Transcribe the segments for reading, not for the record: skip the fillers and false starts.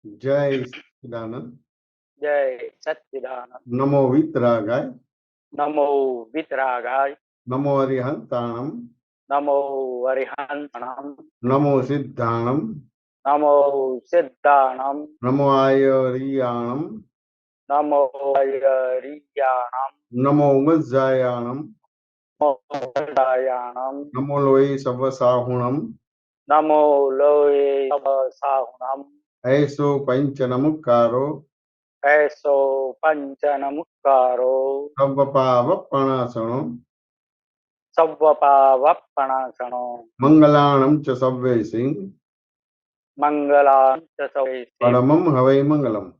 જય સચ્ચિદાનંદ. જય સચ્ચિદાનંદ. નમો વિતરાગાય. નમો વિતરાગાય. નમો અરિહંતાણમ. નમો અરિહંતાણમ. નમો સિદ્ધાણમ. નમો સિદ્ધાણમ. નમો આયરિયાણમ. નમો રિયાણમ. નમો મજ્જાયાણમ. નમો વરદાયાણમ. નમો લોય સવસાહુણમ. નમો લોય સાહુણમ. એસો પંચનમુકારો. એસો પંચનમુક્કારો. સવપાવપણાસણો. સવ્વપાવપણાસણો. મંગલાણમ ચ સવ્યૈસિં. મંગલાં ચ સૌૈસિં. પરમં હવૈ મંગલમ.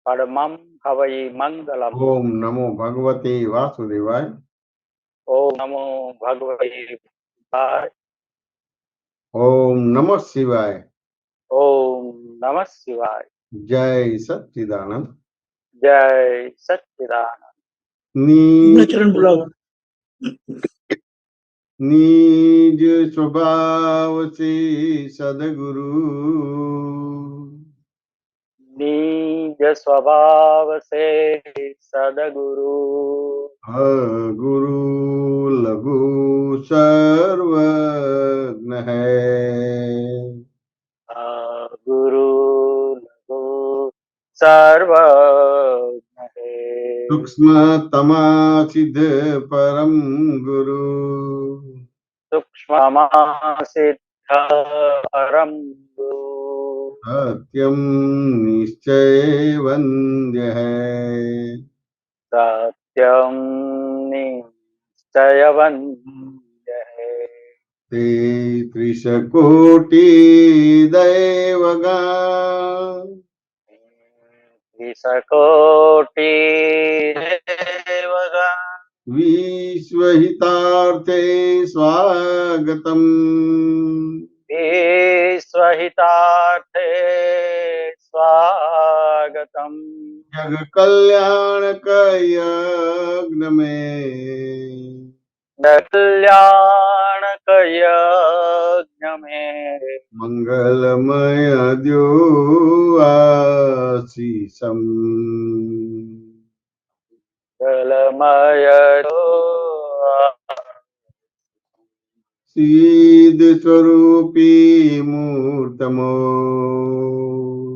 પરમં હવૈ મંગલમ. ઓમ નમો ભગવતે વાસુદેવાય. ઓમ નમો ભગવતે વાસુદેવાય. ઓમ નમઃ શિવાય. ઓમ નમઃ શિવાય. જય સચ્ચિદાનંદ. જય સચ્ચિદાનંદ. નિજ સ્વભાવ સે સદગુરુ. નિજ સ્વભાવ સે સદગુરુ. ગુરુ લઘુ સર્વજ્ઞ હૈ. ગુરુ લઘુ સર્વજ્ઞ હૈ. સૂક્ષ્મતમા સિદ્ધ પરમ ગુરુ. સૂક્ષ્મમાં સિદ્ધ પરમ ગુરુ. સત્યમ નિશ્ચય વંદ્ય હૈ. સત્યમ નિશ્ચય વંદ્ય હૈ. તે ત્રિશકોટિ દૈવગણ. ત્રિશકોટિ દેવગણ. વિશ્વહિતાર્થે સ્વાગતમ. વિશ્વહિતાર્થે સ્વાગતમ. જગ કલ્યાણક યજ્ઞ મેં. કલ્યાણક યજ્ઞ મેં. મંગલમય દ્યો આશીષમ. મંગલમય સિદ્ધ સ્વરૂપી મૂર્તમો.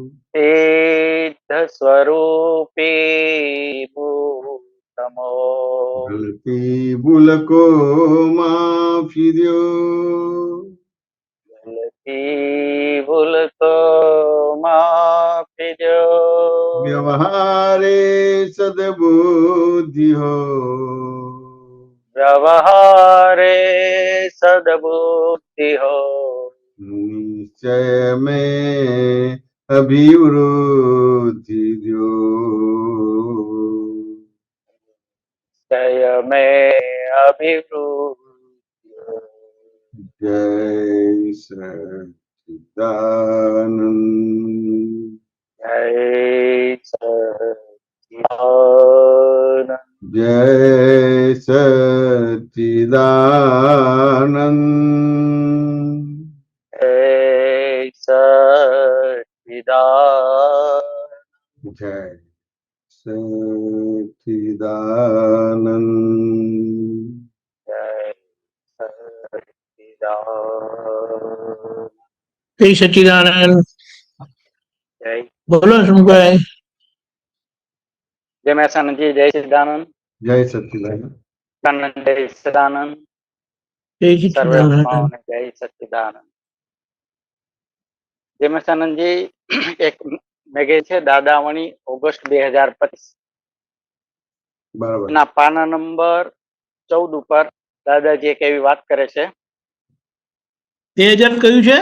સિદ્ધ સ્વરૂપી મૂર્તમો. ગલતી ભૂલકો માફી દ્યો. ગલતી ભૂલકો માફી દો. વ્યવહારે સદબુદ્ધિ હો. વ્યવહારે સદબુદ્ધિ હો. નિશ્ચય મેં અભિવૃદ્ધિ દ્યો. જય મે અભિવૃદ્ધિ. જય સચ્ચિદાનંદ. જય સચ્ચિદાનંદ. જય સચ્ચિદાનંદ. જય સચ્ચિદાનંદ. જય સચ્ચિદાનંદ. જય સચ્ચિદાનંદ. જય સચ્ચિદાનંદ. જય બોલો સુમભાઈ. જય મહેસાણાજી. જય સચ્ચિદાનંદ. જય સચ્ચિદાનંદ. જય સચ્ચિદાનંદ. જય સર્વે સચ્ચિદાનંદ. આત્માઓને જય સચ્ચિદાનંદ. જય મહેસાણાજી. એક મેગેઝિન છે દાદાવણી ઓગસ્ટ 2025. બરાબર. એના પાના નંબર 14 ઉપર દાદાજી એક એવી વાત કરે છે. 2000 કયું છે?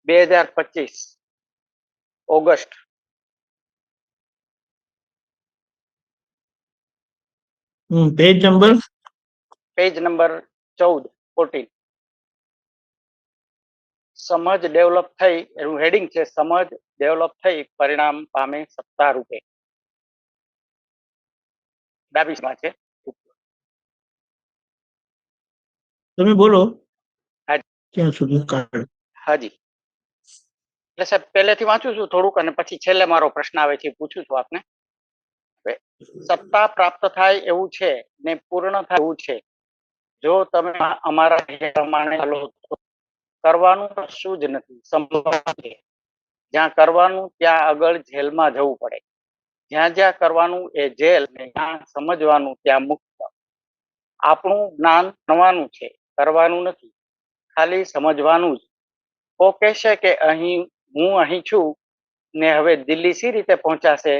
2025 August. Page number page number 14. સમજ ડેવલપ થઈ એનું હેડિંગ છે. સમજ ડેવલપ થઈ પરિણામ પામે સત્તા રૂપે. ડાબીમાં છે. તમે બોલો હાજી. ત્યાં સુધી કાઢ. હાજી. એટલે સાહેબ પહેલેથી વાંચું છું થોડુંક અને પછી છેલ્લે મારો પ્રશ્ન આવે છે, પૂછું છું આપને. હવે સત્તા પ્રાપ્ત થાય એવું છે ને પૂર્ણ થાય એવું છે. જો તમે અમારા પ્રમાણે ચાલો તો કરવાનું કશું જ નથી, સંભવ છે. જ્યાં કરવાનું ત્યાં આગળ જેલમાં જવું પડે. જ્યાં જ્યાં કરવાનું એ જેલ, ને જ્યાં સમજવાનું ત્યાં મુક્ત. આપણું જ્ઞાન ભણવાનું છે, કરવાનું નથી, ખાલી સમજવાનું જ. કો કહેશે કે હું અહીં છું ને હવે દિલ્હી સી રીતે પહોંચાશે?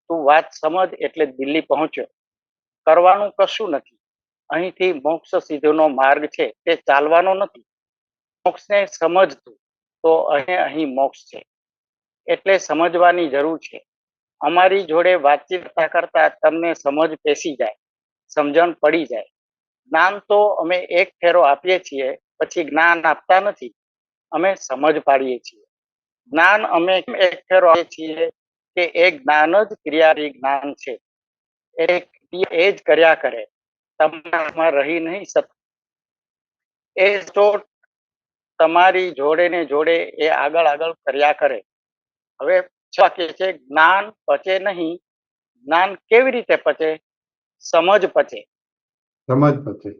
તું વાત સમજ એટલે દિલ્હી પહોંચ્યો. કરવાનું કશું નથી. અહીંથી મોક્ષ સીધોનો માર્ગ છે, તે ચાલવાનો નથી. મોક્ષને સમજતું તો અહીં મોક્ષ છે, એટલે સમજવાની જરૂર છે. અમારી જોડે વાતચીત કરતા તમને સમજ પેસી જાય, સમજણ પડી જાય. જ્ઞાન તો અમે એક ફેરો આપીએ છીએ, પછી જ્ઞાન આપતા નથી, અમે સમજ પાડીએ છીએ. જ્ઞાન અમે એક ફેરો આપીએ છીએ કે એ જ્ઞાન જ ક્રિયારી જ્ઞાન છે, એ જ કર્યા કરે, તમારામાં રહી નહીં શકતું. એ તો તમારી જોડે ને જોડે એ આગળ આગળ કર્યા કરે. હવે વાક્ય છે, જ્ઞાન પચે નહીં. જ્ઞાન કેવી રીતે પચે? સમજ પચે. સમજ પછી.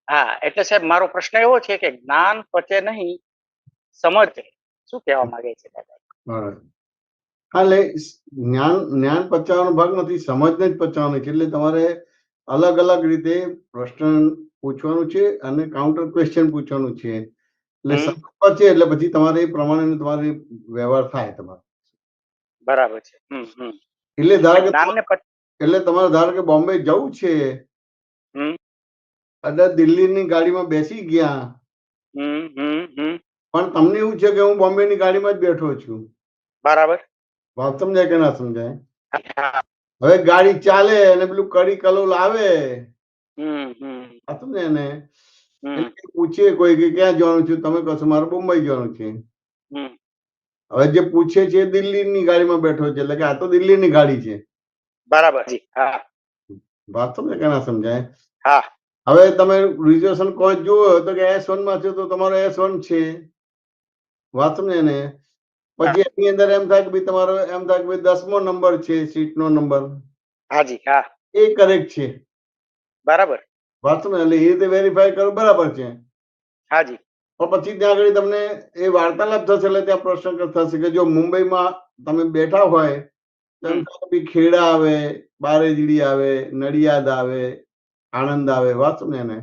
હા, એટલે સાહેબ મારો પ્રશ્ન એવો છે કે જ્ઞાન પચે નહીં, સમજ. શું કહેવા માંગે છે દાદા? બરાબર. એટલે જ્ઞાન પચાવવાનો ભાગ નથી, સમજને જ પચાવવાનું છે. એટલે તમારે અલગ અલગ રીતે પ્રશ્ન પૂછવાનું છે અને કાઉન્ટર ક્વેશ્ચન પૂછવાનું છે. એટલે સમજ પચે એટલે પછી તમારે એ પ્રમાણે તમારે વ્યવહાર થાય તમારો. બરાબર છે. એટલે ધારો કે જ્ઞાનને એટલે તમારે ધારો કે બોમ્બે જવું છે અને દિલ્હીની ગાડીમાં બેસી ગયા, પણ તમને એવું છે કે હું બોમ્બેની ગાડીમાં જ બેઠો છું. બરાબર. વાત સમજાય કે ના સમજાય? હવે ગાડી ચાલે અને પેલું કડી કલોલ આવે, સમજે ને, એટલે પૂછે કોઈ કે ક્યાં જવાનું છે? તમે કહો છો મારે મુંબઈ જવાનું છે. હવે જે પૂછે છે દિલ્હીની ગાડીમાં બેઠો છે, એટલે કે આ તો દિલ્હીની ગાડી છે. બરાબર. વાત સમજે કે ના સમજાય? હા. હવે તમે રિઝર્વેશન કોઈ જુઓ તો કે S1 માં છે, તો તમારો S1 છે. વાત સમજે ને? પછી એની અંદર એમ થાય કે ભાઈ તમારો એમ થાય કે ભાઈ 10મો નંબર છે, સીટનો નંબર. હાજી. હા, એ કરેક્ટ છે. બરાબર. વાત સમજે? એટલે એ રીતે વેરીફાઈ કરો, બરાબર છે. હાજી. પણ પછી ત્યાં આગળ તમને એ વાર્તાલાપ થશે, એટલે ત્યાં પ્રશ્ન થશે કે જો મુંબઈમાં તમે બેઠા હોય તો ખેડા આવે, બારેજીડી આવે, નડિયાદ આવે, આણંદ આવે. વાત સમજે ને?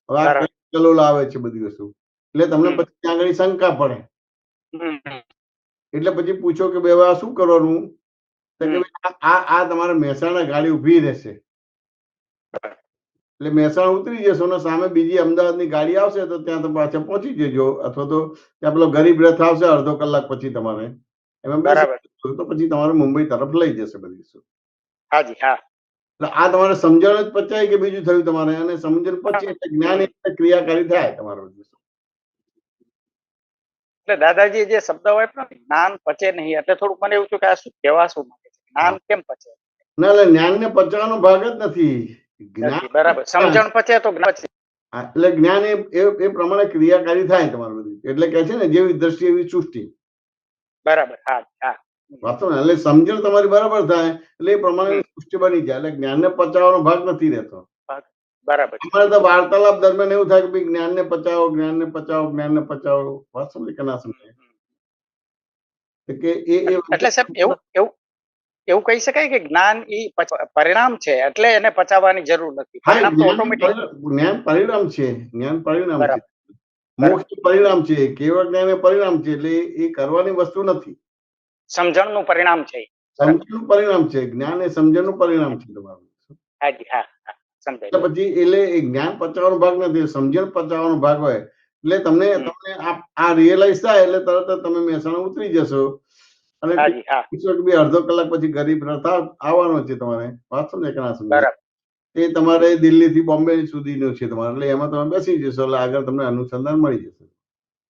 હવે આ કલોલ આવે છે બધી વસ્તુ, એટલે તમને પછી ત્યાં આગળ શંકા પડે. એટલે પછી પૂછો કે ભાઈ આ શું કરવાનું? તો કે આ તમારે મહેસાણા ગાડી ઉભી રહેશે, એટલે મહેસાણા ઉતરી જશો ને સામે બીજી અમદાવાદની ગાડી આવશે તો ત્યાં તમે પાછા પહોંચી જજો, અથવા તો ત્યાં પેલો ગરીબ રથ આવશે અડધો કલાક પછી તમારે એમાં બેસી તો પછી તમારે મુંબઈ તરફ લઈ જશે બધી વસ્તુ. હાજી. હા. એટલે આ તમારે સમજણ જ પચાય કે બીજું થયું તમારે? અને સમજણ પચે એટલે જ્ઞાન એટલે ક્રિયાકારી થાય તમારું બધું. એટલે દાદાજી જે શબ્દ વાપર્યો જ્ઞાન પચે નહીં, એટલે થોડુંક મને એવું થયું કે આ શું કહેવા શું માંગે છે? જ્ઞાન કેમ પચે? ના, એટલે જ્ઞાનને પચવાનો ભાગ જ નથી. જ્ઞાન બરાબર. સમજણ પચે તો એટલે જ્ઞાન એ પ્રમાણે ક્રિયાકારી થાય તમારું બધું. એટલે કે છે ને જેવી દ્રષ્ટિ એવી સૃષ્ટિ. બરાબર. હા. હા. વાતો ને, એટલે સમજણ તમારી બરાબર થાય એટલે એ પ્રમાણે સૃષ્ટિ બની જાય. એટલે જ્ઞાનને પચાવવાનો ભાગ નથી રહેતો. બરાબર. અમારે તો વાર્તાલાપ દરમિયાન એવું થાય કે ભાઈ જ્ઞાનને પચાવો, જ્ઞાનને પચાવો, જ્ઞાનને પચાવો. વાત સમજે કે ના સમજે? કે એટલે સાહેબ એવું કહી શકાય કે જ્ઞાન એ પરિણામ છે, એટલે એને પચાવવાની જરૂર નથી. પરિણામ તો ઓટોમેટિક. જ્ઞાન પરિણામ છે. જ્ઞાન પરિણામ છે. મોક્ષ પરિણામ છે. કેવળ જ્ઞાન એ પરિણામ છે. એટલે એ કરવાની વસ્તુ નથી. સમજણનું પરિણામ છે. સમજણનું પરિણામ છે. જ્ઞાન એ સમજણનું પરિણામ છે તમારું. હાજી. હા. સમજાય. એટલે પછી એટલે એ જ્ઞાન પચાવવાનો ભાગ નથી, સમજણ પચાવવાનો ભાગ હોય. એટલે તમને આ રિયલાઇઝ થાય એટલે તરત જ તમે મહેસાણા ઉતરી જશો અને અડધો કલાક પછી ગરીબ રથ આવવાનો છે તમારે. વાત સમજે કે ના સમજે? એ તમારે દિલ્હી થી બોમ્બે સુધીનો છે તમારે, એટલે એમાં તમે બેસી જશો એટલે આગળ તમને અનુસંધાન મળી જશે.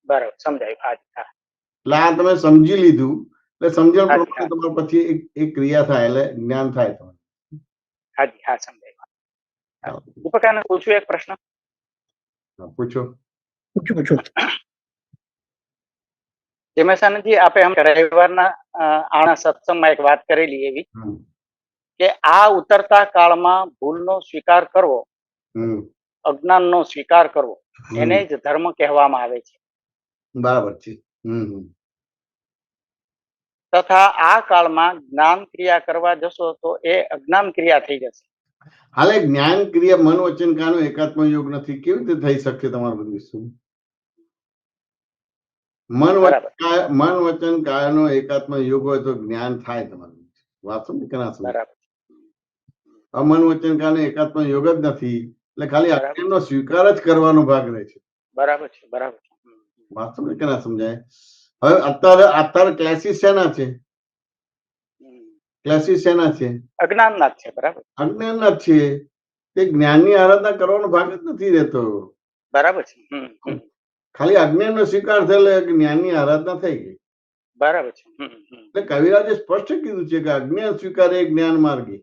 બરાબર. સમજાયું. એટલે આ તમે સમજી લીધું એટલે સમજણ પ્રમાણે તમારે પછી એક ક્રિયા થાય એટલે જ્ઞાન થાય તમારે. હાજી. હા, સમજાયું. દીપકાને પૂછું એક પ્રશ્ન? પૂછો. પૂછો. જેમેશાનંદજી, આપે રવિવારના આના સત્સંગમાં એક વાત કરેલી એવી કે આ ઉતરતા કાળમાં ભૂલનો સ્વીકાર કરવો, અજ્ઞાનનો સ્વીકાર કરવો, એને જ ધર્મ કહેવામાં આવે છે. બરાબર છે. તથા આ કાળમાં જ્ઞાન ક્રિયા કરવા જશો તો એ અજ્ઞાન ક્રિયા થઈ જશે. હાલે જ્ઞાન ક્રિયા મન વચન કાયનો એકાત્મ યોગ નથી, કેવી રીતે થઈ શકશે તમારું બધું વિશ્વ? મન વચન કાયનો એકાત્મ યોગ હોય તો જ્ઞાન થાય તમારું. વાત સમજ કે ના સમજ? અમન વચન કાયનો એકાત્મ યોગ જ નથી, એટલે ખાલી અજ્ઞાનનો સ્વીકાર જ કરવાનો ભાગ રહે છે. બરાબર છે, બરાબર છે. વાત સમજ કે ના સમજાય? હવે અત્યારે ક્લેસીસ શેના છે? ક્લેસીસ શેના છે? અજ્ઞાનના જ છે. બરાબર, અજ્ઞાનના જ છે. તે જ્ઞાનની આરાધના કરવાનો ભાગ જ નથી રહેતો. બરાબર છે. ખાલી અજ્ઞાનનો સ્વીકાર થયેલો જ્ઞાનની આરાધના થઈ ગઈ. બરાબર છે. એટલે કવિરાજે સ્પષ્ટ કીધું છે કે અજ્ઞાન સ્વીકાર એ જ્ઞાન માર્ગી.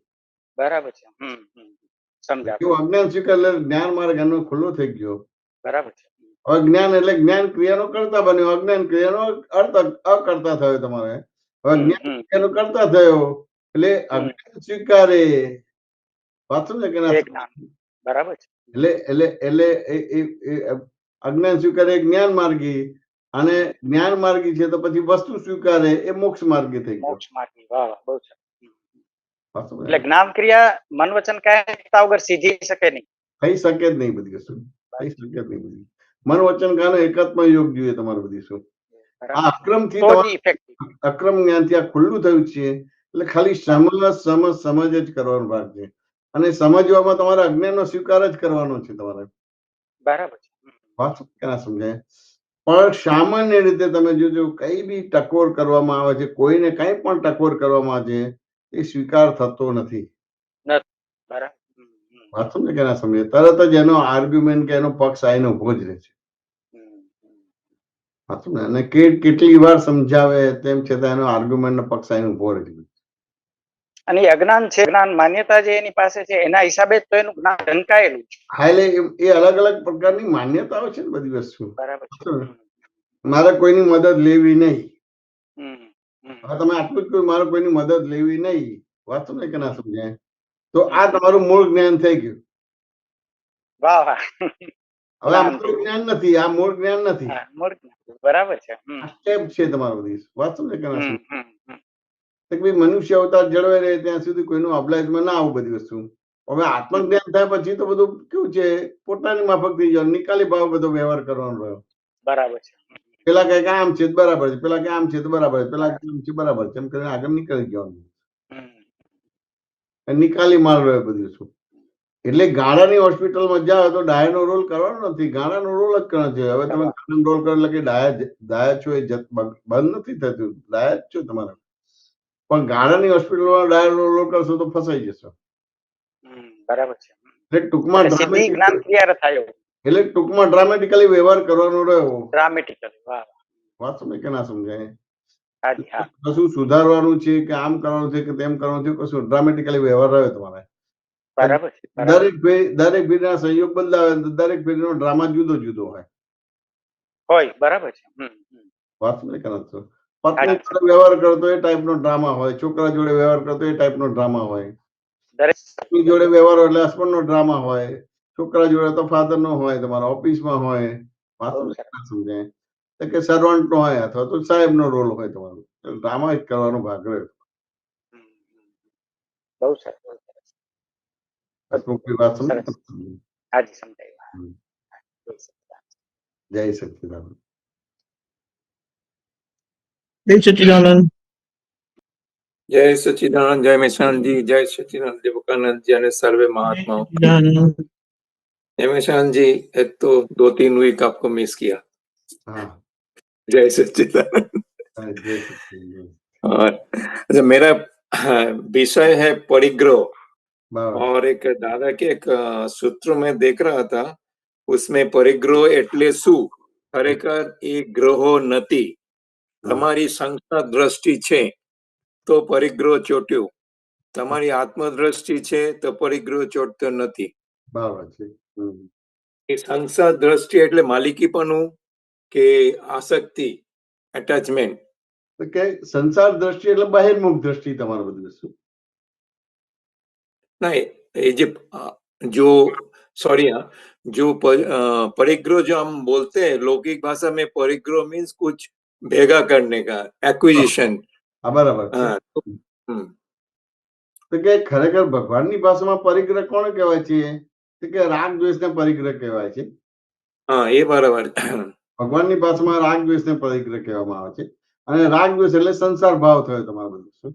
બરાબર છે. સમજાયું? અજ્ઞાન સ્વીકાર એટલે જ્ઞાન માર્ગ એનો ખુલ્લો થઈ ગયો. બરાબર છે. અજ્ઞાન એટલે જ્ઞાન ક્રિયાનો કરતા બન્યો, અજ્ઞાન ક્રિયાનો અર્થ અકર્તા થયો તમારે. હવે જ્ઞાન ક્રિયાનો કરતા થયો એટલે અજ્ઞાન સ્વીકારે. વાત સમજે કે ના? બરાબર છે. એટલે અજ્ઞાન સ્વીકારે જ્ઞાન માર્ગી, અને જ્ઞાન માર્ગી છે તો પછી વસ્તુ સ્વીકારે એ મોક્ષ માર્ગી થઈ ગયો. મોક્ષ માર્ગી. વાહ વાહ, બહુ સારું. એટલે જ્ઞાન ક્રિયા મન વચન કાયા વગર સીધી શકે નહીં. થઈ શકે જ નહીં બધી વસ્તુ. થઈ શકે જ નહીં બધી. મન વચન કાયનો એકાત્મ યોગ જોઈએ તમારે બધી શું. આ અક્રમથી અક્રમ જ્ઞાનથી આ ખુલ્લું થયું છે, એટલે ખાલી સમજ જ કરવાનો ભાગ છે. અને સમજવામાં તમારે અજ્ઞાનનો સ્વીકાર જ કરવાનો છે તમારે. બરાબર છે. વાત કેના સમજાય? પણ સામાન્ય રીતે તમે જોજો, કઈ બી ટકોર કરવામાં આવે છે, કોઈને કઈ પણ ટકોર કરવામાં આવે છે, એ સ્વીકાર થતો નથી. વાત સમજે કે ના સમજે? તરત જ એનો આર્ગ્યુમેન્ટ કે એનો પક્ષ આવીને ઉભો જ રહે છે. અને કેટલી વાર સમજાવે તેમ છતાં એનો આર્ગ્યુમેન્ટ નો પક્ષ આવીને ઉભો રહે છે. અને અજ્ઞાન છે, જ્ઞાન માન્યતા જે એની પાસે છે એના હિસાબે તો એનું જ્ઞાન ઢંકાયેલું છે. હા, એટલે એ અલગ અલગ પ્રકારની માન્યતાઓ છે ને બધી વસ્તુ. બરાબર. મારે કોઈની મદદ લેવી નહીં. હવે તમે આટલું જ કહ્યું, મારે કોઈની મદદ લેવી નહીં. વાત સમજે કે ના સમજાય? તો આ તમારું મૂળ જ્ઞાન થઈ ગયું. વાહ વાહ. હવે આ મૂળ જ્ઞાન નથી, આ મૂળ જ્ઞાન નથી. બરાબર છે. સ્ટેપ છે તમારો બધી. વાત સમજે કે ના સમજાય? મનુષ્ય અવતાર જળવાઈ રહે ત્યાં સુધી કોઈનું અબલાઈજમાં ના આવું બધી વસ્તુ. હવે આત્મજ્ઞાન થાય પછી તો બધું કેવું છે, પોતાની માફક થઈ જાય, નિકાલી ભાવ બધો વ્યવહાર કરવાનો રહ્યો. બરાબર છે. પેલા કઈ આમ છે બરાબર છે, પેલા કઈ આમ છે બરાબર છે, પેલા આમ છે બરાબર છે, એમ કરીને આગળ નીકળી જવાનું. નિકાલી માલ રહ્યો બધું શું. એટલે ગાળાની હોસ્પિટલમાં જાઓ તો ડાયાનો રોલ કરવાનો નથી, ગાળાનો રોલ જ કરવાનો છે. હવે તમે ગાળાનો રોલ કરો એટલે કે ડાયા છો એ બંધ નથી થતું, ડાયા જ છો તમારે. પણ ગાળાની હોસ્પિટલમાં ડાયાનો રોલ કરશો તો ફસાઈ જશો. બરાબર છે. એટલે ટૂંકમાં ડ્રામેટિકલી વ્યવહાર કરવાનો રહ્યો. ડ્રામેટિકલી. વાત સમજ કે ના સમજાય? કશું સુધારવાનું છે કે આમ કરવાનું છે કે તેમ કરવાનું છે, કશું ડ્રામેટિકલી વ્યવહાર રહ્યો તમારે. દરેક પેઢીના સંયોગ બદલાવે, દરેક પેઢીનો ડ્રામા જુદો જુદો હોય. બરાબર છે. વાત સમજ કે ના? પત્ની જોડે વ્યવહાર કરતો એ ટાઈપનો ડ્રામા હોય, છોકરા જોડે વ્યવહાર કરતો એ ટાઈપનો ડ્રામા હોય. પત્ની જોડે વ્યવહાર એટલે હસબન્ડનો ડ્રામા હોય, છોકરા જોડે તો ફાધર નો હોય, તમારા ઓફિસમાં હોય. વાત સમજાય કે સર્વન્ટ નો હોય અથવા તો સાહેબ નો રોલ હોય તમારો. ડ્રામા જ કરવાનો ભાગ રહ્યો. બહુ સરસ. વાત સમજ? જય સચિદાનંદ. જય સચિદાનંદ. જય સચિદાનંદ. જય મેશાનંદજી. જય सच्चिदानंद देवकानंद जी અને સર્વે महात्माओं. जय मेशानंद जी, एक तो 2-3 वीक आपको मिस किया. हाँ, जय सच्चिदानंद. और मेरा विषय है परिग्रह. और एक दादा के एक सूत्र में देख रहा था, उसमें परिग्रह એટલે શું? ખરેખર એ ગ્રહો નથી. તમારી સંસ્થા દ્રષ્ટિ છે તો પરિગ્રહ ચોટ્યું, તમારી આત્મદ્રષ્ટિ છે તો પરિગ્રહ ચોટતો નથી. એ સંસ્થા દ્રષ્ટિ એટલે માલિકીપણું કે આસક્તિ, attachment. કે સંસાર દ્રષ્ટિ એટલે બહિર્મુખ દ્રષ્ટિ તમારું બધું વસ્તુ. नहीं, ये जो सॉरी हाँ, जो परिग्रह जो हम बोलते हैं लौकिक भाषा में, परिग्रह मीन्स कुछ भेगा करने का, एक्विजिशन. બરાબર છે. हाँ, તો કે ખરેખર ભગવાનની ભાષામાં પરિગ્રહ કોને કહેવાય છે? તો કે રાગ દ્વેષને પરિગ્રહ કહેવાય છે. હા, એ બરાબર. ભગવાનની ભાષામાં રાગ દ્વેષને પરિગ્રહ કહેવામાં આવે છે. અને રાગ દ્વેષ એટલે સંસાર ભાવ થયો તમારો બધું.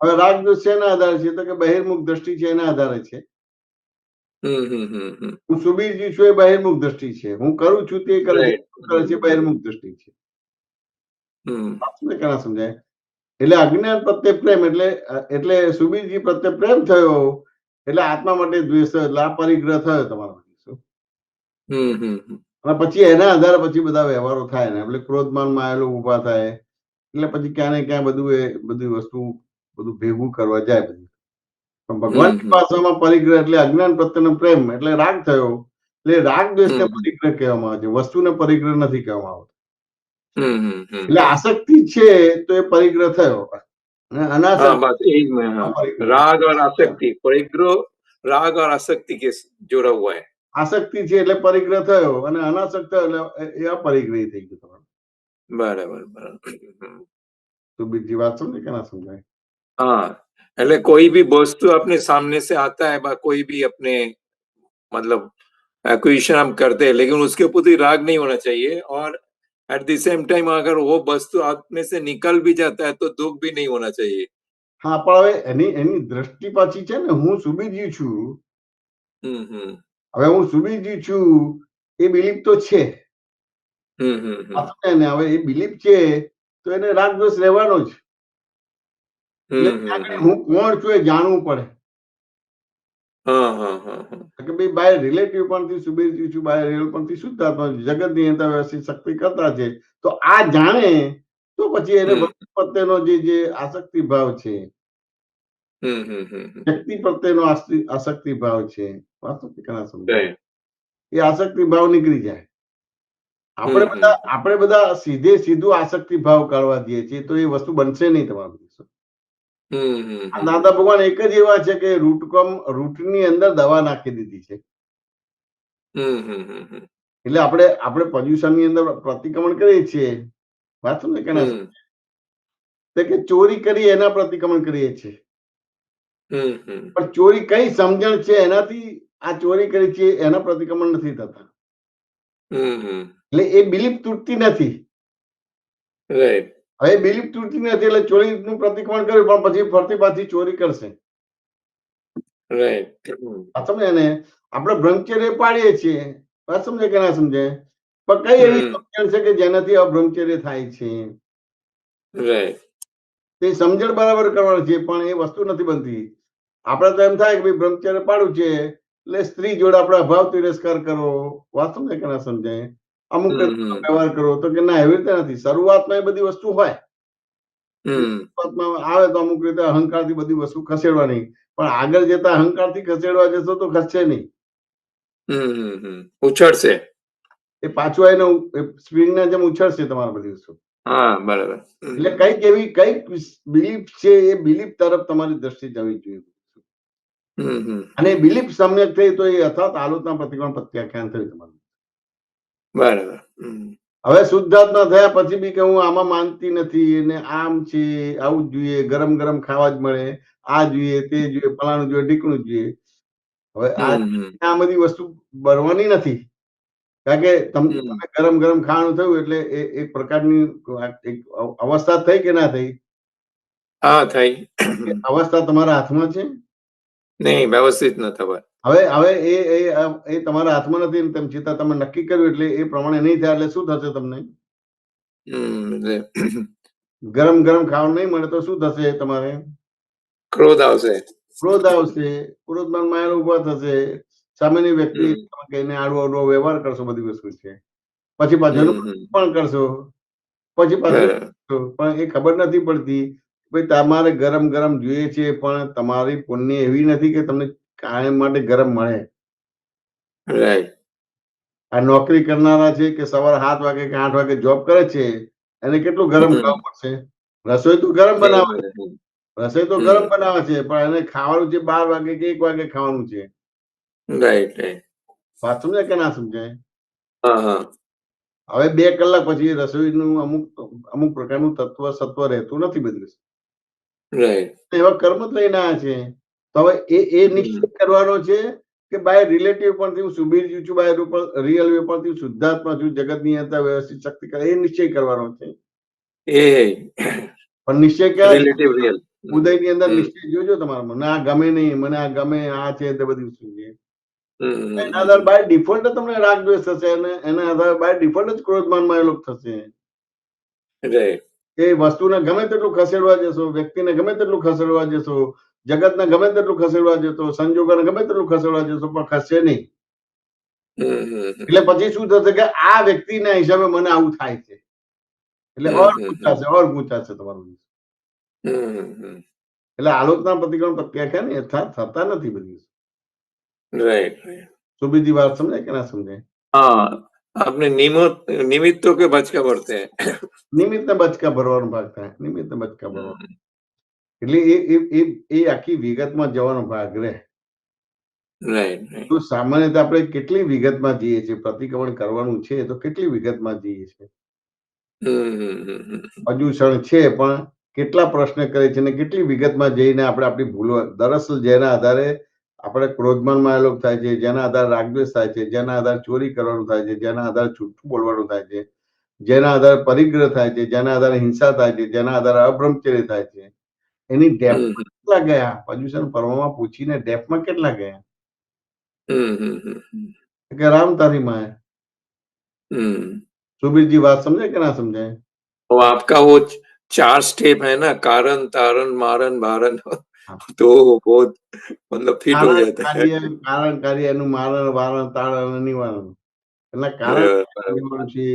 હવે રાગ દ્વેષ શેના આધારે છે? તો કે બહિર્મુખ દ્રષ્ટિ છે એના આધારે છે. હું સુબીરજી છું એ બહિર્મુખ દ્રષ્ટિ છે. હું કરું છું તે કરે છે બહિર્મુખ દ્રષ્ટિ છે. કેના સમજાય? એટલે અજ્ઞાન પ્રત્યે પ્રેમ એટલે સુબીરજી પ્રત્યે પ્રેમ થયો એટલે આત્મા માટે દ્વેષ થયો એટલે આ પરિગ્રહ થયો તમારો. અને પછી એના આધારે પછી બધા વ્યવહારો થાય ને એટલે ક્રોધમાનમાં આવેલો ઉભા થાય એટલે પછી ક્યાં ને ક્યાં બધી વસ્તુ બધું ભેગું કરવા જાય બધું. પણ ભગવાનની ભાષામાં પરિગ્રહ એટલે અજ્ઞાન પ્રત્યેનો પ્રેમ એટલે રાગ થયો એટલે રાગ દ્વેષને પરિગ્રહ કહેવામાં આવે છે, વસ્તુને પરિગ્રહ નથી કહેવામાં આવતો. એટલે આસક્તિ છે તો એ પરિગ્રહ થયો. राग और आसक्ति, परिग्रह राग और आसक्ति के जोड़ा हुआ है. આસક્તિ છે એટલે પરિગ્રહ થયો અને અનાસક્ત એટલે એ અપરિગ્રહી થઈ ગયું. બરાબર. તો બીજી વાત સમજે કે ના સમજાય? हाँ, એટલે कोई भी वस्तु अपने सामने से आता है, कोई भी अपने मतलब एक्विजिशन हम करते हैं, लेकिन उसके प्रति राग नहीं होना चाहिए, और एट द सेम टाइम अगर वो वस्तु आप में से निकल भी जाता है तो दुख भी नहीं होना चाहिए. હા, પણ હવે એની દ્રષ્ટિ પાછી છે ને, હું સુબીરજી છું. હવે હું સુબીરજી છું એ બિલીફ તો છે. હવે એ બિલીફ છે તો એને રાગ દ્વેષ રહેવાનો જ. હું કોણ છું એ જાણવું પડે. કે ભાઈ બાય રિલેટિવ પણ સુબીરજી છું, બાય રિયલ પણ શુદ્ધાત્મા જગતની અંદર વ્યવસ્થિત શક્તિ કરતા છે. તો આ જાણે તો પછી એને પ્રત્યેનો જે આસક્તિ ભાવ છે, શક્તિ પ્રત્યેનો આસક્તિ ભાવ છે, એ આસક્તિ ભાવ નીકળી જાય. આપણે બધા સીધું આસક્તિ ભાવ કાઢવા દઈએ છીએ તો એ વસ્તુ બનશે નહીં તમારું. દાદા ભગવાન એક જ એવા છે કે રૂટની અંદર દવા નાખી દીધી છે. એટલે આપણે પોલ્યુશન ની અંદર પ્રતિક્રમણ કરીએ છીએ. વાત સમજે કે ના? કે ચોરી કરી એના પ્રતિક્રમણ કરીએ છીએ. પણ ચોરી કઈ સમજણ છે એનાથી આ ચોરી કરી છે એના પ્રતિક્રમણ નથી થતા. એટલે એ બિલીફ તૂટતી નથી. હવે બિલીફ તૂટતી નથી એટલે ચોરીનું પ્રતિક્રમણ કર્યું પણ પછી ફરતી પાછી ચોરી કરશે. સમજે ને? આપણે બ્રહ્મચર્ય પાડીએ છીએ. વાત સમજે કે ના સમજે? પણ કઈ એવી સમજણ છે કે જેનાથી અબ્રહ્મચર્ય થાય છે? તે સમજણ બરાબર કરવાની છે પણ એ વસ્તુ નથી બનતી. આપણે તો એમ થાય કે ભાઈ બ્રહ્મચર્ય પાડું છે એટલે સ્ત્રી જોડે આપણે અભાવ તિરસ્કાર કરવો. વાત સમજે કે ના સમજાય? અમુક વ્યવહાર કરવો તો કે ના, એવી રીતે નથી. શરૂઆતમાં એ બધી વસ્તુ હોય, આવે તો અમુક રીતે અહંકારથી બધી વસ્તુ ખસેડવાની, પણ આગળ જતા અહંકારથી ખસેડવા જશો તો ખસશે નહીં. ઉછળશે. એ પાછું આવીને સ્પ્રિંગના જેમ ઉછળશે તમારી બધી વસ્તુ. હા, બરાબર. એટલે કઈક બિલીફ છે એ બિલીફ તરફ તમારી દ્રષ્ટિ જવી જોઈએ. અને બિલીફ સમ્યક થઈ તો એ અથાત આલોચના પ્રતિક્રમણ પ્રત્યાખ્યાન થયું તમારું. બરાબર. હવે શુદ્ધાત્મા થયા પછી બી કે હું આમાં માનતી નથી અને આમ છે, આવું જ જોઈએ, ગરમ ગરમ ખાવા જ મળે, આ જોઈએ, તે જોઈએ, ફલાણું જોઈએ, ઢીકણું જોઈએ. હવે આ બધી વસ્તુ બનવાની નથી. કારણ કે તમે ગરમ ગરમ ખાવાનું થયું એટલે એક પ્રકારની અવસ્થા થઈ કે ના થઈ? હા, થઈ. અવસ્થા તમારા હાથમાં છે? નહીં, વ્યવસ્થિત ન થવાય. હવે એ તમારા હાથમાં નથી, તેમ છતાં તમે નક્કી કર્યું એટલે એ પ્રમાણે નહીં થાય એટલે શું થશે તમને? ગરમ ગરમ ખાવાનું નહીં મળે તો શું થશે તમારે? ક્રોધ આવશે. ક્રોધમાં માયા ઉભા થશે. સામેની વ્યક્તિ કહીને આડો વ્યવહાર કરશો, બધી વસ્તુ છે. પછી પાછળ પણ કરશો, પછી પાછળ પણ એ ખબર નથી પડતી ભાઈ તમારે ગરમ ગરમ જોઈએ છે પણ તમારી પુણ્ય એવી નથી કે તમને કાયમ માટે ગરમ મળે. આ નોકરી કરનારા છે કે સવારે 7 વાગે કે 8 વાગે જોબ કરે છે, એને કેટલું ગરમ ખાવું પડશે? રસોઈ તો ગરમ બનાવે છે, રસોઈ તો ગરમ બનાવે છે, પણ એને ખાવાનું છે 12 વાગે કે 1 વાગે ખાવાનું છે. Right right. વાત સમજાય કે ના સમજાય? હા હા. હવે 2 કલાક પછી રસોઈનું અમુક પ્રકારનું તત્વ સત્વ રહેતું નથી બધું. રાઈટ. એવા કર્મ જ લઈને આવ્યા છે. તો હવે એ નિશ્ચય કરવાનો છે કે બાય રિલેટિવ પરથી હું સુબીર છું, બાય રિયલ વે પરથી શુદ્ધાત્મા છું, જગતની અંદર વ્યવસ્થિત શક્તિ કરે, એ નિશ્ચય કરવાનો છે. એ પણ નિશ્ચય ક્યાં છે? Relative real. ઉદયની અંદર નિશ્ચય જોજો તમારા, મને આ ગમે નહીં, મને આ ગમે, આ છે તે બધું શું છે. એના આધારે બાય ડિફોલ્ટ તમને રાગ દ્વેષ થશે, અને એના આધારે બાય ડિફોલ્ટ જ ક્રોધમાનમાં એ લોકો થશે. રાઈટ. એ વસ્તુને ગમે તેટલું ખસેડવા જશો, વ્યક્તિને ગમે તેટલું ખસેડવા જશો, જગતને ગમે તેટલું ખસેડવા જશો, સંજોગોને ગમે તેટલું ખસેડવા જશો, પણ ખસશે નહીં. એટલે પછી શું થશે કે આ વ્યક્તિના હિસાબે મને આવું થાય છે, એટલે ઓર ગુંચાશે તમારું. એટલે આલોચના પ્રતિક્રમણ પ્રત્યાખ્યાન યથાર્થ થતા નથી બધી. રાઈટ. સુબીજી વાત સમજાય કે ના સમજાય? हाँ, आपने निमित्तों के बचका भरते हैं. નિમિત્ત બચકા ભરવાનો ભાગ થાય, નિમિત્ત બચકા ભરવાનો. એટલે એ આખી વિગતમાં જવાનો ભાગ રહે. રાઈટ. તો સામાન્ય રીતે આપણે કેટલી વિગતમાં જઈએ છીએ, પ્રતિક્રમણ કરવાનું છે તો કેટલી વિગતમાં જઈએ છીએ. પ્રદૂષણ છે પણ કેટલા પ્રશ્ન કરે છે ને કેટલી વિગતમાં જઈને આપણે આપણી ભૂલો, દરઅસલ જેના આધારે આપણે ક્રોધમાનમાં એ લોકો થાય છે, જેના આધારે રાગદ્વેષ થાય છે, જેના આધારે ચોરી કરવાનું થાય છે, જેના આધારે જૂઠું બોલવાનું થાય છે, જેના આધારે પરિગ્રહ થાય છે, જેના આધારે હિંસા થાય છે, જેના આધારે અબ્રહ્મચર્ય થાય છે, એની ડેપ્થમાં કેટલા ગયા? પ્રદૂષણ પર્વમાં પૂછીને ડેપ્થમાં કેટલા ગયા? કે રામ તારી માએ. सुबीर जी बात समझे कि ना समझे? तो आपका वो 4 स्टेप है ना, कारण तारण मारण भारण, तो बहुत मतलब फिट हो जाता है. કારણ કાર્ય એનું મારણ વારણ તારણ અને નિવારણ. એના કારણ જવાનું છે,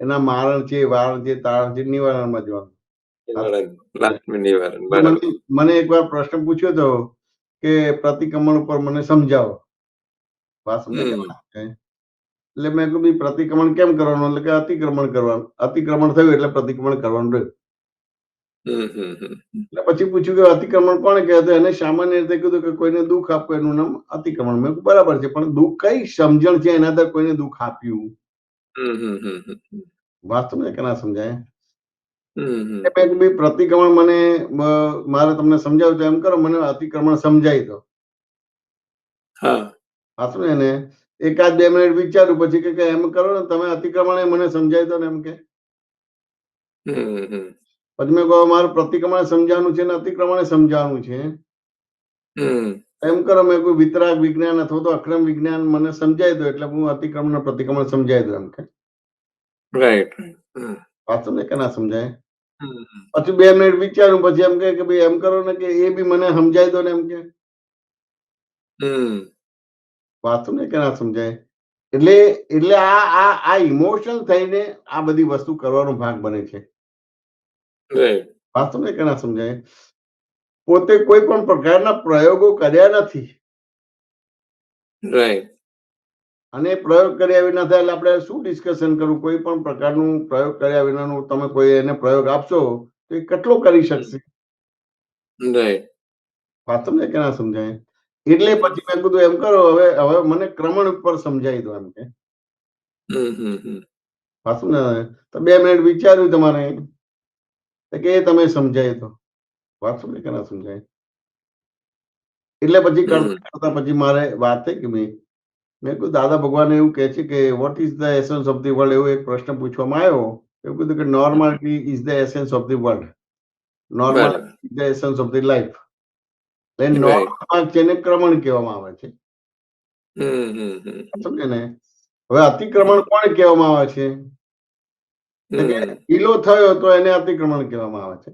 એના મારણ છે, વારણ છે, તારણ છે, નિવારણમાં જવાનું. મને એકવાર પ્રશ્ન પૂછ્યો હતો કે પ્રતિક્રમણ ઉપર મને સમજાવો. વાત સમજે? એટલે મેં કીધું પ્રતિક્રમણ કેમ કરવાનું? એટલે કે અતિક્રમણ કરવાનું. અતિક્રમણ થયું એટલે પ્રતિક્રમણ કરવાનું રહ્યું. એટલે પછી પૂછ્યું કે અતિક્રમણ કોને કહેવાય? એને સામાન્ય રીતે કીધું કે કોઈને દુઃખ આપવું એનું નામ અતિક્રમણ. મેં કીધું બરાબર છે, પણ દુઃખ કઈ સમજણ છે એના અંદર કોઈને દુઃખ આપ્યું? વાત સમજે કે ના સમજાય? પ્રતિક્રમણ મને મારે તમને સમજાવું તો એમ કરો, મને અતિક્રમણ સમજાવી દો. હા સમજે ને? 1-2 મિનિટ વિચાર્યું પછી કે એમ કરો ને તમે, અતિક્રમણ મને સમજાવી દો ને એમ કે. પછી મેં કહ્યું મારું પ્રતિક્રમણ સમજાવવાનું છે ને અતિક્રમણ સમજાવવાનું છે. એમ કરો, મેં કોઈ વિતરાગ વિજ્ઞાન અથવા તો અક્રમ વિજ્ઞાન મને સમજાવી દો એટલે હું અતિક્રમણ પ્રતિક્રમણ સમજાવી દઉં એમ કે. રાઈટ. વાત સમજે કે ના સમજાય? પછી 2 મિનિટ વિચાર્યું પછી એમ કે ભાઈ એમ કરો ને કે એ બી મને સમજાવી દો ને એમ કે. વાત સમજે કે ના સમજાય? એટલે આ ઇમોશનલ થઈને આ બધી વસ્તુ કરવાનો ભાગ બને છે. વાત સમજે કે ના સમજાય? પોતે કોઈ પણ પ્રકારના પ્રયોગો કર્યા નથી. રાઈટ. અને પ્રયોગ કર્યા વિના થાય એટલે આપણે શું ડિસ્કશન કરવું? કોઈ પણ પ્રકારનું પ્રયોગ કર્યા વિનાનું તમે કોઈ એને પ્રયોગ આપશો તો એ કેટલો કરી શકશે? રાઈટ. વાત સમજે કે ના સમજાય? એટલે પછી મેં કીધું એમ કરો, હવે મને ક્રમણ ઉપર સમજાવી દો એમ કે. વાત સમજે? તો 2 મિનિટ વિચાર્યું તમારે કે એ તમે સમજાય તો. વાત સમજે કે ના સમજાય? એટલે પછી કરતા પછી મારે વાત થઈ કે મેં કીધું દાદા ભગવાન એવું કહે છે કે what is the essence of the world, એવો એક પ્રશ્ન પૂછવામાં આવ્યો. એવું કીધું કે normality is the essence of the world, normality is the essence of the life. Normal જેને ક્રમણ કહેવામાં આવે છે. સમજે ને? હવે અતિક્રમણ કોને કહેવામાં આવે છે? ઢીલો થયો તો એને અતિક્રમણ કહેવામાં આવે છે,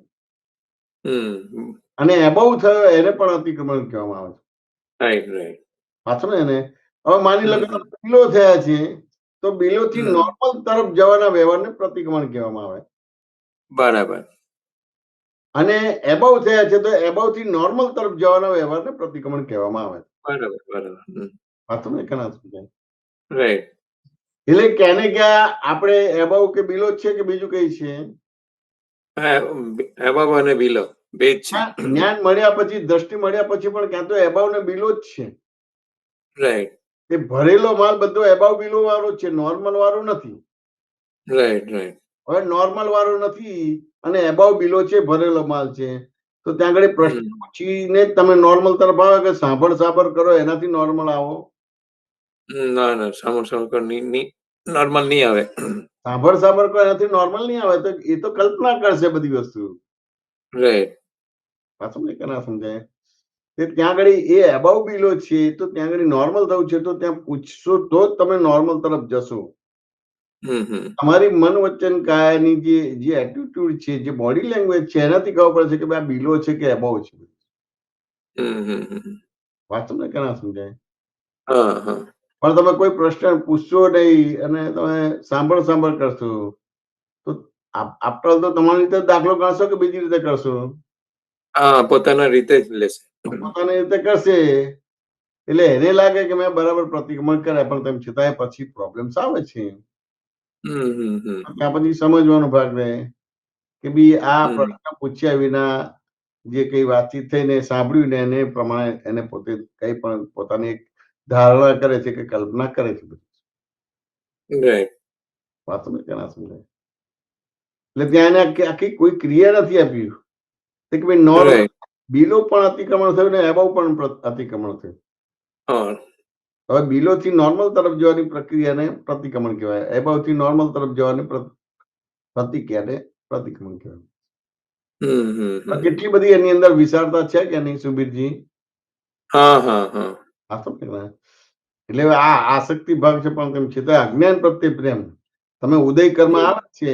અને એબવ થયો એને પણ અતિક્રમણ કહેવામાં આવે છે. Right right. પાછો ને હવે માની લો કે બિલો થયા છે તો બિલો થી નોર્મલ તરફ જવાના વ્યવહારને પ્રતિક્રમણ કહેવામાં આવે. બરાબર. અને એબવ થયા છે તો એબવ થી નોર્મલ તરફ જવાના વ્યવહારને પ્રતિક્રમણ કહેવામાં આવે. બરાબર બરાબર. પાછો ને કેના સમજાય? રાઈટ. એટલે ક્યાંને ક્યાં આપણે એબાઉ કે બિલો છે કે બીજું કઈ છે? એબાવ અને બિલો બે જ છે. જ્ઞાન મળ્યા પછી, દ્રષ્ટિ મળ્યા પછી પણ ક્યાં તો એબાવ ને બિલો જ છે. રાઈટ. એ ભરેલો માલ બધો એબાવ બિલો વાળો છે, નોર્મલ વાળો નથી. Right right. હવે નોર્મલ વાળો નથી અને એબાવ બિલો છે, ભરેલો માલ છે, તો ત્યાં આગળ પ્રશ્ન પૂછીને તમે નોર્મલ તરફ આવો કે સાંભળ કરો એનાથી નોર્મલ આવો? ના ના, સાંભળ નોર્મલ નહીં આવે. સાંભળ કરો એનાથી નોર્મલ નહીં આવે તો એ તો કલ્પના કરશે બધી વસ્તુ. રાઈટ. પાછું મને કેના સમજાય ત્યાં આગળ એ એબાવ બિલો છે, તો ત્યાં આગળ નોર્મલ થવું છે, તો ત્યાં પૂછશો તો જ તમે નોર્મલ તરફ જશો. તમારી મન વચન કાયાની જે એટીટ્યુડ છે, જે બોડી લેંગ્વેજ છે, એનાથી ખબર પડે છે કે ભાઈ આ બિલો છે કે એબાવ છે. વાત તમને કેના સમજાય? પણ તમે કોઈ પ્રશ્ન પૂછશો નહીં અને તમે સાંભળ કરશો તો આફ્ટર ઓલ તો તમારી રીતે દાખલો ગણશો કે બીજી રીતે કરશો? પોતાના રીતે જ લેશે. પોતાની રીતે કરશે એટલે એને લાગે કે મેં બરાબર પ્રતિક્રમણ કર્યા, પણ તેમ છતાંય પછી પ્રોબ્લેમ્સ આવે છે. ત્યાં પછી સમજવાનો ભાગ રહે કે બી આ પ્રશ્ન પૂછ્યા વિના જે કઈ વાતચીત થઈને સાંભળ્યું ને એને પ્રમાણે એને પોતે કઈ પણ પોતાની એક ધારણા કરે છે કે કલ્પના કરે છે. વાતો ને કેના સમજાય? એટલે ત્યાં એને આખી કોઈ ક્રિયા નથી આપ્યું કે ભાઈ નોર્મલ બિલો પણ અતિક્રમણ થયું ને એબાવ પણ અતિક્રમણ થયું. હવે બિલો થી નોર્મલ તરફ જવાની પ્રક્રિયાને પ્રતિક્રમણ કહેવાય, એબાવ થી નોર્મલ તરફ જવાની પ્રતિક્રિયાને પ્રતિક્રમણ કહેવાય. કેટલી બધી એની અંદર વિશાળતા છે કે નહીં સુબીરજી? એટલે આ આસક્તિ ભાગ છે, પણ તેમ છતાં અજ્ઞાન પ્રત્યે પ્રેમ. તમે ઉદય કર્મ આવે છે,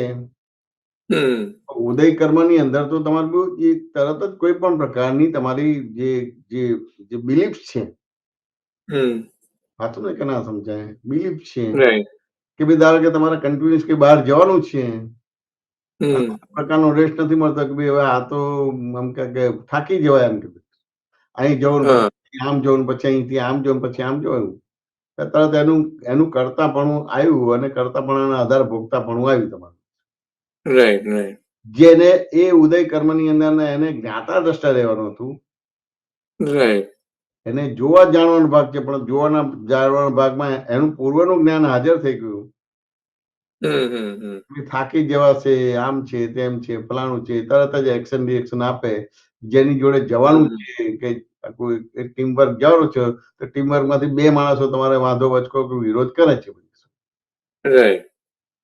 ઉદય કર્મ ની અંદર તો તમારું તરત જ કોઈ પણ પ્રકારની તમારી જે બિલીફ છે, વાતો ને કે ના સમજાય, બિલીફ છે કે ભાઈ ધારો કે તમારે કન્ટિન્યુઅસ કે બહાર જવાનું છે, પ્રકારનો રેસ્ટ નથી મળતો કે ભાઈ હવે આ તો આમ કે થાકી જવાય, એમ કે અહીં જવાનું આમ જવાનું પછી અહીંથી આમ જવાનું પછી આમ જવાનું, તરત એનું કરતાપણું આવ્યું અને કરતાપણાના આધાર ભોગતાપણું આવ્યું તમારું. Right right. જેને એ ઉદય કર્મની અંદર એને જ્ઞાતા દ્રષ્ટા રહેવાનું હતું. રાઈટ. એને જોવા જાણવાનો ભાગ છે, પણ જાણવાના ભાગમાં એનું પૂર્વનું જ્ઞાન હાજર થઈ ગયું. થાકી જવાશે, આમ છે તેમ છે ફલાણું છે, તરત જ એક્શન રિએક્શન આપે. જેની જોડે જવાનું છે કે કોઈ ટીમ વર્ક જવાનું છે તો ટીમ વર્ક માંથી બે માણસો તમારે વાંધો વચકો વિરોધ કરે છે. રાઈટ.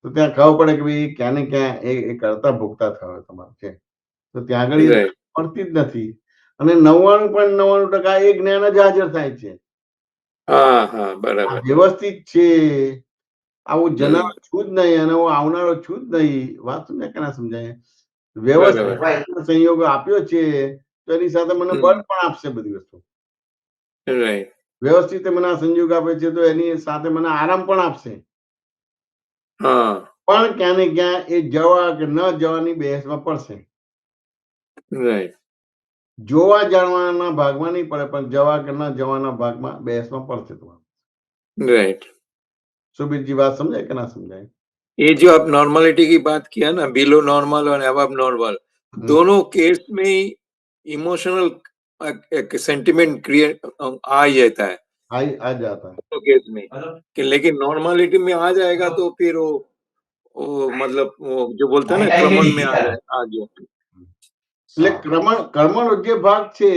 તો ત્યાં ખબર પડે કે ભાઈ ક્યાં ને ક્યાં એ કરતા ભોગતા થયો તમારે છે, તો ત્યાં આગળ પડતી જ નથી. અને 99.99% એ જ્ઞાન જ હાજર થાય છે. બરાબર. વ્યવસ્થિત છે, આવું જનાર છું જ નહીં અને હું આવનારો છું જ નહીં. વાત ને કેના સમજાય? વ્યવસ્થિત સંયોગ આપ્યો છે તો એની સાથે મને બળ પણ આપશે બધી વસ્તુ. વ્યવસ્થિત મને આ સંયોગ આપે છે તો એની સાથે મને આરામ પણ આપશે. પણ ક્યાં ને ક્યાં એ જવા કે ન જવાની બહેસમાં પડશે. જોવા જાણવાના ભાગમાં નહીં પડે, પણ જવા કે ન જવાના ભાગમાં બહેસમાં પડશે તમારે. राइट. सुबीर जी बात समझे कि ना समझाए? ये जो आप नॉर्मलिटी की बात किया ना, बिलो नॉर्मल और अबव नॉर्मल, दोनों केस में इमोशनल एक सेंटिमेंट क्रिएट आ जाता है, आ जाता है तो केस में कि लेकिन नॉर्मलिटी में आ जाएगा तो फिर वो मतलब वो जो बोलते हैं ना क्रमण में आ गया. એટલે કર્મનો જે ભાગ છે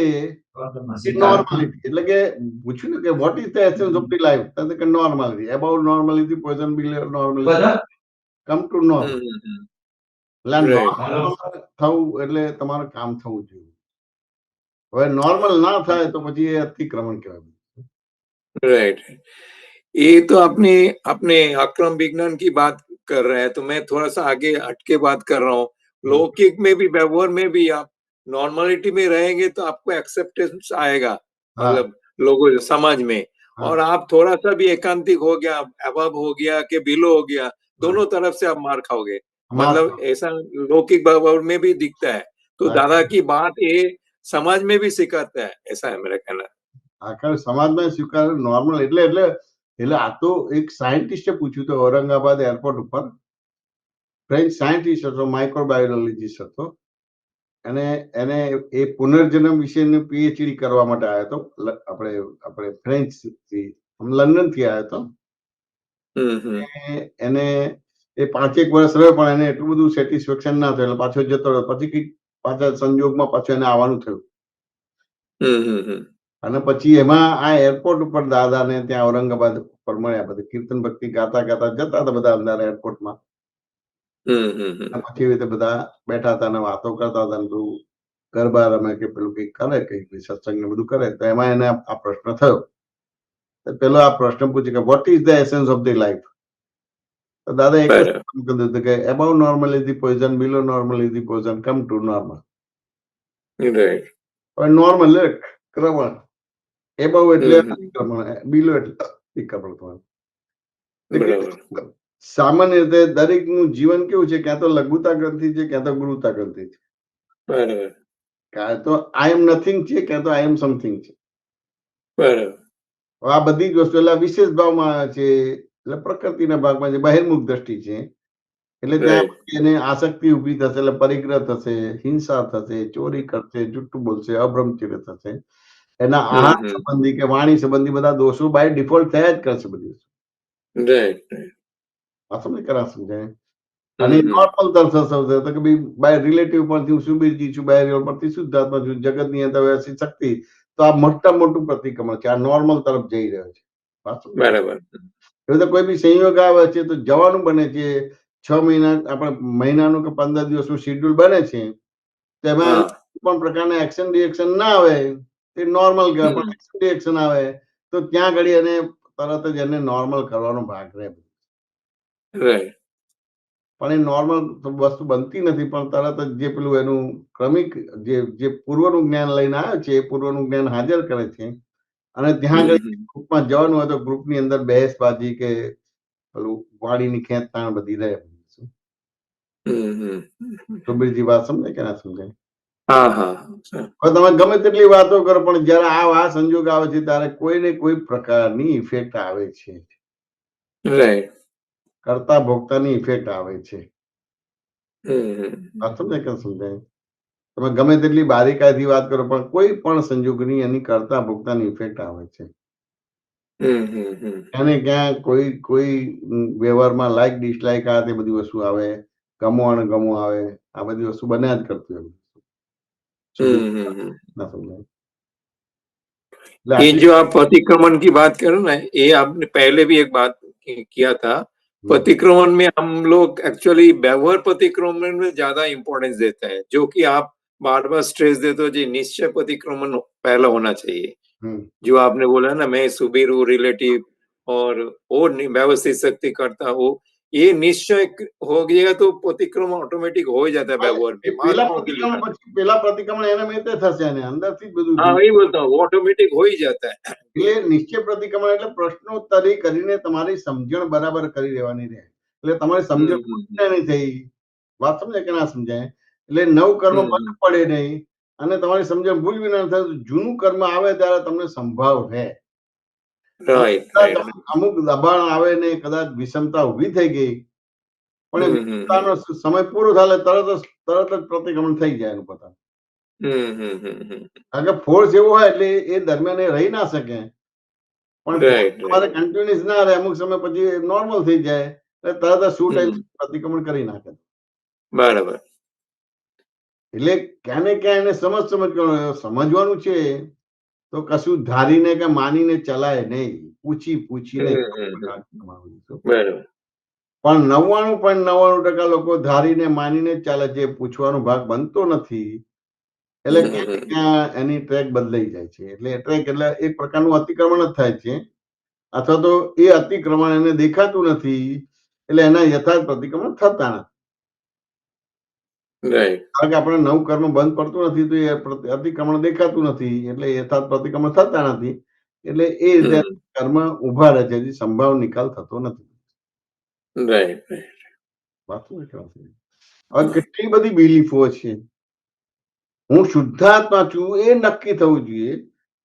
એ નોર્માલિટી, એટલે કે પૂછ્યું ને કે what is the essence of the life, તો કે નોર્માલિટી, અબાઉટ નોર્માલિટી, પોઝન below normality, come to normal. એટલે નોર્મલ થવું એટલે તમારું કામ થવું જોઈએ. હવે નોર્મલ ના થાય તો પછી એ અતિક્રમણ કહેવાય. राइट. ये तो अपने अक्रम विज्ञान की बात कर रहे हैं, तो मैं थोड़ा सा आगे हटके बात कर रहा हूँ. लौकिक में भी, व्यवहार में भी आप नॉर्मलिटी में रहेंगे तो आपको एक्सेप्टेंस आएगा, मतलब लोगों समाज में. और आप थोड़ा सा भी एकांतिक हो गया, अबव हो गया कि बिलो हो गया, दोनों तरफ से आप मार खाओगे. मतलब ऐसा लौकिक व्यवहार में भी दिखता है. तो दादा की बात ये समाज में भी सिखाता है, ऐसा है मेरा कहना. આખા સમાજમાં સ્વીકાર નોર્મલ એટલે એટલે આ તો એક સાયન્ટિસ્ટે પૂછ્યું હતું ઔરંગાબાદ એરપોર્ટ ઉપર. ફ્રેન્ચ સાયન્ટિસ્ટ હતો, માઇક્રોબાયોલોજીસ્ટ હતો, અને એને એ પુનર્જન્મ વિશેનું પીએચડી કરવા માટે આવ્યો હતો. આપણે ફ્રેન્ચ થી લંડન થી આવ્યો હતો. એને એ 5 વર્ષ રહ્યો, પણ એને એટલું બધું સેટિસ્ફેક્શન ના થયું, એટલે પાછો જતો રહ્યો. પછી કઈક પાછા સંજોગમાં પાછું એને આવવાનું થયું. અને પછી એમાં આ એરપોર્ટ ઉપર દાદાને ત્યાં ઔરંગાબાદ ઉપર મળ્યા. બધા કીર્તન ભક્તિ ગાતા ગાતા જતા હતા બધા અંદર એરપોર્ટમાં. પછી રીતે બધા બેઠા હતા અને વાતો કરતા હતા, બધું ગરબા રમે કે પેલું કઈક કરે, કઈક સત્સંગ ને બધું કરે. તો એમાં એને આ પ્રશ્ન થયો. પેલો આ પ્રશ્ન પૂછ્યો કે what is the essence of the life? તો દાદા એક જ કીધું હતું કે above normal is the poison, below normal is the poison, come to normal. Normal એટલે ક્રમણ, એબાઉ એટલે ક્રમણ, બિલો એટલે અતિક્રમણ. સામાન્ય રીતે દરેકનું જીવન કેવું છે, ક્યાં તો લઘુતા ગ્રંથિ છે, ક્યાં તો ગુરુતા ગ્રંથિ છે. ક્યાં તો આઈ એમ નથિંગ છે, ક્યાં તો આઈ એમ સમથિંગ છે. આ બધી જ વસ્તુ એટલે વિશેષ ભાવમાં આવે છે, એટલે પ્રકૃતિના ભાગમાં છે, બહિર્મુખ દ્રષ્ટિ છે. એટલે ત્યાં એને આસક્તિ ઉભી થશે, એટલે પરિગ્રહ થશે, હિંસા થશે, ચોરી કરશે, જુઠ્ઠું બોલશે, અબ્રહ્મચર્ય થશે. એના આહાર સંબંધી કે વાણી સંબંધી બધા દોષો બાય ડિફોલ્ટ થયા જ કરશે બધી વસ્તુ. સમજાય. અને નોર્મલ તરફ થશે તો કે ભાઈ બાય રિલેટિવ પરથી હું સુબીરજી છું, બાય રિયલ પરથી શુદ્ધાત્મા છું, જગતની અંદર વ્યવસ્થિત શક્તિ. તો આ મોટું પ્રતિક્રમણ છે, આ નોર્મલ તરફ જઈ રહ્યો છે. બરાબર. એવું તો કોઈ બી સંયોગ આવે છે તો જવાનું બને છે. 6 મહિના આપણે મહિનાનું કે 15 દિવસનું શેડ્યુલ બને છે, તેમાં પણ પ્રકારના એક્શન રિએક્શન ના આવે તે નોર્મલ કહેવાય. પણ એક્શન રિએક્શન આવે તો ત્યાં ઘડી એને તરત જ એને નોર્મલ કરવાનો ભાગ રહે. પણ એ નોર્મલ વસ્તુ બનતી નથી, પણ તરત જ જે પેલું એનું ક્રમિક જે પૂર્વનું જ્ઞાન લઈને આવે છે, એ પૂર્વનું જ્ઞાન હાજર કરે છે. અને ત્યાં આગળ ગ્રુપમાં જવાનું હોય તો ગ્રુપની અંદર બહેસબાજી કે પેલું વાડીની ખેંચતાણ બધી રહે. સુબીરજી વાત સમજે કે ના સમજાય? તમે ગમે તેટલી વાતો કરો, પણ જયારે આ સંજોગ આવે છે ત્યારે કોઈ ને કોઈ પ્રકારની ઇફેક્ટ આવે છે. કરતા ભોગતાની ઇફેક્ટ આવે છે. વાત સમજે કે સમજાય? તમે ગમે તેટલી બારીકાઈથી વાત કરો, પણ કોઈ પણ સંજોગની એની કરતા ભોગતાની ઇફેક્ટ આવે છે. એને ક્યાં કોઈ વ્યવહારમાં લાઈક ડિસલાઈક આ તે બધી વસ્તુ આવે, ગમો અને ગમો આવે, આ બધી વસ્તુ બન્યા જ કરતી હોય. ये जो आप प्रतिक्रमण की बात करो ना, ये आपने पहले भी एक बात किया था. प्रतिक्रमण में हम लोग एक्चुअली व्यवहार प्रतिक्रमण में ज्यादा इंपॉर्टेंस देते हैं, जो कि आप बार बार स्ट्रेस देते हो जी, निश्चय प्रतिक्रमण पहला होना चाहिए. जो आपने बोला ना, मैं सुबीर हूँ, रिलेटिव और वो व्यवस्थित शक्ति करता हूँ, ये निश्चय हो गया तो प्रतिक्रमण ऑटोमेटिक हो ही जाता है व्यवहार में. પેલા પ્રતિક્રમણ એને મેતે થશે, અને અંદરથી જ બધું. હા, એ બોલતા હું, ઓટોમેટિક हो ही जाता है. એટલે નિશ્ચય પ્રતિક્રમણ એટલે પ્રશ્નોત્તરી કરીને તમારી સમજણ બરાબર કરી લેવાની રહે. એટલે તમારી સમજણ નહીં થઈ. વાત સમજે કે ના સમજાય? એટલે નવ કર્મ બંધ પડે નહીં, અને તમારી સમજણ ભૂલ બી ના થાય. જૂનું કર્મ આવે ત્યારે તમને સંભાવ રહે. અમુક દબાણ આવે ને કદાચ વિષમતા ઉભી થઈ ગઈ, પણ સમય પૂરો થાય તરત જ પ્રતિક્રમણ થઈ જાય એનું પોતાનું. કારણ કે ફોર્સ એવો હોય એટલે એ દરમિયાન એ રહી ના શકે. પણ તમારે કન્ટિન્યુઅસ ના રહે, અમુક સમય પછી નોર્મલ થઈ જાય એટલે તરત જ શું પ્રતિક્રમણ કરી નાખે. બરાબર. એટલે ક્યાં ને ક્યાં એને સમજવાનું છે. તો કશું ધારીને કે માનીને ચલાય નહીં, પૂછીને. પણ 99.99% લોકો ધારીને માનીને ચાલે છે, પૂછવાનો ભાગ બનતો નથી. એટલે ક્યાં એની ટ્રેક બદલાઈ જાય છે. એટલે ટ્રેક એટલે એક પ્રકારનું અતિક્રમણ જ થાય છે, અથવા તો એ અતિક્રમણ એને દેખાતું નથી, એટલે એના યથાર્થ પ્રતિક્રમણ થતા નથી. કારણ કે આપણે નવું કર્મ બંધ પડતું નથી, તો એ અતિક્રમણ દેખાતું નથી, એટલે યથાર્થ પ્રતિક્રમણ થતા નથી. એટલે એ રીતે કર્મ ઉભા રહે છે, સંભાવ નિકાલ થતો નથી. હવે કેટલી બધી બિલીફો છે. હું શુદ્ધાત્મા છું એ નક્કી થવું જોઈએ,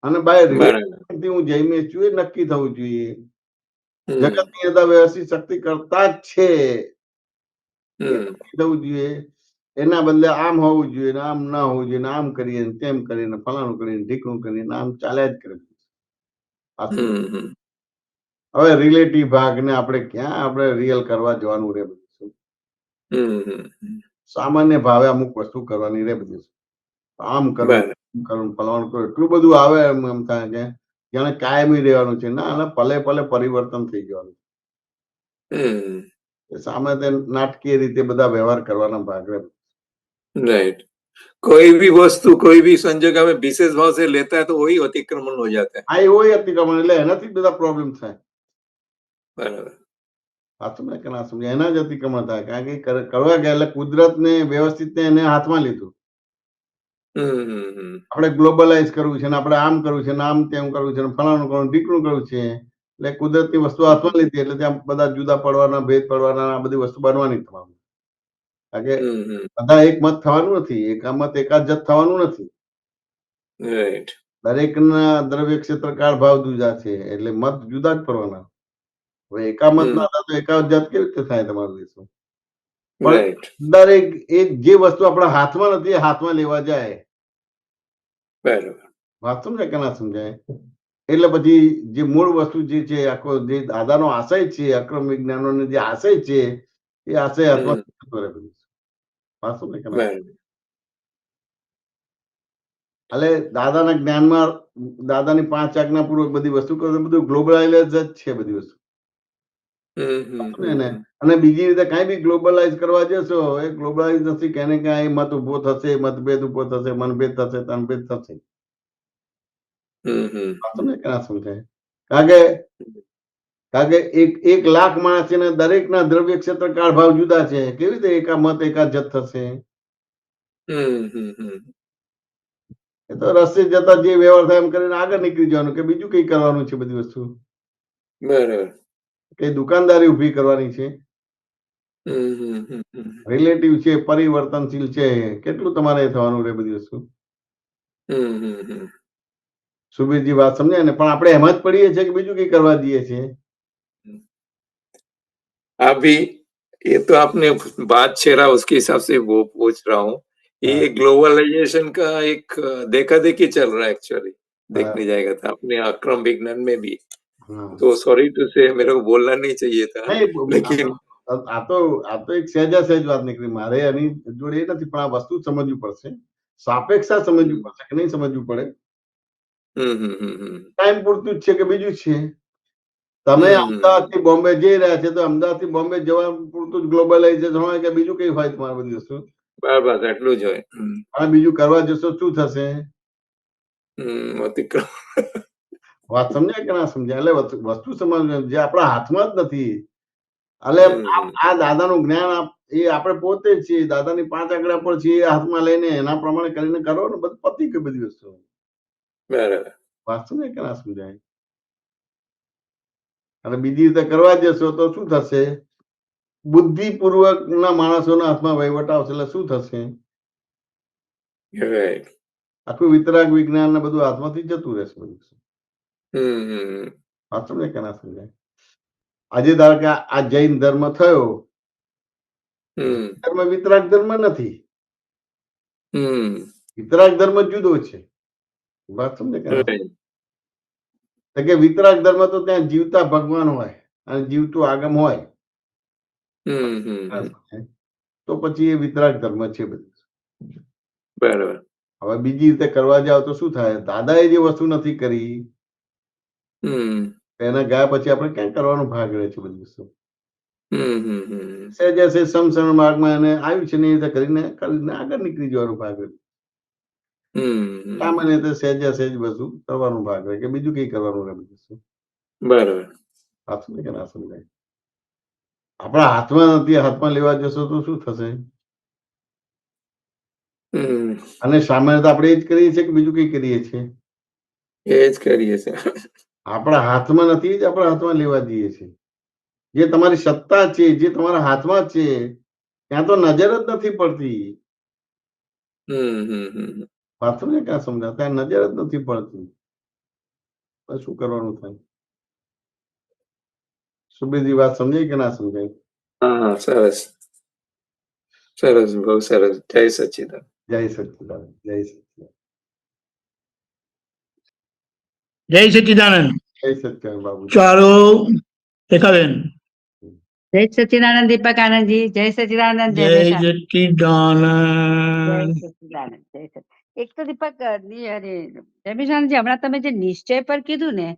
અને બાય રિલેટિવ હું જૈમિશ છું એ નક્કી થવું જોઈએ. જગતની અંદર વ્યવસ્થિત શક્તિ કરતા જ છે. હમ થવું જોઈએ, એના બદલે આમ હોવું જોઈએ ને આમ ના હોવું જોઈએ ને આમ કરીએ ને તેમ કરીને ફલાણું કરીને ઢીકણું કરીને આમ ચાલ્યા જ કરે. હમ હવે રિલેટિવ ભાગને આપણે ક્યાં આપણે રિયલ કરવા જવાનું રે બધું. સામાન્ય ભાવે અમુક વસ્તુ કરવાની રે બધી. આમ કરવું કરવું ફલાણું કરવું એટલું બધું આવે એમ થાય કે જાણે કાયમી રહેવાનું છે. ના અને પલે પલે પરિવર્તન થઈ જવાનું. સામે તે નાટકીય રીતે બધા વ્યવહાર કરવાના ભાગ રે. राइट. कोई भी वस्तु कोई भी संजोग हमें विशेष भाव से लेता है तो वही अतिक्रमण हो जाता है. આ એવો અતિક્રમણ એટલે એનાથી બધા પ્રોબ્લેમ થાય. બરાબર. સાચું ને કે ના સમજાય? એના જ અતિક્રમણ થાય. કારણ કે કરવા ગયા એટલે કુદરતને વ્યવસ્થિત એને હાથમાં લીધું. આપણે ગ્લોબલાઇઝ કરવું છે ને આપણે આમ કરવું છે ને આમ તેમ કરવું છે ને ફલાણું કરવું ઢીકણું કરવું છે. એટલે કુદરતની વસ્તુ હાથમાં લીધી એટલે ત્યાં બધા જુદા પડવાના ભેદ પડવાના આ બધી વસ્તુ બનવાની તમારું. કારણ કે બધા એક મત થવાનું નથી. એક મત એકાદ જત થવાનું નથી. રાઈટ. દરેકના દ્રવ્ય ક્ષેત્રકાળ ભાવ જુદા છે એટલે મત જુદા જ પડવાના. હવે એકામત ના થાય તો એકાદ જાત કેવી રીતે થાય તમારા દેશમાં? પણ દરેક એક જે વસ્તુ આપણા હાથમાં નથી એ હાથમાં લેવા જાય. બરાબર. વાત સમજાય કે ના સમજાય? એટલે પછી જે મૂળ વસ્તુ જે છે આખો જે દાદાનો આશય છે અક્રમ વિજ્ઞાનનો જે આશય છે એ આશય હાથમાં કરે બધું. વાત સમજાય કે ના? એટલે દાદાના જ્ઞાનમાં દાદાની 5 આજ્ઞાપૂર્વક બધી વસ્તુ કરો બધું ગ્લોબલાઇઝ જ છે બધી વસ્તુ. અને બીજી રીતે કઈ બી ગ્લોબલાઇઝ કરવા જશો એ ગ્લોબલાઇઝ નથી કે ક્યાંય મત ઉભો થશે મતભેદ ઉભો થશે મનભેદ થશે તનભેદ થશે. સમજાય? કારણ કે એક લાખ માણસ છે ને દરેકના દ્રવ્ય ક્ષેત્ર કાળ ભાવ જુદા છે. કેવી રીતે એકા મત એકા જત થશે? એ તો રસ્તે જતા જે વ્યવહાર થાય એમ કરીને આગળ નીકળી જવાનું કે બીજું કઈ કરવાનું છે બધી વસ્તુ. બરાબર. કઈ દુકાનદારી ઉભી કરવાની છે. રિલેટિવ છે પરિવર્તનશીલ છે કેટલું તમારે થવાનું રે બધી વસ્તુ. સુબીરજી વાત સમજાય ને? પણ આપણે એમ જ પડીએ છીએ કે બીજું કઈ કરવા જઈએ છીએ. अभी ये तो आपने बात छेड़ा उसके हिसाब से वो पूछ रहा हूँ. ये ग्लोबलाइजेशन का एक देखा देखी चल रहा है एक्चुअली देखने जाएगा था अपने अक्रम विज्ञान में भी. तो सॉरी टू से मेरे को बोलना नहीं चाहिए था लेकिन આ તો એક સહેજા સહેજ વાત નીકળી. મારે એની જોડે એ નથી પણ આ વસ્તુ સમજવી પડશે. સાપેક્ષતા સમજવી પડશે કે નહીં સમજવું પડે. ટાઈમ પૂરતું જ છે કે બીજું છે. તમે અમદાવાદ થી બોમ્બે જઈ રહ્યા છે તો અમદાવાદ થી બોમ્બે જવા પૂરતું જ ગ્લોબલાઇઝેશન હોય કે બીજું કઈ હોય તમારે બધી વસ્તુ? બરાબર એટલું જ હોય. અને બીજું કરવા જશો શું થશે? વાત સમજાય કે ના સમજાય? એટલે વસ્તુ સમજવી જે આપણા હાથમાં જ નથી. એટલે આ દાદાનું જ્ઞાન એ આપણે પોતે જ છીએ. દાદાની 5 આજ્ઞા પર છીએ હાથમાં લઈને એના પ્રમાણે કરીને કરો ને બધું પતી ગઈ બધી વસ્તુ. બરાબર. વાત સમજાય કે ના સમજાય? અને બીજી રીતે કરવા જશો તો શું થશે? બુદ્ધિપૂર્વક ના માણસોના હાથમાં વહીવટ આવશે એટલે શું થશે? આખું વિતરાગ વિજ્ઞાન ને બધું હાથમાંથી જતું રહેશે બધું. વાત સમજાય કે ના સમજાય? આજે ધારો કે આ જૈન ધર્મ થયો. ધર્મ વિતરાગ ધર્મ નથી. વિતરાગ ધર્મ જુદો છે. વાત સમજે કે વિતરાગ ધર્મ તો ત્યાં જીવતા ભગવાન હોય અને જીવતું આગમ હોય. તો પછી એ વિતરાગ ધર્મ છે બધું. બરાબર. હવે બીજી રીતે કરવા જાવ તો શું થાય? દાદાએ જે વસ્તુ નથી કરી એના ગયા પછી આપણે ક્યાં કરવાનો ભાગ રહે છે બધી વસ્તુ. સહેજે સમસરણ માર્ગમાં એને આવ્યું છે ને એ રીતે કરીને આગળ નીકળી જવાનું ભાગ રહે. સામાન્ય રીતે સહેજે સહેજ બધું કરવાનું ભાગ રહે કે બીજું કઈ કરવાનું રહે બધું. બરાબર. વાત સમજાય કે ના સમજાય? આપણા હાથમાં નથી. હાથમાં લેવા જશો તો શું થશે? અને સામાન્ય આપણે એ જ કરીએ છીએ કે બીજું કઈ કરીએ છીએ? એ જ કરીએ છીએ. આપણા હાથમાં નથી જ આપણા હાથમાં લેવા જઈએ છીએ. જે તમારી સત્તા છે જે તમારા હાથમાં છે ત્યાં તો નજર જ નથી પડતી. વાત સમજે ક્યાં સમજાય? ત્યાં નજર જ નથી પડતી. શું કરવાનું થાય? સુબેજી વાત સમજાય કે ના સમજાય? હા, સરસ સરસ, બહુ સરસ. જય સચ્ચિદાનંદ. જય સચ્ચિદાનંદ, જય સચ્ચિદાનંદ, જય સચ્ચિદાનંદ. જય સચ્ચિદાનંદ બાબુ. ચાલો રેખાબેન. જય સચ્ચિદાનંદ દીપક આનંદજી. જય સચ્ચિદાનંદ જય ધર્મેશા. જય સચ્ચિદાનંદ. સચ્ચિદાનંદ. જય સચ્ચિદાનંદ. એક તો દીપક ધર્મેશાનંદજી, હમણાં તમે જે નિશ્ચય પર કીધું ને,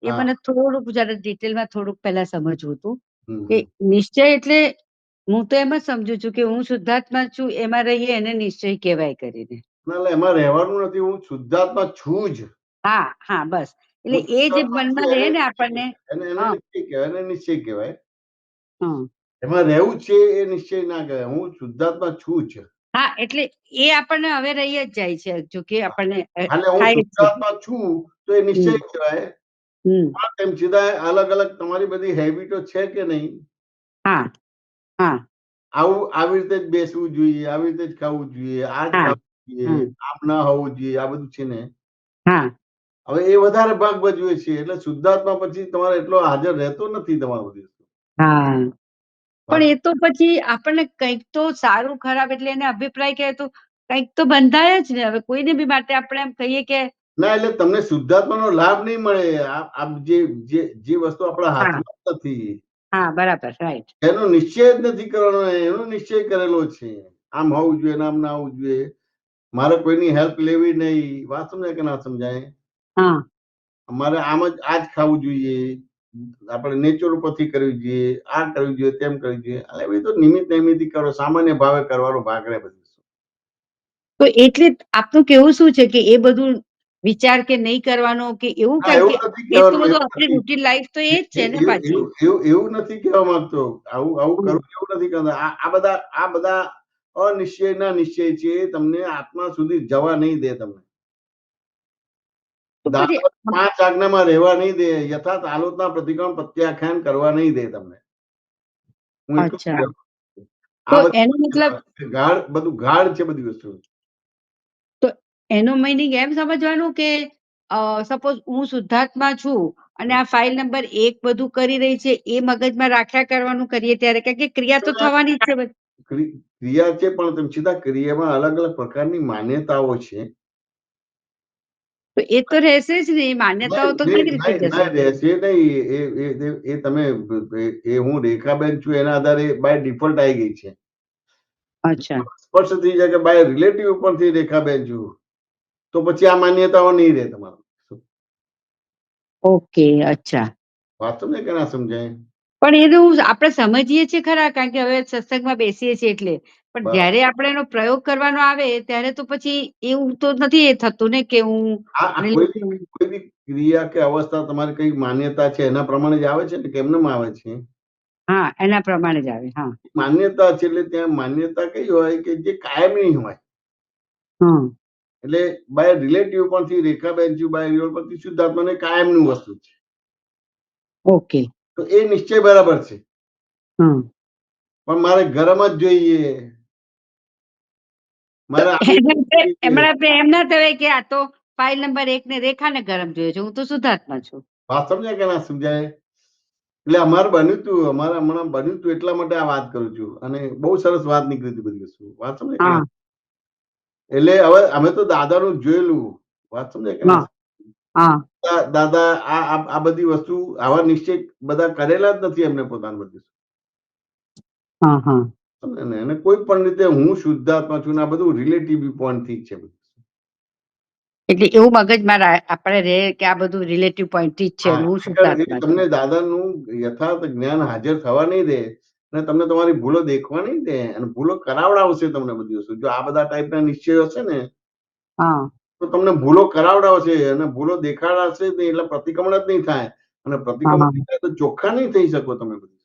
એ હા. મને થોડુંક જરા ડિટેલમાં થોડુંક પહેલા સમજવું હતું હમ, કે નિશ્ચય એટલે હું તો એમ જ સમજુ છું કે હું શુદ્ધાત્મા છું, એમાં રહીએ એને નિશ્ચય કહેવાય કરીને. ના, એટલે એમાં રહેવાનું નથી, હું શુદ્ધાત્મા છું જ. હા હા, બસ. એટલે હું એ જે શુદ્ધાત્મા મનમાં છું, રહે એને ને નિશ્ચય આપણને. કહેવાય. એને હા નિશ્ચય કહેવાય, એને નિશ્ચય કહેવાય. હા એમાં રહેવું છે એ નિશ્ચય ના કહેવાય, હું શુદ્ધાત્મા છું જ. હા, એટલે એ આપણને હવે રહી જ જાય છે, જો કે આપણને એટલે હું થાય જ છે. શુદ્ધાત્મા છું તો એ નિશ્ચય કહેવાય. હમ તેમ છતાં અલગ અલગ તમારી બધી હેબિટો છે કે નહીં? હા હા આવી રીતે જ બેસવું જોઈએ, આવી રીતે જ ખાવું જોઈએ, આ જ હા ખાવું જોઈએ, આમ ના હોવું જોઈએ, આ બધું છે ને. હા હવે એ વધારે ભાગ ભજવે છે, એટલે શુદ્ધાત્મા પછી તમારે એટલો હાજર રહેતો નથી તમારો બધું. હા, પણ એ તો પછી આપણને કંઈક તો સારું ખરાબ એટલે એને અભિપ્રાય કહે તો કંઈક તો બંધાય જ ને. હવે કોઈને બી માટે આપણે એમ કહીએ કે ના, એટલે તમને શુદ્ધાત્માનો લાભ નહીં મળે. આ જે વસ્તુ આપણા હાથમાં જ નથી, હા, બરાબર, રાઈટ. એનો નિશ્ચય જ નથી કરવાનો. એનો નિશ્ચય કરેલો છે, આમ હોવું જોઈએ, આમ ના હોવું જોઈએ, મારે કોઈની હેલ્પ લેવી નહીં. વાત સમજાય કે ના સમજાય? હા, મારે આમ જ આ જ ખાવું જોઈએ, આપણે નેચર ઉપરથી કરવી જોઈએ, આ કરવી જોઈએ, તેમ કરવી જોઈએ. એટલે એ તો નિમિત્ત નૈમિત્તિક કરો, સામાન્ય ભાવે કરવાનો ભાગ રહે બધું. તો એટલે આપનું કેવું શું છે કે એ બધું વિચાર કે નહીં કરવાનો કે એવું? ના, કારણ એવું કે નથી એ તો કહેવાનું, બધું એવું આપણી નથી. રૂટીન લાઈફ તો એ જ છે ને પાછી. એવું નથી કહેવા માંગતો. આવું કરવું એવું નથી કરતા. આ બધા અનિશ્ચયના નિશ્ચય છે, એ તમને આત્મા સુધી જવા નહીં દે. તમને તો પછી 5 આજ્ઞામાં રહેવા નહીં દે, યથાર્થ આલોચના પ્રતિક્રમણ પ્રત્યાખ્યાન કરવા નહીં દે તમને. હું એટલું જ અચ્છા, કહેવા માંગુ છું. તો આ એનો મતલબ બધું ગાઢ છે બધી વસ્તુ. તો એનો મીનિંગ એમ સમજવાનું કે સપોઝ હું શુદ્ધાત્મા છું અને આ ફાઇલ નંબર 1 બધું કરી રહી છે, એ મગજમાં રાખ્યા કરવાનું કરીએ ત્યારે, કારણ કે ક્રિયા તો થવાની જ છે. ક્રિયા છે, પણ તેમ છતાં ક્રિયામાં અલગ અલગ પ્રકારની માન્યતાઓ છે. તો એ તો રહેશે જ નહીં. માન્યતાઓ તો કઈ રીતે જશે? રહેશે નહીં. એ તમે હું રેખાબેન છું એના આધારે બાય ડિફોલ્ટ આવી ગઈ છે. અચ્છા, સ્પષ્ટ થઈ જાય કે બાય રિલેટિવ ઉપરથી રેખાબેન છું, તો પછી આ માન્યતાઓ નહીં રહે તમારો. ઓકે, અચ્છા. વાત સમજે કે ના સમજાય? પણ એનું આપણે સમજીએ છીએ ખરા, કારણ કે હવે સત્સંગમાં બેસીએ છીએ એટલે. પણ જ્યારે આપણે એનો પ્રયોગ કરવાનો આવે ત્યારે તો પછી એવું તો નથી એ થતું ને કે હું કોઈ બી ક્રિયા કે અવસ્થા તમારી કઈ માન્યતા છે એના પ્રમાણે જ આવે છે ને, કેમનેમ આવે છે? હા, એના પ્રમાણે જ આવે. હા, માન્યતા છે, એટલે ત્યાં માન્યતા કઈ હોય કે જે કાયમી હોય. એટલે બાય રિલેટિવ પરથી રેખાબેન છું, બાય રિયલ પરથી શુદ્ધાત્માને કાયમનું વસ્તુ છે. ઓકે, તો એ નિશ્ચય બરાબર છે, હમ પણ મારે ગરમ જ જોઈએ. મારે એમણે એમ ના કહેવાય કે આ તો ફાઇલ નંબર 1 ને રેખાને ગરમ જોઈએ છે, હું તો શુદ્ધાત્મા છું. વાત સમજાય કે ના સમજાય? એટલે અમારે બન્યું તું, અમારે હમણાં બન્યું તું, એટલા માટે આ વાત કરું છું. અને બહુ સરસ વાત નીકળી હતી બધી વસ્તુ. વાત સમજાય કે ના? એટલે હવે અમે તો દાદાનું જોયેલું. વાત સમજાય કે ના? દાદા આ બધી વસ્તુ આવા નિશ્ચય બધા કરેલા જ નથી એમને પોતાની બધી. અને કોઈ પણ રીતે હું શુદ્ધાત્મા છું ને આ બધું રિલેટિવ પોઈન્ટ થી છે. એટલે એવું મગજમાં આપણે રહે કે આ બધું રિલેટિવ પોઈન્ટ થી જ છે, હું શુદ્ધાત્મા છું. તમને દાદાનું યથાર્થ જ્ઞાન હાજર થવા નહીં દે અને તમને તમારી ભૂલો દેખવા નહીં દે અને ભૂલો કરાવડાવશે તમને બધી વસ્તુ. જો આ બધા ટાઈપના નિશ્ચયો હશે ને તો તમને ભૂલો કરાવડાવશે અને ભૂલો દેખાડાશે નહીં, એટલે પ્રતિક્રમણ જ નહીં થાય. અને પ્રતિક્રમણ તો ચોખ્ખા નહીં થઈ શકો તમે બધી.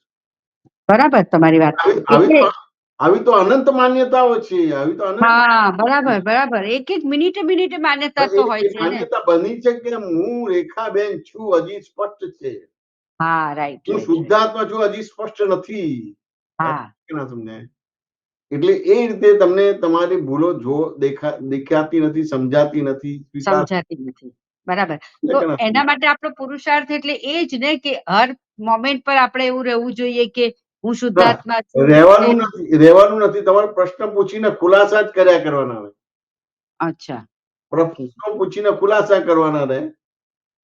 બરાબર, તમારી વાત. આવી તો અનંત માન્યતાઓ છે. આવી તો અનંત. હા, બરાબર બરાબર. એક એક મિનિટે માન્યતા તો હોય છે ને. માન્યતા બની છે કે હું રેખાબેન છું, હજી સ્પષ્ટ છે. હા, રાઈટ. હું શુદ્ધાત્મા છું, હજી સ્પષ્ટ નથી. હા, ના સમજાય? એટલે એ રીતે તમને તમારી ભૂલો દેખાતી નથી, સમજાતી નથી, સમજાતી નથી. બરાબર. તો એના માટે આપણો પુરુષાર્થ એટલે એ જ ને કે હર મોમેન્ટ પર આપણે એવું રહેવું જોઈએ કે હું શુદ્ધાત્મા છું. રહેવાનું નથી. તમારે પ્રશ્ન પૂછીને ખુલાસા જ કર્યા કરવાના હોય. અચ્છા. પ્રશ્નો પૂછીને ખુલાસા કરવાના રહે.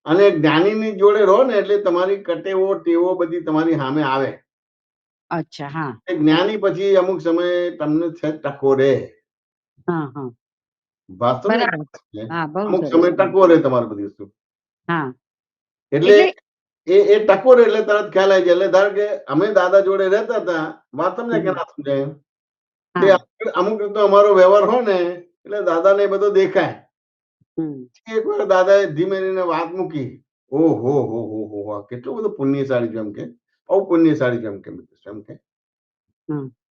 અને જ્ઞાનીની જોડે રહો ને એટલે તમારી કટેવો ટેવો બધી તમારી સામે આવે. અચ્છા. હા. જ્ઞાની પછી અમુક સમયે તમને ટકો રહે. હા હા વાસ્તવ હા, બહુ અમુક સરસ. સમય ટકો રહે તમારી બધી વસ્તુ. હા એટલે એ ટકો રહે એટલે તરત ખ્યાલ આવી જાય. એટલે ધારો કે અમે દાદા જોડે રહેતા હતા, વાત તમને કે ના સમજાય. અમુક તો અમારો વ્યવહાર હોય ને એટલે દાદાને એ બધો દેખાય. એક વાર દાદાએ ધીમે ધીમે વાત મૂકી, ઓહો હો હો હો, કેટલું બધું પુણ્યશાળી છે એમ કે, બહુ પુણ્યશાળી છે એમ કે.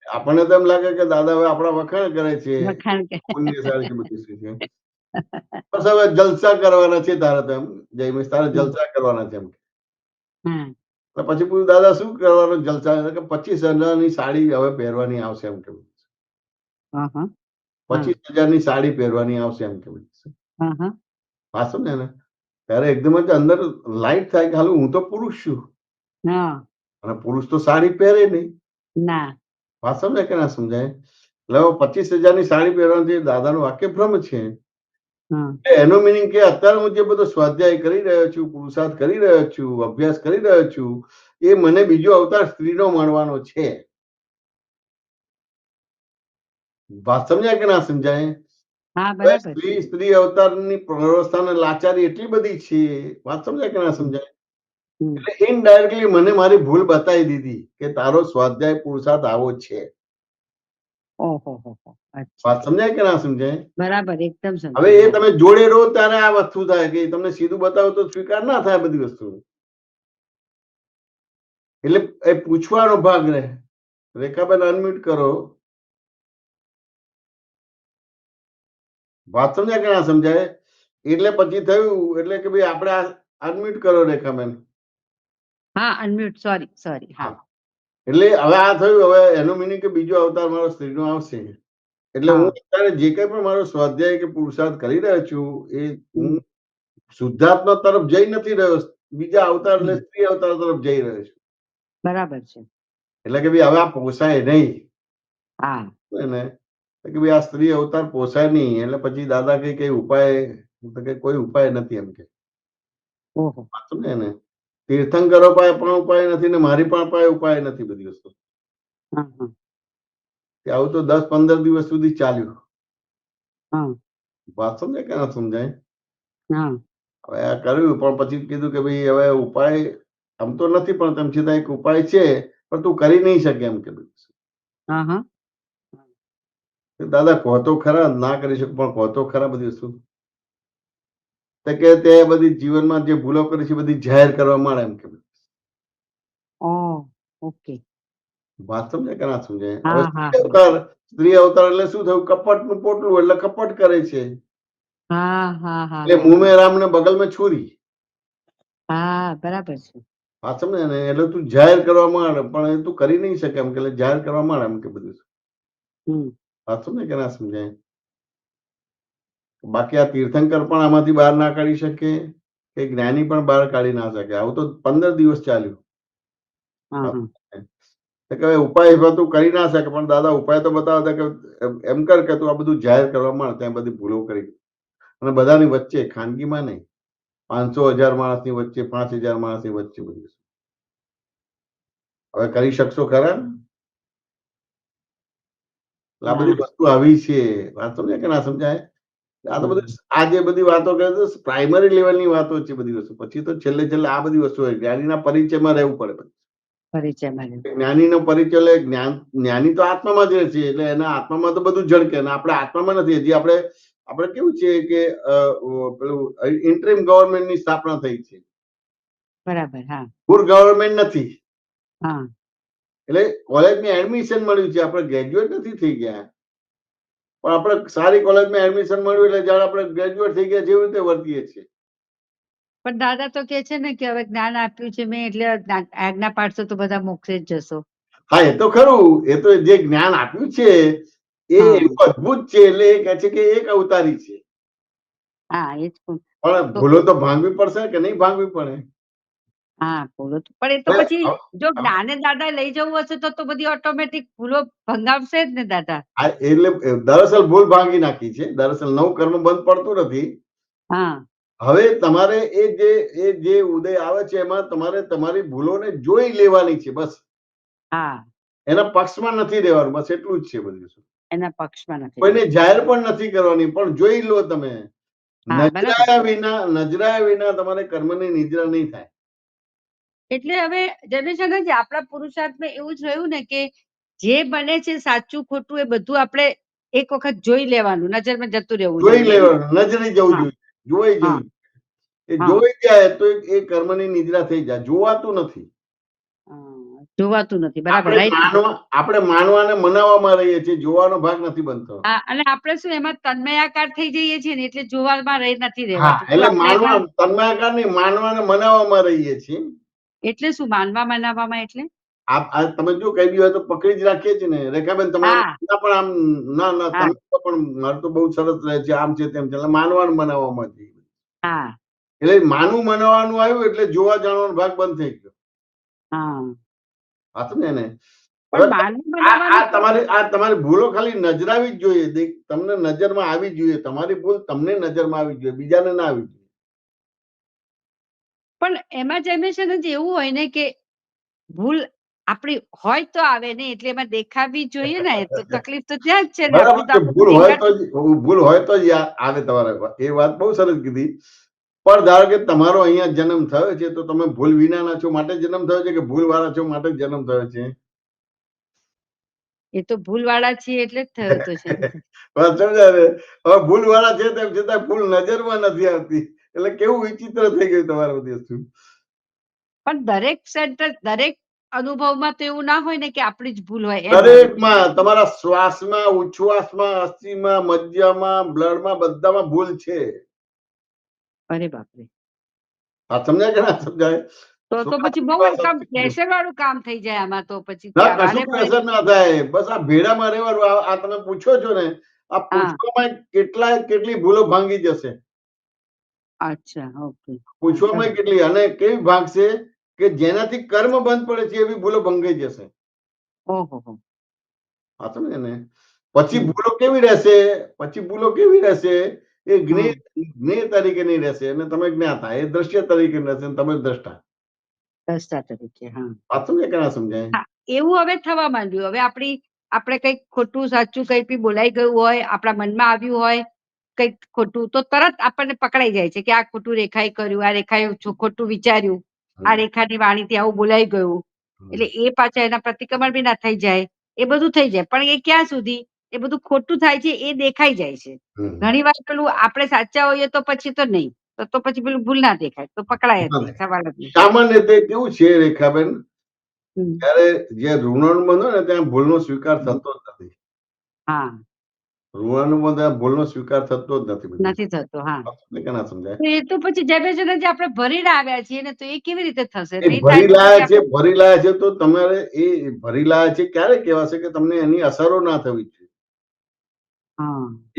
આપણને તો એમ લાગે કે દાદા હવે આપણા વખાણ કરે છે, પુણ્યશાળી છે બધી છે. બસ હવે જલસા કરવાના છે તારે તો એમ, જયમેશ તારે જલસા કરવાના છે એમ. પછી પૂછ્યું દાદા શું કરવાનું જલસા? કે 25,000ની સાડી હવે પહેરવાની આવશે એમ કે. 25,000ની સાડી પહેરવાની આવશે એમ કે. હા સમજે ને? ત્યારે એકદમ જ અંદર લાઈટ થાય કે હાલું હું તો પુરુષ છું અને પુરુષ તો સાડી પહેરે નહીં. વાત સમજાય કે ના સમજાય? એટલે 25,000ની સાડી પહેરવાથી દાદાનું વાક્ય ભ્રમ છે. એનો મિનિંગ કે અત્યારે હું જે બધો સ્વાધ્યાય કરી રહ્યો છું, પુરુષાર્થ કરી રહ્યો છું, અભ્યાસ કરી રહ્યો છું, એ મને બીજો અવતાર સ્ત્રીનો મળવાનો છે. વાત સમજાય કે ના સમજાય? સ્ત્રી અવતારની વ્યવસ્થા લાચારી એટલી બધી છે. વાત સમજાય કે ના સમજાય? એટલે ઇનડાયરેક્ટલી મને મારી ભૂલ બતાવી દીધી કે તારો સ્વાધ્યાય પુરુષાર્થ આવો છે. વાત સમજાય કે ના સમજાય? બરાબર, એકદમ. હવે એ તમે જોડે રહો ત્યારે આ વસ્તુ થાય કે તમને સીધું બતાવો તો સ્વીકાર ના થાય બધી વસ્તુ. એટલે એ પૂછવાનો ભાગ રહે. રેખાબેન અનમ્યુટ કરો. વાત સમજાય કે ના સમજાય? એટલે પછી થયું એટલે કે ભાઈ આપણે અનમ્યુટ કરો રેખાબેન. હા, અનમ્યુટ. સોરી. હા. એટલે હવે આ થયું, હવે એનો મિનિંગ કે બીજો અવતાર મારો સ્ત્રીનો આવશે. એટલે હું અત્યારે જે કઈ પણ મારો સ્વાધ્યાય કે પુરુષાર્થ કરી રહ્યો છું એ હું શુદ્ધાત્મા તરફ જઈ નથી રહ્યો, બીજા અવતાર એટલે સ્ત્રી અવતાર તરફ જઈ રહ્યો છું. બરાબર છે. એટલે કે ભાઈ હવે આ પોસાય નહીં. હા. ને કે ભાઈ આ સ્ત્રી અવતાર પોસાય નહીં. એટલે પછી દાદા કઈ ઉપાય, કે કોઈ ઉપાય નથી એમ કે. સમજે ને? તીર્થંકરો પાસે પણ ઉપાય નથી ને મારી પણ ઉપાય નથી બધી વસ્તુ. આવું તો 10-15 દિવસ સુધી ચાલ્યું. વાત સમજાય કે ના સમજાય? હવે આ કર્યું પણ પછી કીધું કે ભાઈ હવે ઉપાય આમ તો નથી પણ તેમ છતાં એક ઉપાય છે પણ તું કરી નહીં શકે એમ કે. દાદા કહો તો ખરા, ના કરી શકું પણ કહો તો ખરા બધી વસ્તુ. કે તે બધી જીવનમાં જે ભૂલો કરી છે બધી જાહેર કરવા માંડે એમ કે. વાત સમજાય કે ના સમજાય? હવે સ્ત્રી અવતાર એટલે શું થયું? કપટ નું પોટલું એટલે કપટ કરે છે. એટલે મુંહ મેં રામ ને બગલ મેં છુરી. બરાબર છે. વાત સમજે ને? એટલે તું જાહેર કરવા માંડ પણ તું કરી નહીં શકે એમ કે. જાહેર કરવા માંડ એમ કે બધું. વાત સમજે કે ના સમજાય? બાકી આ તીર્થંકર પણ આમાંથી બહાર ના કાઢી શકે, કે જ્ઞાની પણ બહાર કાઢી ના શકે. આવું તો 15 દિવસ ચાલ્યું. ઉપાય તું કરી ના શકે પણ દાદા ઉપાય તો બતાવતા કે એમ કર કે તું આ બધું જાહેર કરવા માંડ, ત્યાં બધી ભૂલો કરી અને બધાની વચ્ચે, ખાનગીમાં નહીં, 500,000 માણસની વચ્ચે, 5,000 માણસની વચ્ચે બધી. હવે કરી શકશો ખરા? આ બધી વસ્તુ આવી છે. વાત સમજાય કે ના સમજાય? આ તો બધું આ જે બધી વાતો કરે છે પ્રાઇમરી લેવલની વાતો છે બધી વસ્તુ. પછી તો છેલ્લે આ બધી વસ્તુ હોય. જ્ઞાનીના પરિચયમાં રહેવું પડે. જ્ઞાનીનો પરિચય એટલે જ્ઞાની તો આત્મામાં જ રહે છે. એટલે એના આત્મામાં તો બધું ઝળકે. આપણે આત્મામાં નથી. હજી આપણે કેવું છે કે પેલું ઇન્ટરિમ ગવર્મેન્ટની સ્થાપના થઈ છે. બરાબર. હા. પૂર ગવર્મેન્ટ નથી. એટલે કોલેજમાં એડમિશન મળ્યું છે. આપણે ગ્રેજ્યુએટ નથી થઈ ગયા. પણ આપણે સારી કોલેજમાં એડમિશન મળ્યું એટલે જ્યારે આપણે ગ્રેજ્યુએટ થઈ ગયા જેવી રીતે વર્તીએ છીએ. પણ દાદા તો કે છે ને કે હવે જ્ઞાન આપ્યું છે મેં એટલે આજ્ઞા પાડશો તો બધા મોક્ષે જ જશો. હા, એ તો ખરું. એ તો જે જ્ઞાન આપ્યું છે એ એવું અદભુત છે એટલે એ કહે છે કે એક અવતારી છે. હા, એ જ. પણ ભૂલો તો ભાંગવી પડશે કે નહીં ભાંગવી પડે? હા, ભૂલો તો પણ એ તો એટલે પછી જો જ્ઞાને દાદા લઈ જવું હશે તો બધી ઓટોમેટિક ભૂલો ભંગાવશે જ ને દાદા. એટલે દરઅસલ ભૂલ ભાંગી નાખી છે. દરઅસલ નવું કર્મ બંધ પડતું નથી. હા, હવે તમારે એ જે ઉદય આવે છે એમાં તમારે તમારી ભૂલોને જોઈ લેવાની છે બસ. હા, એના પક્ષમાં નથી રહેવાનું, બસ એટલું જ છે બધું. એના પક્ષમાં નથી. કોઈને જાહેર પણ નથી કરવાની, પણ જોઈ લો તમે. હા, બરાબર. નજરાયા વિના તમારે કર્મની નિદ્રા નહીં થાય. એટલે હવે જનરેશન આપણા પુરુષાર્થમાં એવું જ રહ્યું ને કે જે બને છે સાચું ખોટું એ બધું આપણે એક વખત જોઈ લેવાનું, નજરમાં જતું રહેવું જોઈ જોઈએ. લેવાનું, નજરે જવું જોઈએ, જોઈ હા, જવું. એ હા. જોઈ જાય તો એ કર્મની નિદ્રા થઈ જાય. જોવાતું નથી. જોવાતું નથી. બરાબર, રાઈટ. આપણે માનવાને મનાવવામાં રહીએ છીએ, જોવાનો ભાગ નથી બનતો. હા, અને આપણે શું એમાં તન્મયાકાર થઈ જઈએ છીએ ને એટલે જોવામાં રહી નથી હા, રહેવાતું. એટલે આપણે એમાં તન્માયાકાર નહીં, માનવાને મનાવવામાં રહીએ છીએ. એટલે શું માનવા મનાવવામાં એટલે તમે જો કહી દીધું હોય તો પકડી જ રાખીએ છીએ ને. રેખાબેન તમારે હા, પણ આમ ના હા, તમે પણ મારું તો બહુ સરસ રહે છે, આમ છે તેમ છે, એટલે માનવાનું મનાવવામાં જઈએ. હા, એટલે માનવું મનાવવાનું આવ્યું એટલે જોવા જાણવાનો ભાગ બંધ થઈ ગયો. હા. હા, સમજે ને. હવે પણ માનવું મનાવવાનું આ તમારી ભૂલો ખાલી નજરાવી જ જોઈએ. તમને નજરમાં આવી જ જોઈએ. તમારી ભૂલ તમને નજરમાં આવી જોઈએ, બીજાને ના આવી જોઈએ. પણ એમાં જનરેશન જ એવું હોય ને કે ભૂલ આપણી હોય તો આવે ને એટલે એમાં દેખાવી જોઈએ ને. તો તકલીફ તો ત્યાં જ છે ને. બરાબર છે. આપણું તો ભૂલ હોય તો જ આવે તમારા. એ વાત બહુ સરસ કીધી. પણ ધારો કે તમારો અહીંયા જન્મ થયો છે તો તમે ભૂલ વિનાના છો માટે જન્મ થયો છે કે ભૂલ વાળા છો માટે જન્મ થયો છે? એ તો ભૂલ વાળા છીએ એટલે જ થયો તો છે. વાત સમજાય ને? હવે ભૂલ વાળા છે તેમ છતાં ભૂલ નજરમાં નથી આવતી. એટલે કેવું વિચિત્ર થઈ ગયું તમારું વસ્તુ. પણ દરેક સેન્ટર દરેક અનુભવમાં તો એવું ના હોય ને કે આપણી જ ભૂલ હોય. દરેકમાં તમારા શ્વાસમાં, ઉચ્છ્વાસમાં, અસ્થિમાં, મજ્જામાં, બ્લડમાં બધામાં ભૂલ છે. અરે બાપરે. આ સમજાય કે ના સમજાય? તો પછી બહુ કામ પ્રેશર વાળું કામ થઈ જાય આમાં તો પછી ના, કશું પ્રેશર ના થાય. બસ આ ભેડામાં રહેવાનું. આ તમે પૂછો છો ને, આ પૂછવામાં કેટલી ભૂલો ભાંગી જશે. અચ્છા, ઓકે. પૂછવામાં કેટલી અને કેવી ભાગશે કે જેનાથી કર્મ બંધ પડે છે એવી ભૂલો ભંગાઈ જશે. ઓહો. હા, સમજે ને? પછી ભૂલો કેવી રહેશે? એ જ્ઞેય તરીકે નહીં રહેશે અને તમે જ્ઞાતા. એ દ્રશ્ય તરીકે રહેશે અને તમે દ્રષ્ટા. દ્રષ્ટા તરીકે. હા. વાત સમજે કે ના સમજાય? એવું હવે થવા માંડ્યું. હવે આપણે કંઈક ખોટું સાચું કંઈ બી બોલાઈ ગયું હોય, આપણા મનમાં આવ્યું હોય કંઈક ખોટું, તો તરત આપણને પકડાઈ જાય છે કે આ ખોટું રેખાએ કર્યું, આ રેખાએ ખોટું વિચાર્યું, આ રેખાની વાણીથી આવું બોલાઈ ગયું. એટલે એ પાછા એના પ્રતિક્રમણ બી ના થઈ જાય. એ બધું થઈ જાય. પણ એ ક્યાં સુધી એ બધું ખોટું થાય છે એ દેખાઈ જાય છે. ઘણી વાર પેલું આપણે સાચા હોઈએ તો પછી તો નહીં. તો પછી પેલું ભૂલ ના દેખાય તો પકડાય જ નહીં. સવાલ જ નહીં. સામાન્ય રીતે કેવું છે રેખાબેન, ત્યારે જે ઋણાનુબંધ હોય ને ત્યાં ભૂલનો સ્વીકાર થતો જ નથી. હા, ઋણાનુબંધ ત્યાં ભૂલનો સ્વીકાર થતો જ નથી. નથી થતો. હા, કે ના સમજાય? એ તો પછી જનરેશન જે આપણે ભરીને આવ્યા છીએ ને, તો એ કેવી રીતે થશે? એ નહીં થાય તો પછી ભરી લાયા છે તો તમારે એ ભરી લાયા છે ક્યારે કહેવાશે કે તમને એની અસરો ના થવી જોઈએ.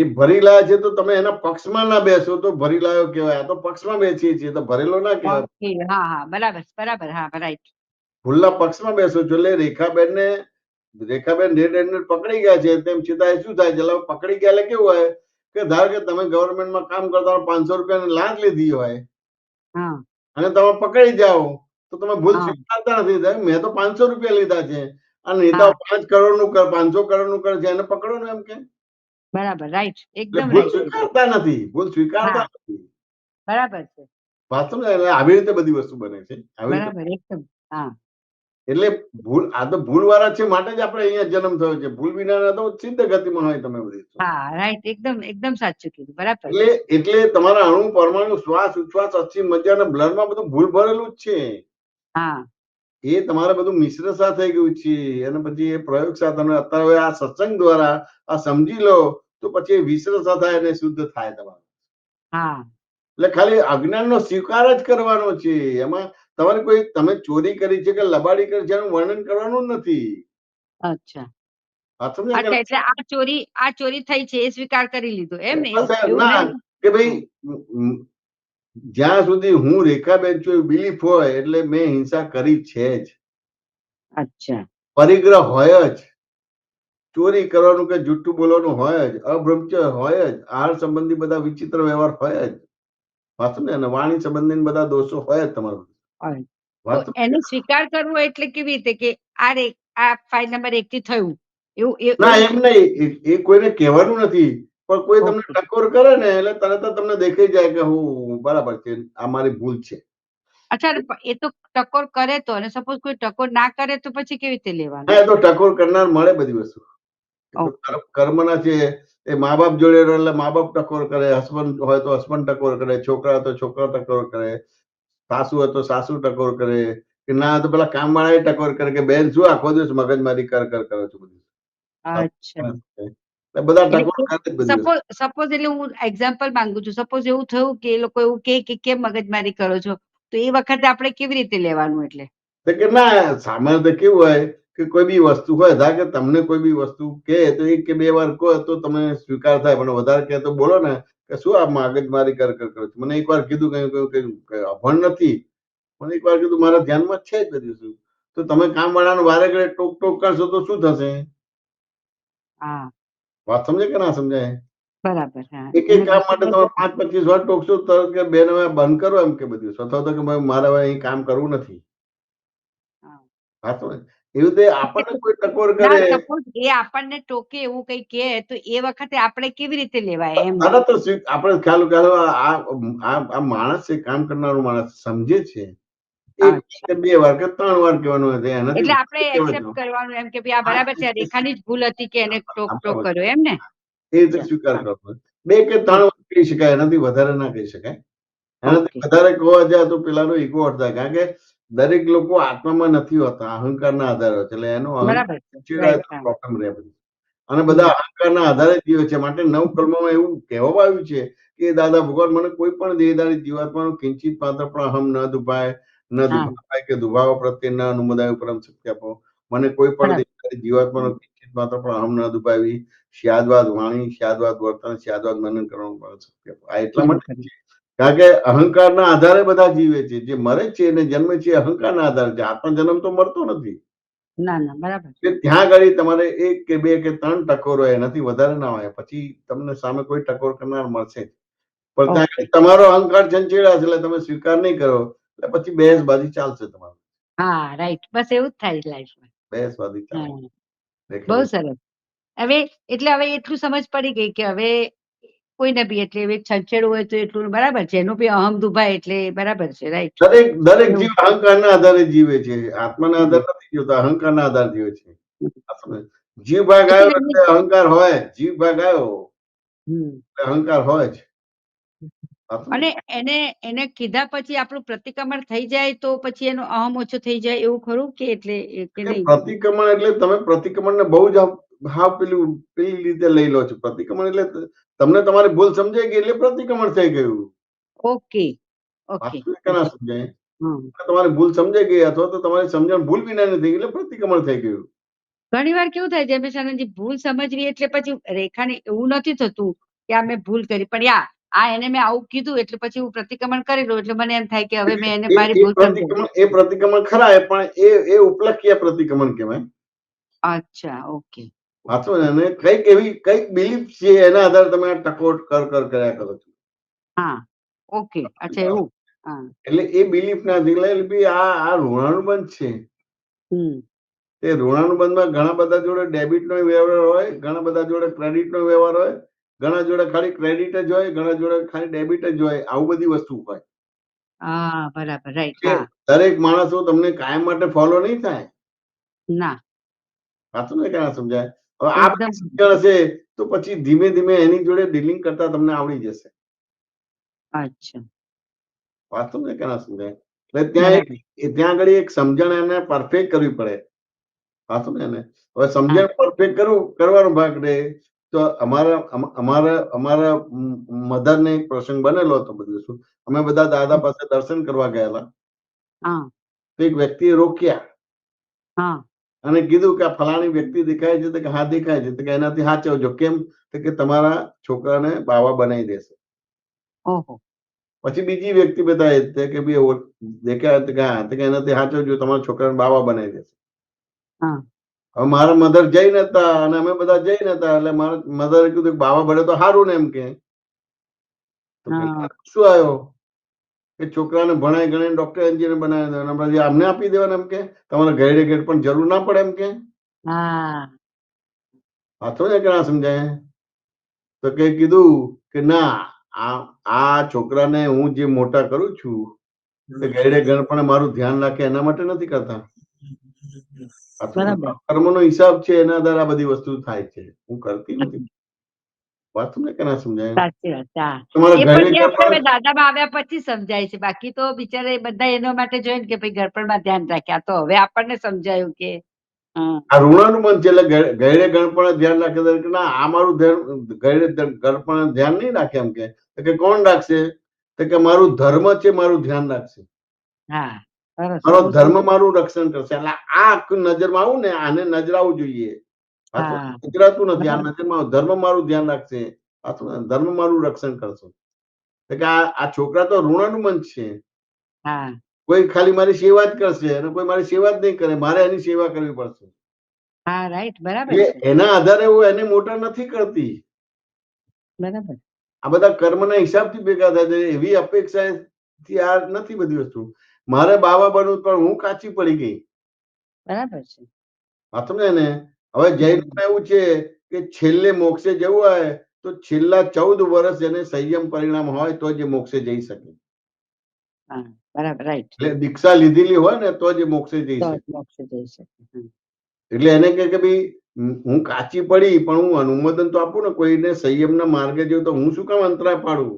એ ભરી લાયા છે તો તમે એના પક્ષમાં ના બેસો તો ભરી લાયો કહેવાય. આ તો પક્ષમાં બેસીએ છીએ તો ભરેલો ના કહેવાય. હા, બરાબર. હા, રાઈટ. ભૂલના પક્ષમાં બેસો છો એટલે રેખાબેન રેડ હેન્ડેડ પકડી ગયા છે તેમ છતાં શું થાય છે? પકડી ગયા એટલે કેવું હોય કે ધારો કે તમે ગવર્મેન્ટમાં કામ કરતા 500 રૂપિયાની લાંચ લીધી હોય અને તમે પકડી જાઓ તો તમે ભૂલ સ્વીકારતા નથી. મેં તો 500 રૂપિયા લીધા છે અને નેતાઓ 5 કરોડ નું કર 500 કરોડ નું કર છે એને પકડો ને એમ કે બરાબર, રાઈટ. એકદમ ભૂલ રાઈટ. સ્વીકારતા નથી. બરાબર છે. વાસ્તવમાં આવી રીતે બધી વસ્તુ બને છે. બરાબર, એકદમ. હા, એટલે આ તો ભૂલ વાળા છે માટે જ આપણે અહીંયા જન્મ થયો છે. ભૂલ વિના તો સિદ્ધ ગતિમાં હોય તમે બધી. હા, રાઈટ. એકદમ સાચું કીધું. બરાબર. એટલે તમારા અણુ પરમાણુ શ્વાસ ઉચ્છ્વાસ અસ્થિ મજ્જા અને બ્લડમાં બધું ભૂલ ભરેલું જ છે. હા, એ તમારે બધું મિશ્ર સાથે થઈ ગયું છે અને પછી એ પ્રયોગ સાથે અત્યારે આ સત્સંગ દ્વારા આ સમજી લો તો પછી એ વિશ્ર થાય અને શુદ્ધ થાય તમારે. હા. એટલે ખાલી અજ્ઞાનનો સ્વીકાર જ કરવાનો છે. એમાં તમારે તમે ચોરી કરી છે કે લબાડી કરી છે એનું વર્ણન કરવાનું જ નથી. અચ્છા. એટલે આ ચોરી થઈ છે એ સ્વીકાર કરી લીધો એમ ને? ના કે ભાઈ જ્યાં સુધી હું રેખાબેન છું એવું બિલીફ હોય એટલે મેં હિંસા કરી છે જ. અચ્છા. પરિગ્રહ હોય જ, ચોરી કરવાનું કે જુઠ્ઠું બોલવાનું હોય જ, અબ્રહ્મચર્ય હોય જ, આહાર સંબંધી બધા વિચિત્ર વ્યવહાર હોય જ, વાંચો ને, અને વાણી સંબંધી બધા દોષો હોય જ તમારું. હોય. તો વાંચો એને સ્વીકાર કરવો એટલે કેવી રીતે કે આ ફાઇલ નંબર 1 થી થયું એવું ના, એમ નહીં, એ કોઈને કહેવાનું નથી, પણ કોઈ તમને ઓકે. ટકોર કરે ને એટલે તરત જ તમને દેખાઈ જાય કે હું બરાબર છે, આ મારી ભૂલ છે. અચ્છા, એ તો ટકોર કરે તો, અને સપોઝ કોઈ ટકોર ના કરે તો પછી કેવી રીતે લેવાનું? હા, એ તો ટકોર કરનાર મળે બધી વસ્તુ. એ તો ઓકે. કર્મના છે. એ મા બાપ જોડે રહે એટલે મા બાપ ટકોર કરે, હસબન્ડ હોય તો હસબન્ડ ટકોર કરે, છોકરા હોય તો છોકરા ટકોર કરે, સાસુ હોય તો સાસુ ટકોર કરે, કે ના તો પેલા કામવાળા ટકોર કરે કે બેન શું આખો દિવસ મગજમારી કર કરો છો બધું. અચ્છા. એટલે બધા એટલે ટકોર કરે જ બધી વસ્તુ. સપોઝ એટલે હું એક્ઝામ્પલ માંગુ છું. સપોઝ એવું થયું કે એ લોકો એવું કહે કે કેમ મગજમારી કરો છો, તો એ વખતે આપણે કેવી રીતે લેવાનું? એટલે તો કે ના, સામાન્ય રીતે કેવું હોય કે કોઈ બી વસ્તુ હોય, ધારો કે તમને કોઈ બી વસ્તુ કહે તો 1 કે 2 વાર કહો તો તમે સ્વીકાર થાય, પણ વધારે કહે તો બોલો ને કે શું આ મગજમારી કર કરો છો. મને એકવાર કીધું કે અભણ નથી, મને એકવાર કીધું મારા ધ્યાનમાં જ છે જ બધી વસ્તુ. તો તમે કામવાળાનો વારે ઘડે ટોક ટોક કરશો તો શું થશે? હા, વાત સમજે કે ના સમજાય? બરાબર. હા, એક એક કામ માટે તમે 5-25 વાર ટોકશો તરત કે બેન હવે બંધ કરો એમ કે બધી વસ્તુ, અથવા તો કે મારે હવે અહીં કામ કરવું નથી. હા. હા, તો એવી રીતે આપણને કોઈ ટકોર ના, કરે, સપોઝ એ આપણને ટોકે એવું કઈ કહે તો એ વખતે આપણે કેવી રીતે લેવાય એમ? તરત જ આપણે ખ્યાલ આ માણસ છે, કામ કરનારો માણસ સમજે છે. 1 અચ્છા. કે 2 વાર કે 3 વાર કહેવાનું હોય, એનાથી એટલે આપણે વધારે એક્સેપ્ટ કહેવાનું. કરવાનું એમ કે ભાઈ આ હા, બરાબર છે, આ રેખાની જ ભૂલ હતી કે એને ટોક ટોક બરાબર. કર્યો એમ ને? એ રીતે ચાલો. સ્વીકાર હા. કરવો. 2 કે 3 વાર કહી શકાય, એનાથી વધારે ના કહી શકાય. એનાથી ઓકે. વધારે કહવા જાય તો પેલાનો ઈગો હર્ટ થાય, કારણ કે દરેક લોકો આત્મામાં નથી હોતા, અહંકારના આધારે હોય છે. એટલે એનો બરાબર અહંકાર છે. ચીડાય રાઈટ. તો હા. પ્રોબ્લેમ રહે બધી. અને હમ. બધા અહંકારના આધારે જ જીવે છે. માટે નવકલ્મમાં એવું કહેવામાં આવ્યું છે કે દાદા ભગવાન મને કોઈ પણ દેહધારી જીવાત્માનું કિંચિત માત્ર પણ અહમ ન દુભાય, ન હા, દુભાવાય કે દુભાવા પ્રત્યે ન અનુમોદાય પરમ શક્તિ આપો. મને કોઈ પણ બરાબર. દેહધારી જીવાત્માનું કિંચિત માત્ર પણ અહમ ન દુભાવી, સ્યાદવાદ વાણી, સ્યાદવાદ વર્તન, સ્યાદવાદ મનન કરવાનું પરમ શક્તિ આપો. આ એટલા માટે બરાબર. છે કારણ કે અહંકારના આધારે બધા જીવે છે. જે મરે છે અને જન્મે છે અહંકારના આધારે છે. આત્મજન્મ તો મળતો નથી. ના, ના, બરાબર છે. એટલે ત્યાં આગળ તમારે 1 કે 2 કે 3 ટકોર હોય, એનાથી વધારે ના હોય. પછી તમને સામે કોઈ ટકોર કરનાર મળશે જ. પણ ત્યાં ઓકે. આગળ તમારો અહંકાર ચંચેડાશે એટલે તમે સ્વીકાર નહીં કરો એટલે પછી બહેસબાજી ચાલશે તમારી. હા, રાઈટ. બસ એવું જ થાય લાઈફમાં. બહેસબાજી ચાલે. હા, બહુ રેખાબેન. સરસ. હવે હવે એટલું સમજ પડી ગઈ કે હવે કોઈને બી એટલે હવે છંછેડવું હોય તો એટલું બરાબર છે. એનું બી અહમ દુભાય એટલે બરાબર છે. રાઈટ. દરેક એવું. જીવ અહંકારના આધારે જીવે છે. આત્માના હમ, આધારે નથી જીવતા, અહંકારના આધારે જીવે છે. હમ. આ સમજ. જીવ ભાગ એટલે આવ્યો એટલે અહંકાર હોય જ. જીવ ભાગ આવ્યો હમ. એટલે અહંકાર હોય જ. આ સમજ. અને એને કીધા પછી આપણું પ્રતિક્રમણ થઈ જાય તો પછી એનો અહમ ઓછો થઈ જાય એવું ખરું કે એટલે કે કે નહીં? પ્રતિક્રમણ એટલે તમે પ્રતિક્રમણને બહુ જ પેલી રીતે લઈ લો છો. પ્રતિક્રમણ એટલે તમને તમારી ભૂલ સમજાઈ ગઈ એટલે પ્રતિક્રમણ થઈ ગયું. ઓકે. ઓકે. વાસ્તવિક ના સમજાય. હમ. તમારી ભૂલ સમજાઈ ગઈ અથવા તો તમારી સમજણ ભૂલ વિના નથી એટલે પ્રતિક્રમણ થઈ ગયું. ઘણી વાર કેવું થાય જન્મેશાનંદજી, ભૂલ સમજવી એટલે પછી રેખાને એવું નથી થતું કે આ મેં ભૂલ કરી, પણ એને મેં આવું કીધું એટલે પછી હું પ્રતિક્રમણ કરી લઉં એટલે મને એમ થાય કે હવે મેં એને મારી ભૂલ સમજાવી. એ પ્રતિક્રમણ ખરા પણ એ ઉપલક્ષ્ય પ્રતિક્રમણ કહેવાય. અચ્છા. ઓકે. વાંચો ને, અને કઈક બિલીફ છે એના આધારે તમે આ ટકોર કર કર્યા કરો છો. હા. ઓકે. અચ્છા, એવું. હા. એટલે એ બિલીફ ના એટલે બી આ ઋણાનુબંધ છે. હમ. તે ઋણાનુબંધમાં ઘણા બધા જોડે ડેબિટ નો વ્યવહાર હોય, ઘણા બધા જોડે ક્રેડિટ નો વ્યવહાર હોય, ઘણા જોડે ખાલી ક્રેડિટ જ હોય, ઘણા જોડે ખાલી ડેબિટ જ હોય. આવું બધી વસ્તુ હોય. હા, બરાબર. રાઈટ. એટલે હા. દરેક માણસો તમને કાયમ માટે ફોલો નહીં થાય. ના, વાંચો ને ક્યાં સમજાય. હવે આ એકદમ. બધી સમજણ હશે તો પછી ધીમે ધીમે એની જોડે ડીલિંગ કરતા તમને આવડી જશે. અચ્છા, વાંચો ને ક્યાં સમજાય. એટલે બરાબર. ત્યાં આગળ એક સમજણ એને પરફેક્ટ કરવી પડે. વાંચો ને એને. હવે હા, સમજણ પરફેક્ટ કરવાનો ભાગ રહે તો અમારા મધર ને એક પ્રસંગ બનેલો હતો બધું શું. અમે બધા દાદા પાસે દર્શન કરવા ગયેલા. હા, તો એક વ્યક્તિએ રોક્યા હા. અને કીધું કે આ ફલાણી વ્યક્તિ દેખાય છે? તો કે હા દેખાય છે. તો કે એનાથી સાચવજો. કેમ? તો કે તમારા છોકરાને બાવા બનાવી દેશે. ઓહો. પછી બીજી વ્યક્તિ બતાવે છે કે ભાઈ દેખ્યા કે હા કે એનાથી સાચવજો, તમારા છોકરાને બાવા બનાવી દેશે. હા હવે મારા મધર જઈને હતા અને અમે બધા જઈને હતા, એટલે મારા મધરે કીધું બાવા બને તો સારું ને એમ કે. તો હા શું આવ્યો કે છોકરાને ભણાય ગણાય ડોક્ટર એન્જિનિયર બનાવી દેવાના, પછી અમને આપી દેવાના એમ કે તમારે ઘરે ઘેર પણ જરૂર ના પડે એમ કે. હા વાંચો ને કે ના સમજાય. તો કે કીધું કે ના, આ છોકરાને હું જે મોટા કરું છું તે ઘરે ઘર પણ મારું ધ્યાન રાખે એના માટે નથી કરતા. બરાબર. કર્મનો હિસાબ છે, એના આધારે આ બધી વસ્તુ થાય છે. હું કરતી નથી. વાત તમને કે ના સમજાય. સાચી વાત. હા તમારા એ ઘરે પછી ઘર આપણે પણ દાદામાં આવ્યા પછી સમજાય છે, બાકી તો બિચારા એ બધા એના માટે જોઈને કે ભાઈ ઘડપણમાં ધ્યાન રાખ્યા, તો હવે આપણને સમજાયું કે આ ઋણાનું મન છે, એટલે ઘરે ગણપણ ધ્યાન રાખે કે ના આ મારું ઘરે ગણપણ ધ્યાન નહીં રાખે એમ કે કોણ રાખશે? તો કે મારું ધર્મ છે, મારું ધ્યાન રાખશે. હા સરસ, મારો બહુ ધર્મ સરસ. મારું રક્ષણ કરશે. એટલે આ આખું નજરમાં આવું ને આને નજરાવું જોઈએ. હા નજરાતું નથી. આ બરાબર. નજરમાં ધર્મ મારું ધ્યાન રાખશે, ધર્મ મારું રક્ષણ કરશે. કે આ છોકરા તો ઋણાનું મન છે. હા કોઈ ખાલી મારી સેવા જ કરશે અને કોઈ મારી સેવા જ નહીં કરે, મારે એની સેવા કરવી પડશે. હા રાઈટ, બરાબર એટલે છે. એના આધારે હું એને મોટા નથી કરતી. બરાબર. આ બધા કર્મના હિસાબથી ભેગા થાય છે. એવી અપેક્ષાથી આ નથી બધી વસ્તુ. મારે બાવા બનવું પણ હું કાચી પડી ગઈ. બરાબર છે. વાત સમજે ને. હવે જૈનમાં એવું છે કે છેલ્લે મોક્ષે જવું હોય તો છેલ્લા 14 વર્ષ એને સંયમ પરિણામ હોય તો જ મોક્ષે જઈ શકે. હા બરાબર, રાઈટ. એટલે દીક્ષા લીધેલી હોય ને તો જ મોક્ષે જઈ તો શકે. મોક્ષ જઈ શકે. એટલે એને કે ભાઈ હું કાચી પડી પણ હું અનુમોદન તો આપું ને કોઈને સંયમના માર્ગે જેવું, તો હું શું કામ અંતરાય પાડું?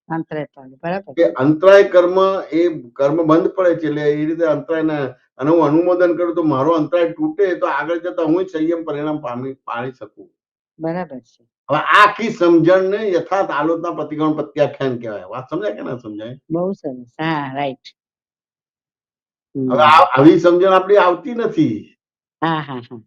અંતરે પાડે. બરાબર કે છે. અંતરાય કર્મ એ કર્મ બંધ પડે છે, એટલે એ રીતે અંતરાય અને હું અનુમોદન કરું તો મારો અંતરાય તૂટે તો આગળ જતા હું સંયમ પરિણામ પાડી શકું. બરાબર છે. હવે આ આખી સમજણને યથાર્થ આલોચના પ્રતિક્રમણ પ્રત્યાખ્યાન કહેવાય. વાત સમજાય કે ના સમજાય? બહુ સરસ. હા રાઈટ. હવે આવી સમજણ આપણી આવતી નથી. હા હા હા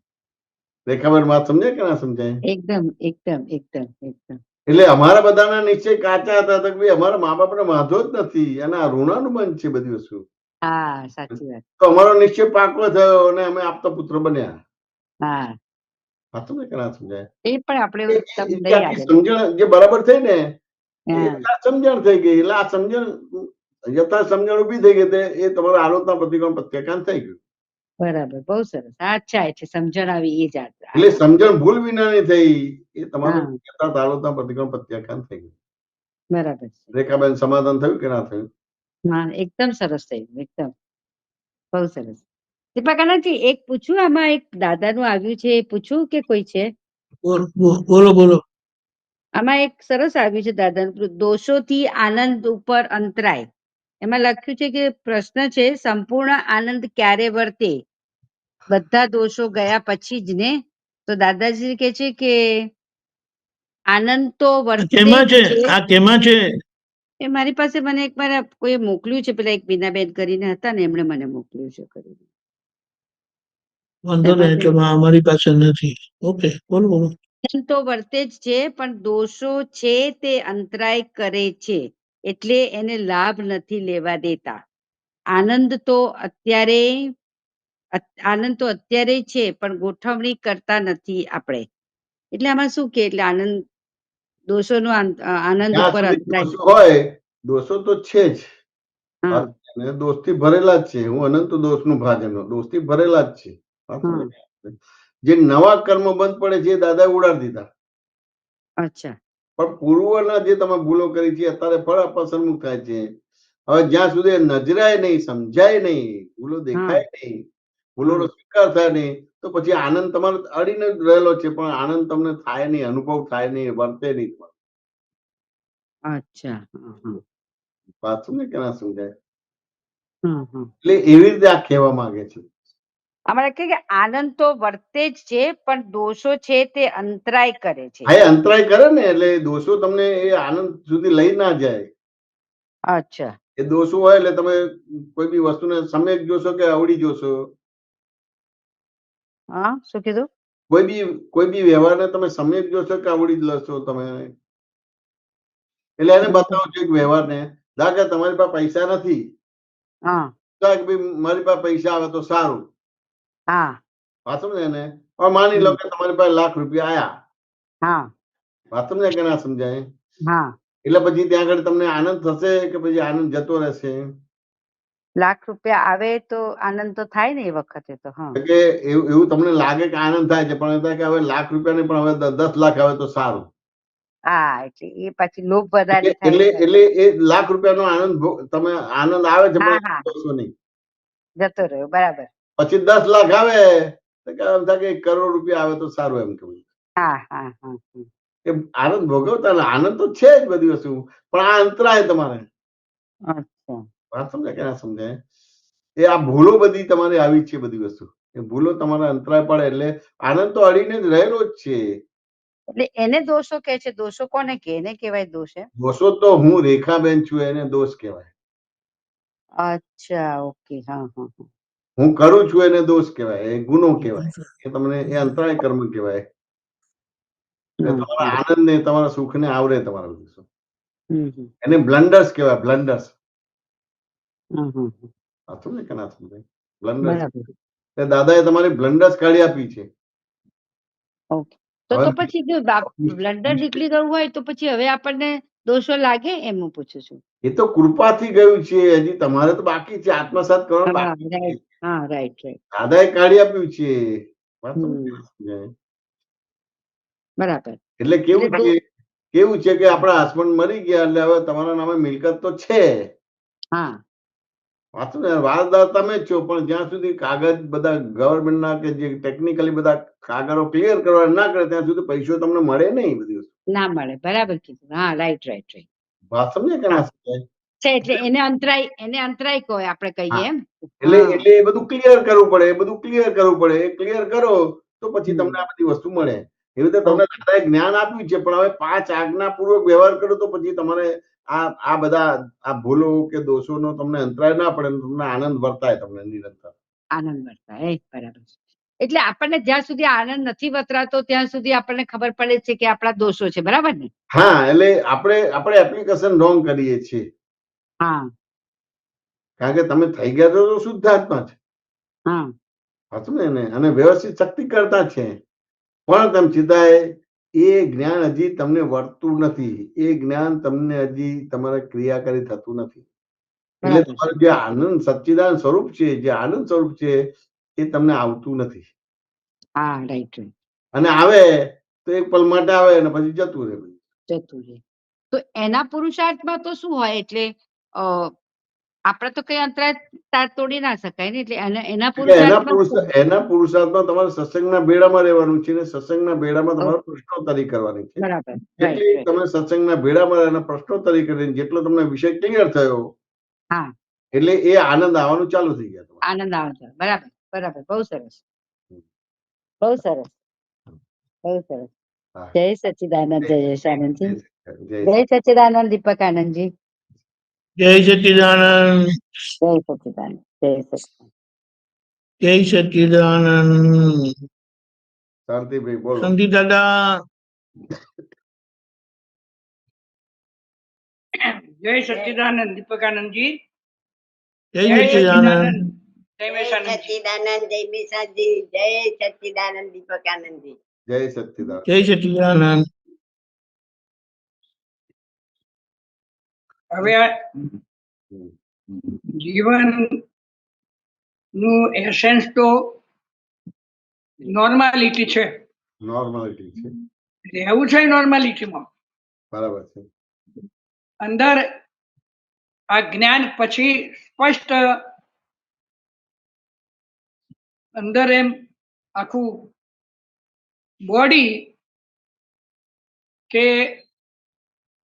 રેખાબેન વાત સમજાય કે ના સમજાય? એકદમ એકદમ એકદમ એકદમ. એટલે અમારા બધાના નિશ્ચય કાચા હતા કે ભાઈ અમારા મા બાપને વાંધો જ નથી અને આ ઋણાનું મન છે બધી વસ્તુ. હા સાચી વાત. તો અમારો નિશ્ચય પાકો થયો અને અમે આપતા પુત્ર બન્યા. હા વાત સમજાય કે ના સમજાય? એ પણ આપણે ઉત્તમ એ નહીં આખી આગળ. સમજણ જે બરાબર થઈ ને એ હા યથાર્થ સમજણ થઈ ગઈ. એટલે આ સમજણ યથાર્થ સમજણ ઉભી થઈ ગઈ એ તમારા આલોચના પ્રતિક્રમણ પ્રત્યાખ્યાન થઈ ગયું. બરાબર, બહુ સરસ. અચ્છા, એટલે સમજણ આવી એ જ એટલે સમજણ ભૂલ વિનાની થઈ એ તમારું હા યથાર્થ આલોચના પ્રતિક્રમણ પ્રત્યાખ્યાન થઈ ગયું. બરાબર છે. રેખાબેન સમાધાન થયું કે ના થયું? હા એકદમ સરસ થયું. એકદમ બહુ સરસ. દીપાકાનંદજી, એક પૂછું, આમાં એક દાદાનું આવ્યું છે, એ પૂછું કે કોઈ છે? બોલો બોલો. આમાં એક સરસ આવ્યું છે દાદાનું, દોષોથી આનંદ ઉપર અંતરાય. એમાં લખ્યું છે કે પ્રશ્ન છે, સંપૂર્ણ આનંદ ક્યારે વર્તે? બધા દોષો ગયા પછી જ ને? તો દાદાજી કે છે કે આનંદ તો વર્તે કેમાં છે? છે. આ કેમાં છે? એ મારી પાસે મને એક મારા કોઈ મોકલ્યું છે, પેલા એક બીનાબેન કરીને હતા ને, એમણે મને મોકલ્યું છે કરીને. વાંધો નહીં, એટલે અમારી પાસે નથી. ઓકે, બોલો બોલો. આનંદ તો વર્તે જ છે, પણ દોષો છે તે અંતરાય કરે છે, એટલે એને લાભ નથી લેવા દેતા. આનંદ તો અત્યારે છે, પણ ગોઠવણી કરતા નથી આપણે. એટલે આમાં શું કે, એટલે આનંદ દોષોનો આનંદ જ્યાં ઉપર સુધી અંતરાય. દોષો હોય, દોષો તો છે જ. હા દોષથી ભરેલા જ છે. હું અનંત દોષનું ભાજન, દોષથી ભરેલા જ છે. હા જે નવા કર્મ બંધ પડે છે એ દાદા ઉડાડી દીધા. અચ્છા. પણ પૂર્વના જે તમે ભૂલો કરી છે અત્યારે ફળ આપવા સન્મુખ થાય છે. હવે જ્યાં સુધી નજરાય નહીં, સમજાય નહીં, ભૂલો દેખાય નહીં, ભૂલોનો સ્વીકાર થાય નહીં, તો પછી આનંદ તમારો અડીને જ રહેલો છે, પણ આનંદ તમને થાય નહીં, અનુભવ થાય નહીં, વર્તે નહીં. અચ્છા. વાત સમજે કે ના સમજાય? હમ. એટલે એવી રીતે આ કહેવા માંગે છે. અમારે કે આનંદ તો વર્તે જ છે, પણ દોષો છે તે અંતરાય કરે છે. હા, એ અંતરાય કરે ને, એટલે દોષો તમને એ આનંદ સુધી લઈ ના જાય. અચ્છા. એ દોષો હોય એટલે તમે કોઈ બી વસ્તુને સમ્યક જોશો કે અવળી જોશો? હા, શું કીધું? કોઈ બી વ્યવહારને તમે સમ્યક જોશો કે અવળી જ લેશો તમે? એટલે એને બતાવો છો એક વ્યવહારને ધારો કે તમારી પાસે પૈસા નથી, હા તો કે ભાઈ મારી પાસે પૈસા આવે તો સારું, હા વાત સમજે ને? હવે માની લો કે તમારી પાસે લાખ રૂપિયા આયા, હા વાત સમજે કે ના સમજાય? હા એટલે પછી ત્યાં આગળ તમને આનંદ થશે કે પછી આનંદ જતો રહેશે? લાખ રૂપિયા આવે તો આનંદ તો થાય ને એ વખતે તો. હા કે એવું તમને લાગે કે આનંદ થાય છે, પણ કે હવે લાખ રૂપિયા નહીં, પણ હવે 10 લાખ આવે તો સારું. હા એટલે એ પછી લોભ વધારે એટલે થાય. એટલે એ લાખ રૂપિયાનો આનંદ તમે આનંદ આવે છે, હા પણ હા જોશો નહીં. જતો રહ્યો, બરાબર. પછી 10 લાખ આવે તો કે એમ થાય કે 1 કરોડ રૂપિયા આવે તો સારું, એમ કહું. હા હા હા એ આનંદ ભોગવતા ને આનંદ તો છે જ બધી વસ્તુ, પણ આ અંતરાય તમારે. અચ્છા વાત સમજાય કે ના સમજાય? એ આ ભૂલો બધી તમારે આવી છે, બધી વસ્તુ એ ભૂલો તમારા અંતરાય પડે એટલે આનંદ તો અડીને જ રહેલો જ છે. એટલે એને દોષો કે છે? દોષો કોને કે? એને કહેવાય દોષ? દોષો તો હું રેખાબેન છું, એને દોષ કહેવાય. અચ્છા, ઓકે. હા હા હા હું કરું છું એને દોષ કહેવાય, એ ગુનો કહેવાય, એ તમને એ અંતરાય કર્મ કહેવાય. તમારા આનંદ ને તમારા સુખ ને આવરે તમારા બધું. એને બ્લન્ડર્સ કહેવાય, બ્લન્ડર્સ. સમજે કે ના સમજાય? બ્લન્ડર્સ. દાદાએ તમારી બ્લન્ડર્સ કાઢી આપી છે. ઓકે. તો પછી જો બ્લન્ડર નીકળી ગયું હોય તો પછી હવે આપણને દોષો લાગે? એમ હું પૂછું છું. એ તો કૃપાથી ગયું છે, હજી તમારે તો બાકી છે, આત્મસાત કરવાનું બાકી છે. હા, રાઈટ રાઈટ. દાદાએ કાઢી આપ્યું છે. વાત સમજાય? બરાબર. એટલે કેવું છે કે આપણા હસબન્ડ મરી ગયા એટલે હવે તમારા નામે મિલકત તો છે. હા વાંચો ને, વારદાર તમે જ છો, પણ જ્યાં સુધી કાગળ બધા ગવર્મેન્ટના કે જે ટેકનિકલી બધા કાગળો ક્લિયર કરવા ના કરે ત્યાં સુધી પૈસો તમને મળે નહીં. બધી વસ્તુ ના મળે. બરાબર કીધું. હા, રાઈટ રાઈટ રાઈટ. વાત સમજે કે ના સમજાય? છે એટલે એને અંતરાય કહો આપણે કહીએ એમ. એટલે એ બધું ક્લિયર કરવું પડે, એ બધું ક્લિયર કરવું પડે. એ ક્લિયર કરો તો પછી તમને આ બધી વસ્તુ મળે. એવી રીતે તમને દાદાએ જ્ઞાન આપ્યું છે, પણ હવે 5 આજ્ઞાપૂર્વક વ્યવહાર કરો તો પછી તમારે આ બધા આ ભૂલો કે દોષોનો તમને અંતરાય ના પડે, તમને આનંદ વર્તાય, તમને નિરંતર આનંદ વર્તાય. બરાબર. એટલે આપણને જ્યાં સુધી આનંદ નથી વતરાતો ત્યાં સુધી આપણને ખબર પડે છે કે આપણા દોષો છે. બરાબર ને? હા, એટલે આપણે એપ્લિકેશન રોંગ કરીએ છીએ. હા, કારણ કે તમે થઈ ગયા તો શુદ્ધાત્મા છે. હા, સાચું ને? અને વ્યવસ્થિત શક્તિ કરતા છે, પણ તમે સીધા એ જ્ઞાન હજી તમને વર્તું નથી. એ જ્ઞાન તમને હજી તમારા ક્રિયાકારી થતું નથી. એટલે તમારું જે આનંદ સચ્ચિદાનંદ સ્વરૂપ છે, જે આનંદ સ્વરૂપ છે, એ તમને આવતું નથી. હા, રાઈટ રાઈટ. અને આવે તો એક પલ માટે આવે અને પછી જતું રહે. તો એના પુરુષાર્થમાં તો શું હોય? એટલે આપણે તો કઈ અંતરાય તોડી ના શકાય ને, એટલે એના પુરુષાર્થમાં તમારે સત્સંગના બેડામાં રહેવાનું છે, ને સત્સંગના બેડામાં તમારે પ્રશ્નોત્તરી કરવાની છે. બરાબર. જેટલી તમે સત્સંગના બેડામાં રહેને પ્રશ્નોત્તરી કરીને જેટલો તમને વિષય ક્લિયર થયો, હા, એટલે એ આનંદ આવવાનું ચાલુ થઈ ગયા. આનંદ આવે છે. બરાબર બરાબર. બહુ સરસ, બહુ સરસ, બહુ સરસ. જય સચ્ચિદાનંદ, જય યશાનંદજી. જય સચ્ચિદાનંદ દીપક આનંદજી. જય સચ્ચિદાનંદ. જય સચ્ચિદાનંદ. જય સચ્ચિદાનંદ. જય સચ્ચિદાનંદ. શાંતિભાઈ બોલો. શાંતિ દાદા. જય સચ્ચિદાનંદ દીપકાનંદજી. જય સચ્ચિદાનંદ. જય સચ્ચિદાનંદ. જય મેશાજી. જય સચ્ચિદાનંદ દીપકાનંદજી. જય સચ્ચિદાનંદ. જય સચ્ચિદાનંદ. હવે જીવન નું એસેન્સ તો નોર્માલિટી છે. નોર્માલિટી છે. રહેવું છે નોર્માલિટીમાં. બરાબર છે. અંદર આ જ્ઞાન પછી સ્પષ્ટ અંદર એમ આખું બોડી કે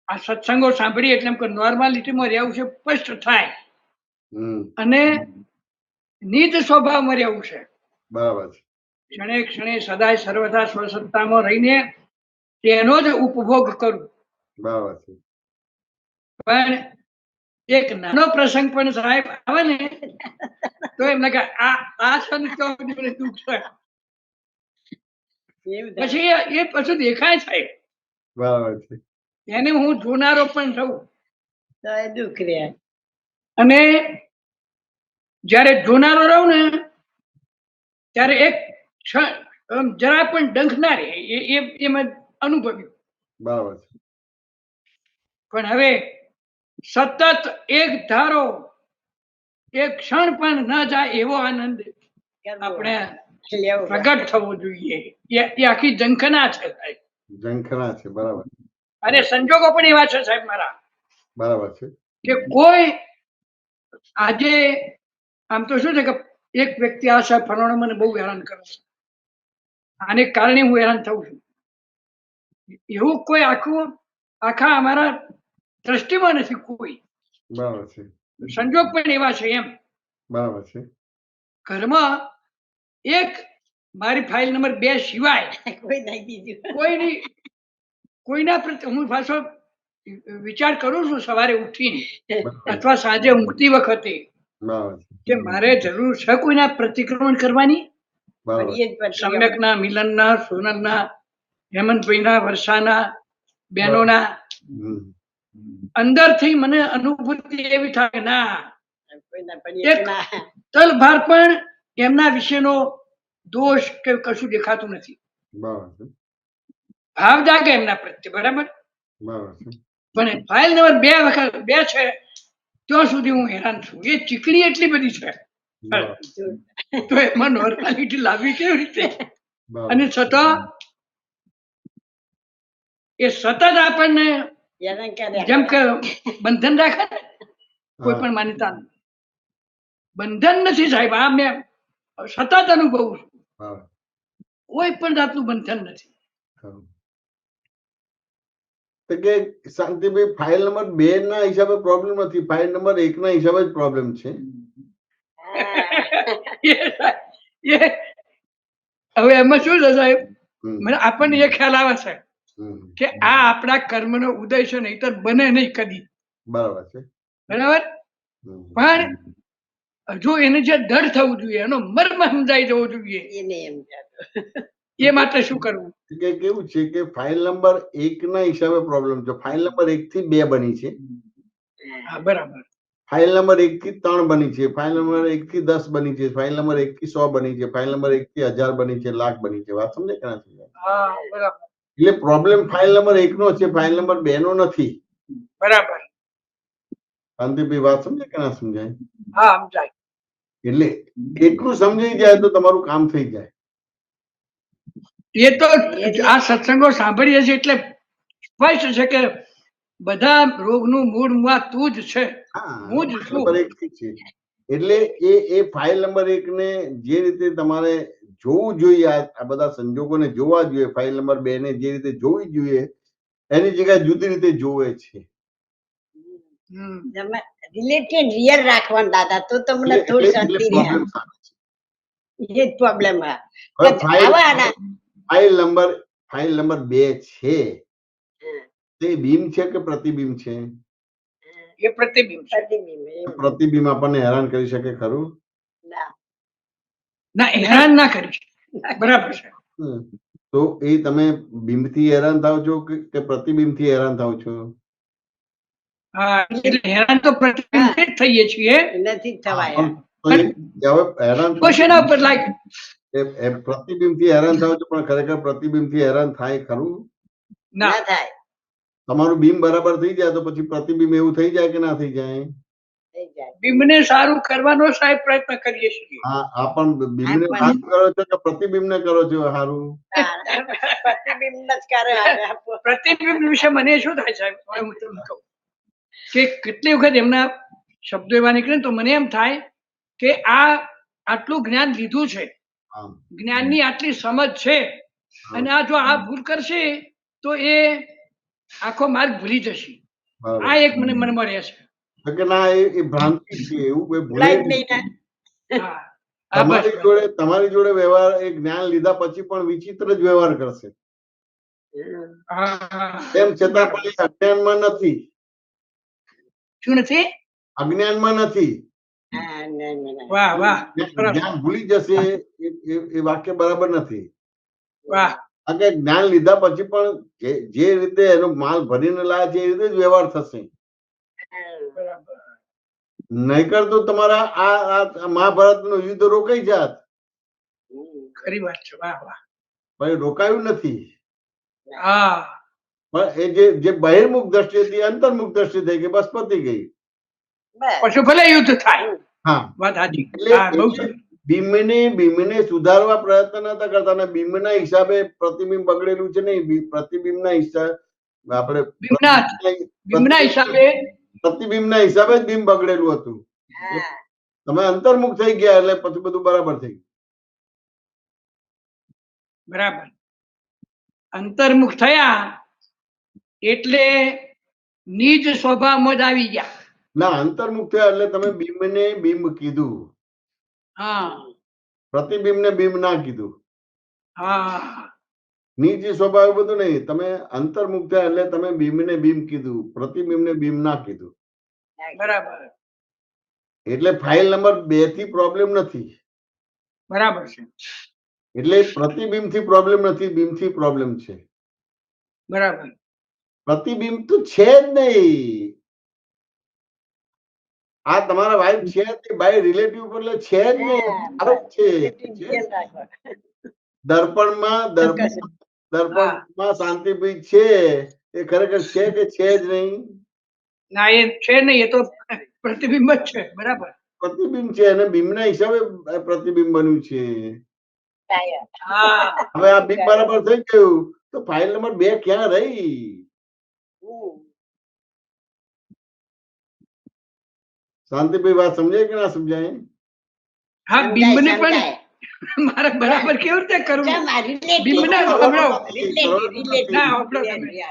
આ સત્સંગો સાંભળી એટલે નોર્માલિટીમાં રહેવું છે સ્પષ્ટ થાય અને નિજ સ્વભાવમાં રહેવું છે. બરાબર છે. ક્ષણે ક્ષણે સદાય સર્વદા સ્વસત્તામાં રહીને તેનો જ ઉપભોગ કરું. બરાબર છે. પણ એક નાનો પ્રસંગ પણ સાહેબ આવે ને તો એમ લાગે આ સંતો દુઃખ છે. પછી એ પછી દેખાય સાહેબ. બરાબર છે. એને હું જોનારો પણ છું. અને જ્યારે જોનારો રહું ને ત્યારે એક જરા પણ ડંખ ના રહે એ મેં અનુભવ્યું. બરાબર છે. પણ હવે સતત એક ધારો એક ક્ષણ પણ ન જાય એવો આનંદ આપણે પ્રગટ થવો જોઈએ. એ આખી ઝંખના છે સાહેબ. ઝંખના છે. બરાબર. અને સંજોગો પણ એવા છે સાહેબ મારા. બરાબર છે. કે કોઈ આજે આમ તો શું છે કે એક વ્યક્તિ આ સાહેબ ફલાણો મને બહુ હેરાન કરે છે, આને કારણે હું હેરાન થઉં છું, એવું કોઈ આખા અમારા દ્રષ્ટિમાં નથી કોઈ. બરાબર છે. સંજોગ પણ એવા છે એમ. બરાબર છે. ઘરમાં એક મારી ફાઇલ નંબર 2 સિવાય કોઈના પ્રત્યે હું પાછો વિચાર કરું છું સવારે ઉઠીને અથવા સાંજે ઊંઘતી વખતે કે મારે જરૂર છે કોઈના પ્રતિક્રમણ કરવાની. સમ્યકના, મિલનના, સોનલના, હેમંતભાઈના, વર્ષાના, બહેનોના અંદરથી મને અનુભૂતિ એવી થાય ના એક તલભાર પણ એમના વિશેનો દોષ કે કશું દેખાતું નથી. ભાવ જાગે એમના પ્રત્યે. બરાબર. પણ ફાઇલ નંબર 2 છે ત્યાં સુધી હું હેરાન છું. એ ચીકણી એટલી બધી છે તો એમાં નોર્માલિટી લાવવી કેવી રીતે? અને છતાં એ સતત આપણને જેમ કે બંધન રાખે ને કોઈ પણ માન્યતા બંધન નથી સાહેબ. આ મેં સતત અનુભવું છું. કોઈ પણ જાતનું બંધન નથી. કે શાંતિભાઈ ફાઇલ નંબર 2 ના હિસાબે પ્રોબ્લેમ નથી, ફાઇલ નંબર 1 ના હિસાબે જ પ્રોબ્લેમ છે. હવે એમાં શું છે સાહેબ, મને આપણને એ ખ્યાલ આવે છે કે આ આપણા કર્મનો ઉદય છે, નહીતર બને નહીં કદી. બરાબર છે. બરાબર. પણ હજુ એને જે દઢ થવું જોઈએ, એનો મર્મ સમજાઈ જવો જોઈએ. એ માટે શું કરવું? કેવું છે કે ફાઇલ નંબર 1 ના હિસાબે પ્રોબ્લેમ છે. ફાઇલ નંબર 1 થી 2 બની છે. બરાબર. ફાઇલ નંબર 1 થી 3 બની છે. ફાઇલ નંબર 1 થી 10 બની છે. ફાઇલ નંબર 1 થી 100 બની છે. ફાઇલ નંબર 1 થી 1000 બની છે, લાખ બની છે. વાત સમજે કે ના સમજે? બરાબર. એટલે પ્રોબ્લેમ ફાઇલ નંબર 1 નો છે, ફાઇલ નંબર 2 નો નથી. બરાબર. શાંતિભાઈ વાત સમજે કે ના સમજાય? હા, સમજાય. એટલે એટલું સમજાઈ જાય તો તમારું કામ થઈ જાય. એ તો આ સત્સંગો સાંભળીએ છીએ એટલે સ્પષ્ટ છે કે બધા રોગનું મૂળ મુઆ તું જ છે. હું જ છું. એટલે એ ફાઇલ નંબર 1 ને જે રીતે તમારે જોવું જોઈએ, આ બધા સંજોગોને જોવા જોઈએ, ફાઇલ નંબર 2 ને જે રીતે જોવી જોઈએ એની જગ્યાએ જુદી રીતે જોવે છે. રિલેટેડ રિયલ રાખવાનું દાદા, તો તમને થોડી શાંતિ રહે. એ જ પ્રોબ્લેમ. ફાઇલ નંબર 2 છે તે બીમ છે કે પ્રતિબિંબ છે? એ પ્રતિબિંબ. પ્રતિબિંબ આપણને હેરાન કરી શકે ખરું? ના, હેરાન ના કરી શકે. બરાબર છે. તો એ તમે બિંબથી હેરાન થાવ છો કે પ્રતિબિંબથી હેરાન થાવ છો? હા, એટલે હેરાન તો પ્રતિબિંબથી જ થઈએ છીએ. નથી થવાય. હેરાન શેના ઉપર લાગે? પ્રતિબિંબથી હેરાન થાવ છો, પણ ખરેખર પ્રતિબિંબથી હેરાન થાય ખરું? ના થાય. તમારું બીમ બરાબર થઈ જાય તો પછી પ્રતિબિંબ એવું થઈ જાય કે ના થઈ જાય? બિંબને સારું કરવાનો સાહેબ પ્રયત્ન કરીએ છીએ. હા, પણ બિંબને સારું કરો છો કે પ્રતિબિંબને કરો છો સારું? પ્રતિબિંબ વિશે મને શું થાય સાહેબ, હું તમને કહું કે કેટલી વખત એમના શબ્દો એવા નીકળે તો મને એમ થાય કે આટલું જ્ઞાન લીધું છે, જ્ઞાનની આટલી સમજ છે, અને આ જો આ ભૂલ કરશે તો એ આખો માર્ગ ભૂલી જશે. આ એક મને મનમાં રહે છે કે ના એ ભ્રાંતિ છે, એવું કોઈ ભૂલે નહીં. હા, તમારી જોડે વ્યવહાર એ જ્ઞાન લીધા પછી પણ વિચિત્ર જ વ્યવહાર કરશે. તેમ છતાં પણ અજ્ઞાનમાં નથી. શું નથી? અજ્ઞાનમાં નથી. વાહ વાહ. જ્ઞાન ભૂલી જશે એ વાક્ય બરાબર નથી. વાહ. જ્ઞાન લીધા પછી પણ જે રીતે એનો માલ ભરીને લાવે છે એ રીતે જ વ્યવહાર થશે. નહીતર તો તમારા આ મહાભારતનું યુદ્ધ રોકાઈ જાત. ખરી વાત છે. વાહ વાહ. પણ રોકાયું નથી. હા પણ એ જે બહિર્મુખ દ્રષ્ટિ હતી અંતર્મુખ દ્રષ્ટિ થઈ ગઈ, બસ પતી ગઈ. પછી ભલે યુદ્ધ થાય. હા, વાત સાચી. એટલે હા બહુ સરસ. ભીમને સુધારવા પ્રયત્ન નતા કરતા અને ભીમના હિસાબે પ્રતિબિંબ બગડેલું છે નહીં. પ્રતિબિંબના હિસાબે આપણે ભીમના હિસાબે પ્રતિબિંબના હિસાબે જ બિંબ બગડેલું હતું. તમે અંતર્મુખ થઈ ગયા એટલે પછી બધું બરાબર થઈ ગયું. બરાબર. અંતર્મુખ થયા એટલે નિજ સ્વભાવમાં જ આવી ગયા. ના, અંતર્મુખ થયા એટલે તમે બિંબને બિંબ કીધું, હા પ્રતિબિંબને બિંબ ના કીધું. હા નીચે સ્વભાવ બધું નહીં. તમે અંતર્મુખ થયા એટલે તમે બિંબને બિંબ કીધું, પ્રતિબિંબને બિંબ ના કીધું. બરાબર એટલે ફાઇલ નંબર 2 થી પ્રોબ્લેમ નથી. બરાબર છે. એટલે પ્રતિબિંબ થી પ્રોબ્લેમ નથી, બિંબ થી પ્રોબ્લેમ છે. બરાબર. પ્રતિબિંબ તો છે જ નહીં. આ તમારા વાઈફ છે જ નહીં, બાય રિલેટિવ પર છે જ નહીં. આરોપ છે. દર્પણમાં શાંતિભાઈ છે એ ખરેખર છે કે છે જ નહીં? ના એ છે નહીં, એ તો પ્રતિબિંબ જ છે. બરાબર. પ્રતિબિંબ છે અને બિંબના હિસાબે પ્રતિબિંબ બન્યું છે. હા હવે આ બિંબ બરાબર થઈ ગયું તો ફાઇલ નંબર 2 ક્યાં રહી? શાંતિભાઈ વાત સમજાય કે ના સમજાય? હા બિંબને પણ મારે બરાબર કેવી રીતે કરવું? બિંબને સંભળાવો. ના સાંભળો તમે.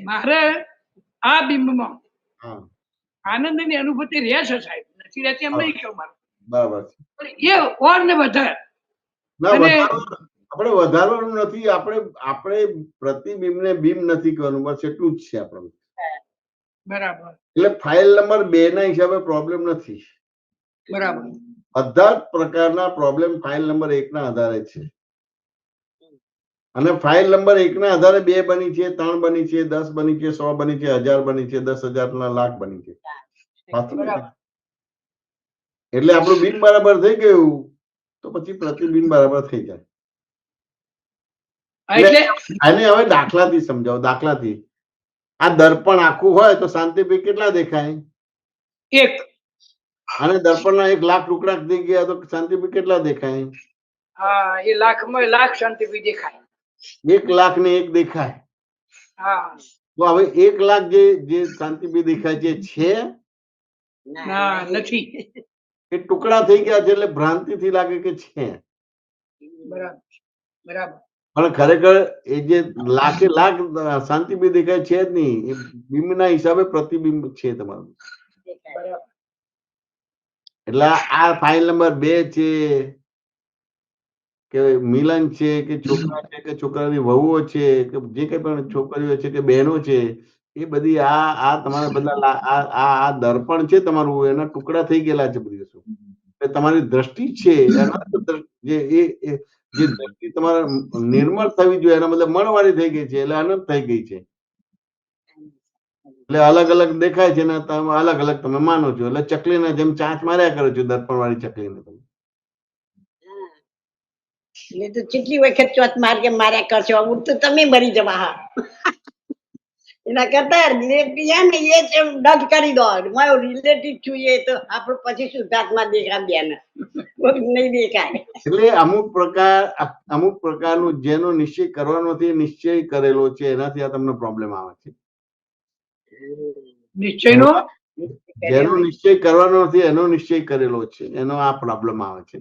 મારે આ બિંબમાં હા, આનંદની અનુભૂતિ રહે છે સાહેબ, નથી રહેતી એમ નહીં કહું મારું. બરાબર છે. પણ એ ઓર ને વધારે ના, અને આપણે વધારવાનું નથી. આપણે પ્રતિબિંબને બિંબ નથી કરવાનું, બસ એટલું જ છે આપણે. બરાબર એટલે ફાઇલ નંબર 2 ના હિસાબે પ્રોબ્લેમ નથી. બરાબર બધા જ પ્રકારના પ્રોબ્લેમ ફાઇલ નંબર 1 ના આધારે છે. અને ફાઇલ નંબર 1 ના આધારે 2 બની છે, 3 બની છે, 10 બની છે, 100 બની છે, 1000 બની છે, 10,000 ના લાખ બની છે. બરાબર. એટલે આપણું બિન બરાબર થઈ ગયું તો પછી પ્રતિબિંબ બરાબર થઈ જાય. એટલે આને હવે દાખલાથી સમજાવો. દાખલાથી આ દર્પણ આખું હોય તો શાંતિભાઈ કેટલા દેખાય? એક અને દર્પણના 1 લાખ ટુકડા થઈ ગયા તો શાંતિભાઈ કેટલા દેખાય? હા એ લાખમાં લાખ શાંતિ બી દેખાય. 1 લાખ ને 1 દેખાય. હા તો હવે 1 લાખ જે શાંતિભાઈ દેખાય છે ના નથી. એ ટુકડા થઈ ગયા છે એટલે ભ્રાંતિથી લાગે કે છે. બરાબર બરાબર પણ ખરેખર એ જે લાખે લાખ શાંતિભાઈ દેખાય છે જ નહીં. એ બિંબના હિસાબે પ્રતિબિંબ છે તમારું. બરાબર એટલે આ ફાઇલ નંબર 2 છે કે મિલન છે કે છોકરા છે કે છોકરાની વહુઓ છે કે જે કઈ પણ છોકરીઓ છે કે બહેનો છે, એ બધી આ તમારા બધા આ દર્પણ છે તમારું, એના ટુકડા થઈ ગયેલા છે બધી વસ્તુ. તમારી દ્રષ્ટિ છે જે દ્રષ્ટિ તમારા નિર્મળ થવી જોઈએ એના બદલે મળવાળી થઈ ગઈ છે એટલે અનંત થઈ ગઈ છે. એટલે અલગ અલગ દેખાય છે ને તમે અલગ અલગ તમે માનો છો. એટલે ચકલીને જેમ ચાંચ માર્યા કરો છો, દર્પણ વાળી ચકલીને તમે. એટલે તો કેટલી વખત ચોથ માર્યા કરશો, અમુક તો તમે મરી જવા. હા એના કરતા રિલેટિવ ને એ ડગ કરી દો. મારો રિલેટિવ છું એ તો આપણે પછી શુદ્ધાત્મા દેખાય બેન નહીં દેખાય. એટલે અમુક પ્રકારનું જેનો નિશ્ચય કરવાનો નથી એ નિશ્ચય કરેલો છે, એનાથી આ તમને પ્રોબ્લેમ આવે છે. નિશ્ચયનો જેનો નિશ્ચય કરવાનો નથી એનો નિશ્ચય કરેલો છે, એનો આ પ્રોબ્લેમ આવે છે.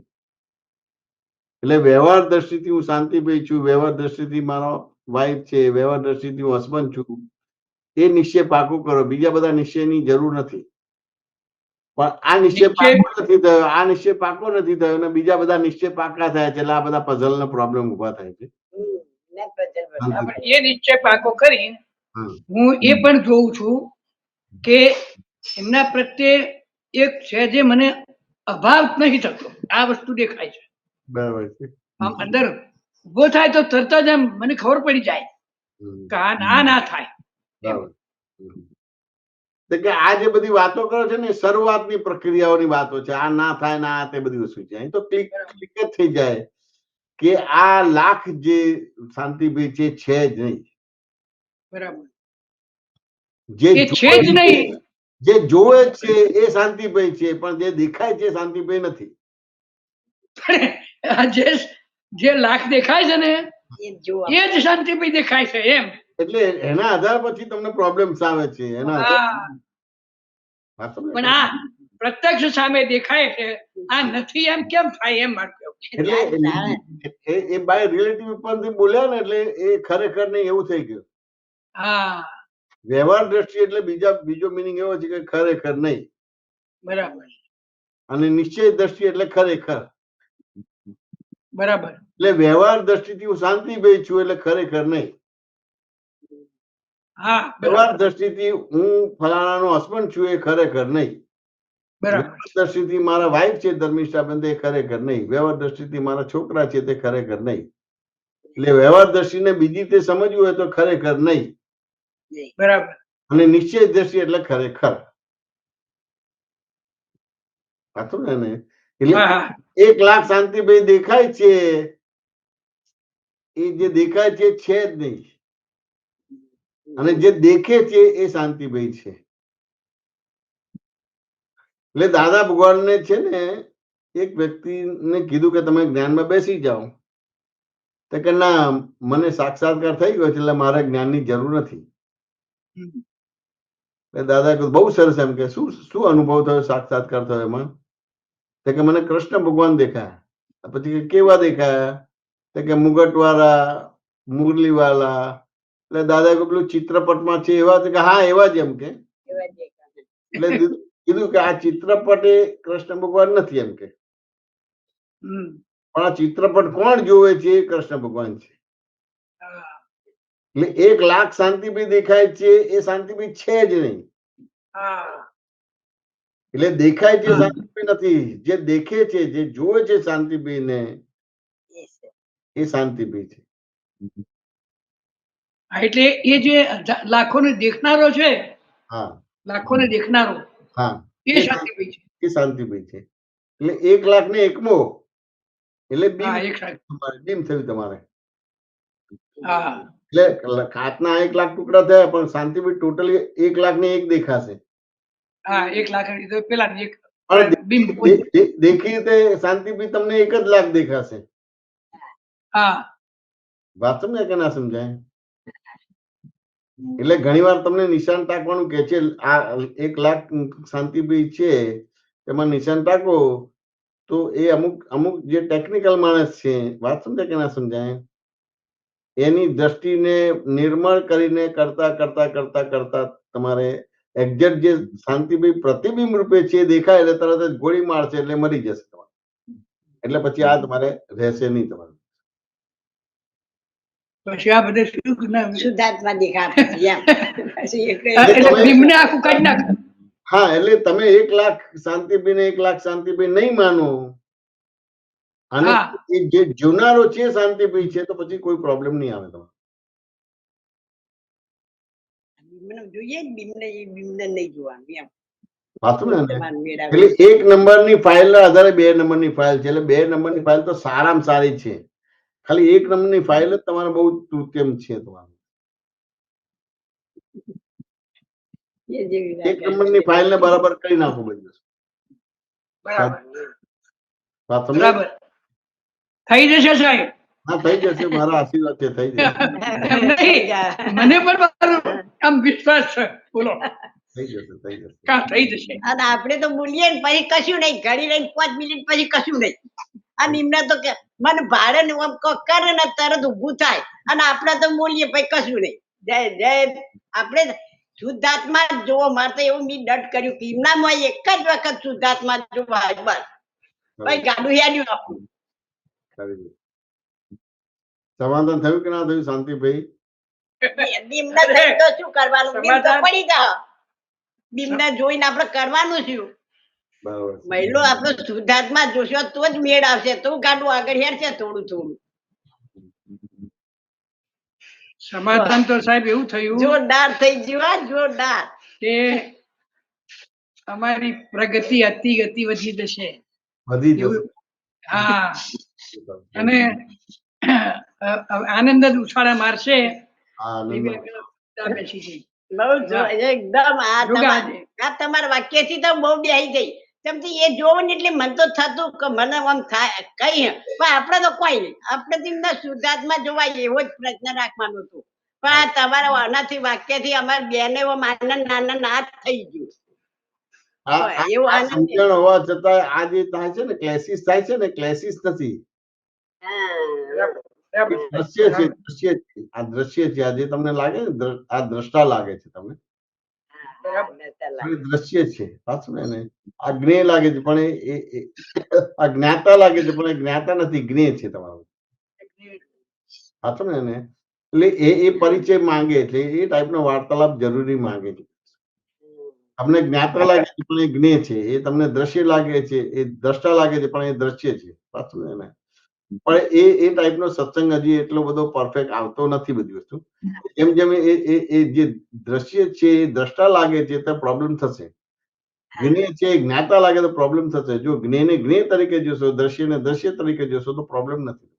એટલે વ્યવહાર દ્રષ્ટિથી હું શાંતિભાઈ છું, વ્યવહાર દ્રષ્ટિથી મારો વાઈફ છે, વ્યવહાર દ્રષ્ટિથી હું હસબન્ડ છું, એ નિશ્ચય પાકું કરો. બીજા બધા નિશ્ચયની જરૂર નથી. પણ આ નિશ્ચય પાકો નથી થયો, આ નિશ્ચય પાકો નથી થયો અને બીજા બધા નિશ્ચય પાકા થયા છે. એટલે આ બધા પઝલ ના પ્રોબ્લેમ ઉભા થાય છે. એ નિશ્ચય પાકો કરી હું એ પણ જોઉં છું કે એમના પ્રત્યે એક છે જે મને અભાવ નથી થતો. આ વસ્તુ દેખાય છે. બરાબર છે. આમ અંદર ઉભો થાય તો તરત જ એમ મને ખબર પડી જાય કે આ ના થાય. તો કે આ જે બધી વાતો કરો છો ને શરૂઆતની પ્રક્રિયાઓની વાતો છે, આ ના થાય ના તે બધી વસ્તુ છે. અહીં તો ક્લિક જ થઈ જાય કે આ લાખ જે શાંતિભાઈ છે જ નહીં. બરાબર. જે એ છે જ નહીં. જે જોવે છે એ શાંતિભાઈ છે, પણ જે દેખાય છે શાંતિભાઈ નથી. જે લાખ દેખાય છે ને એ જોવા એ જ શાંતિભાઈ દેખાય છે એમ. એટલે એના આધાર પછી તમને પ્રોબ્લેમ્સ આવે છે. એના હા. વાસ્તવમાં પણ આ પ્રત્યક્ષ સામે દેખાય છે, આ નથી એમ કેમ થાય એમ મારું કહેવું. એટલે એ બાય રિલેટિવ ઉપરથી બોલ્યા ને એટલે એ ખરેખર નહીં એવું થઈ ગયું. હા, વ્યવહાર દ્રષ્ટિ એટલે બીજો મિનિંગ એવો છે કે ખરેખર નહીં, બરાબર અને નિશ્ચય દ્રષ્ટિ એટલે ખરેખર. બરાબર. એટલે વ્યવહાર દ્રષ્ટિથી હું શાંતિભાઈ છું એટલે ખરેખર નહીં. હા, વ્યવહાર બરાબર દ્રષ્ટિથી હું ફલાણાનો હસબન્ડ છું એ ખરેખર નહીં. બરાબર. વ્યવહાર દ્રષ્ટિથી મારા વાઇફ છે ધર્મિષ્ઠાબેન તે ખરેખર નહીં. વ્યવહાર દ્રષ્ટિથી મારા છોકરા છે તે ખરેખર નહીં. એટલે વ્યવહાર દ્રષ્ટિને બીજી રીતે સમજવું હોય તો ખરેખર નહીં, બરાબર. અને નિશ્ચય દ્રષ્ટિ એટલે ખરેખર. સાચું ને? એટલે હા, હા. 1 લાખ શાંતિભાઈ દેખાય છે, એ જે દેખાય છે છે જ નહીં, અને જે દેખે છે એ શાંતિભાઈ છે. એટલે દાદા ભગવાનને છે ને એક વ્યક્તિને કીધું કે તમે જ્ઞાનમાં બેસી જાઓ, તો કે ના, મને સાક્ષાત્કાર થઈ ગયો છે એટલે મારે જ્ઞાનની જરૂર નથી. એટલે દાદા કીધું બહુ સરસ. એમ કે શું શું અનુભવ થયો, સાક્ષાત્કાર થયો એમાં? તો કે મને કૃષ્ણ ભગવાન દેખાયા. પછી કેવા દેખાયા? તો કે મુગટ વાળા, મુરલી વાળા. એટલે દાદા પેલું ચિત્રપટમાં છે એવા? તો કે હા એવા જ. એમ કે એટલે કીધું કે આ ચિત્રપટ એ કૃષ્ણ ભગવાન નથી એમ કે, પણ આ ચિત્રપટ કોણ જોવે છે એ કૃષ્ણ ભગવાન છે. એટલે 1 લાખ શાંતિભાઈ દેખાય છે એ શાંતિભાઈ છે જ નહીં. એટલે દેખાય છે શાંતિભાઈ નથી, જે દેખે છે, જે જોવે છે શાંતિભાઈ ને એ શાંતિભાઈ છે. એટલે એ જે લાખોને દેખનારો છે, હા, લાખોને દેખનારો, હા, એ શાંતિભાઈ છે. એ શાંતિભાઈ છે. એટલે 1 લાખ ને એકમો એટલે હા, એક શાંતિ. બીમ થયું તમારે. હા, એટલે કાચના 1 લાખ ટુકડા થયા, પણ શાંતિભાઈ ટોટલી 1 લાખ ને 1 દેખાશે. હા, 1 લાખ તો પેલા એક પણ બિંબ. દેખી રીતે શાંતિભાઈ તમને 1 જ લાખ દેખાશે. હા, વાત સમજાય કે ના સમજાય? એટલે ઘણી વાર તમને નિશાન ટાંકવાનું કે છે, આ 1 લાખ શાંતિભાઈ છે એમાં નિશાન ટાંકો, તો એ અમુક જે ટેકનિકલ માણસ છે, વાત સમજાય કે ના સમજાય, એની દ્રષ્ટિને નિર્મળ કરીને કરતા કરતા કરતા કરતા તમારે એક્ઝેક્ટ જે શાંતિભાઈ પ્રતિબિંબ રૂપે છે દેખાય એટલે તરત જ ગોળી મારશે એટલે મરી જશે તમારે. એટલે પછી આ તમારે રહેશે નહીં તમારે. પછી આ બધે શુદ્ધાત્મા દેખાય પછી એમ. પછી એટલે બિંબને આખું કાઢી નાખે. હા, એટલે તમે 1 લાખ શાંતિભાઈ ને 1 લાખ શાંતિભાઈ નહીં માનો, અને એ જે જોનારો છે શાંતિભાઈ છે, તો પછી કોઈ પ્રોબ્લેમ નહીં આવે તમારે. જોઈએ જ બિમને નહીં જોવાનું એમ. વાંચું ને? એટલે 1 નંબરની ફાઇલ ના આધારે 2 નંબરની ફાઇલ છે. એટલે 2 નંબરની ફાઇલ તો સારામાં સારી છે. ખાલી 1 નંબરની ફાઇલ જ તમારે બહુ તૃતીયમ છે. તમારે 1 નંબરની ફાઇલ ને બરાબર કરી નાખો બધું. બરાબર થઈ જશે સાહેબ. હા, થઈ જશે. મારા આશીર્વાદ છે, થઈ જશે. મને પણ આમ વિશ્વાસ છે. બોલો, થઈ જશે, થઈ જશે. થઈ જશે. અને આપણે તો બોલીએ ને પછી કશું નહીં, ઘડી રહીને 5 મિનિટ પછી કશું નહીં. અને એમને તો કે મને ભાડે ને આમ કરે ને તરત ઊભું થાય, અને આપણે તો બોલીએ પછી કશું નહીં. જય જય. આપણે શુદ્ધાત્મા જોવો. મારે તો એવું મેં ડટ કર્યું કે એમનામાં એક જ વખત શુદ્ધાત્મા જોવા, બસ ભાઈ ગાડું હેડ્યું આપણું. સમાધાન થયું કે ના થયું શાંતિભાઈ? બીમને થઈ તો શું કરવાનું? બીમ તો પડી જા. બીમને જોઈને આપણે કરવાનું શું? બરાબર. મહિલો આપણે શુદ્ધાત્મા જોશો તો જ મેળ આવશે, તો ગાડું આગળ હેડશે થોડું થોડું. સમાધાન તો સાહેબ એવું થયું, જોરદાર થઈ ગયું, જોરદાર. કે અમારી પ્રગતિ અતિ ગતિ વધી જશે. વધી જશે. એવું હા, અને આનંદ જ ઉછાળા મારશે. આનંદ. એવી આગળ બેસી ગઈ. બહુ એકદમ આ તમારા વાક્યથી તો બહુ બેહી ગઈ. કેમ કે એ જોવું ને એટલે મન તો થતું કે મને આમ થાય કઈ, પણ આપણે તો કોઈ નહીં, આપણે તો એમના શુદ્ધાત્મા જોવાય એવો જ પ્રશ્ન રાખવાનો હતો. પણ આ તમારા આનાથી વાક્યથી અમારા બેને આનંદ આનંદ આ થઈ ગયું. એવું આનંદ સમજણ હોવા છતાં આ જે થાય છે ને ક્લેસીસ થાય છે ને, ક્લેસીસ નથી. દ્રશ્ય છે, દ્રશ્ય છે. આ દ્રશ્ય છે. આજે તમને લાગે ને આ દ્રષ્ટા લાગે છે તમને, દ્રશ્ય છે. સાચું ને? આ જ્ઞેય લાગે છે પણ આ જ્ઞાતા લાગે છે પણ એ જ્ઞાતા નથી, જ્ઞેય છે તમારું. સાચું ને? એટલે એ પરિચય માંગે છે, એ ટાઈપનો વાર્તાલાપ જરૂરી માંગે છે. તમને જ્ઞાતા લાગે છે પણ એ જ્ઞેય છે, એ તમને દ્રશ્ય લાગે છે, એ દ્રષ્ટા લાગે છે પણ એ દ્રશ્ય છે. સાચું ને? પણ એ ટાઈપનો સત્સંગ હજી એટલો બધો પરફેક્ટ આવતો નથી બધી વસ્તુ. જેમ જેમ એ જે દ્રશ્ય છે એ દ્રષ્ટા લાગે છે તો પ્રોબ્લેમ થશે. જ્ઞેય છે જ્ઞાતા લાગે તો પ્રોબ્લેમ થશે. જો જ્ઞેયને જ્ઞેય તરીકે જોશો, દ્રશ્યને દ્રશ્ય તરીકે જોશો તો પ્રોબ્લેમ નથી.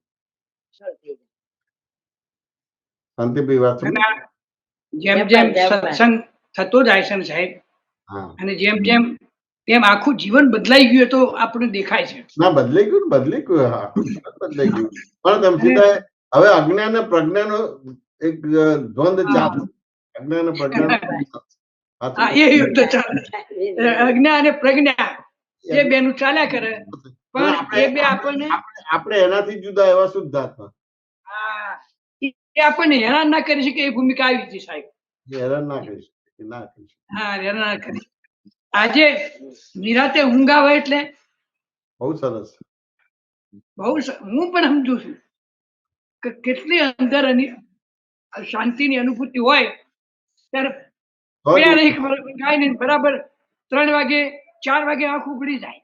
શાંતિભાઈ વાત સમજો? જેમ જેમ સત્સંગ થતો જાય છે ને સાહેબ, અને જેમ જેમ તેમ આખું જીવન બદલાઈ ગયું તો આપણને દેખાય છે. ના, બદલાઈ ગયું ને, બદલાઈ ગયું. આખું જીવન બદલાઈ ગયું. પણ તમે સીધા હવે અજ્ઞાન અને પ્રજ્ઞાનો એક દ્વંદ્વ ચાલે. અજ્ઞાન અને પ્રજ્ઞાનો હા, એ યુદ્ધ ચાલે. અજ્ઞા અને પ્રજ્ઞા એ બેનું ચાલ્યા કરે. પણ એ બે આપણને આપણે એનાથી જુદા એવા શુદ્ધાત્મા. એ આપણને હેરાન ના કરી શકે એ ભૂમિકા આવી હતી સાહેબ. હેરાન ના કરી શકે, ના કરી શકે. હા, હેરાન ના કરી. આજે નિરાતે ઊંઘ આવે એટલે બહુ સરસ. હું પણ સમજુ છું કે કેટલી અંદર શાંતિની અનુભૂતિ હોય ત્યારે કાંઈ નહીં, બરાબર 3 વાગે 4 વાગે આંખ ઉઘડી જાય.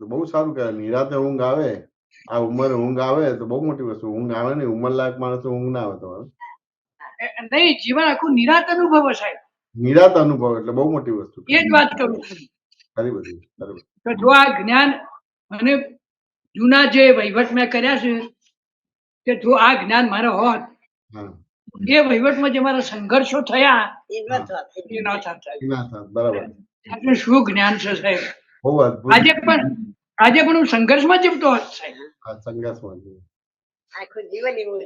બહુ સારું કહેવાય. નિરાતે ઊંઘ આવે, આ ઉંમરે ઊંઘ આવે તો બહુ મોટી વસ્તુ. ઊંઘ આવે ને, ઉંમર લાયક માણસ ઊંઘ ના આવે તમારે નહીં, જીવન આખું નિરાત અનુભવ સાહેબ. નિરાત અનુભવ એટલે બહુ મોટી વસ્તુ. એ જ વાત કરું છું ખરી બધી. કે જો આ જ્ઞાન અને જૂના જે વહીવટ મેં કર્યા છે, કે જો આ જ્ઞાન મારે હોત, એ વહીવટમાં જે મારા સંઘર્ષો થયા એ ન થતા. બરાબર. શું જ્ઞાન છે સાહેબ. બહુ અદભુત. આજે પણ હું સંઘર્ષમાં જીવતો હોત સાહેબ. સંઘર્ષમાં આખું જીવન એવું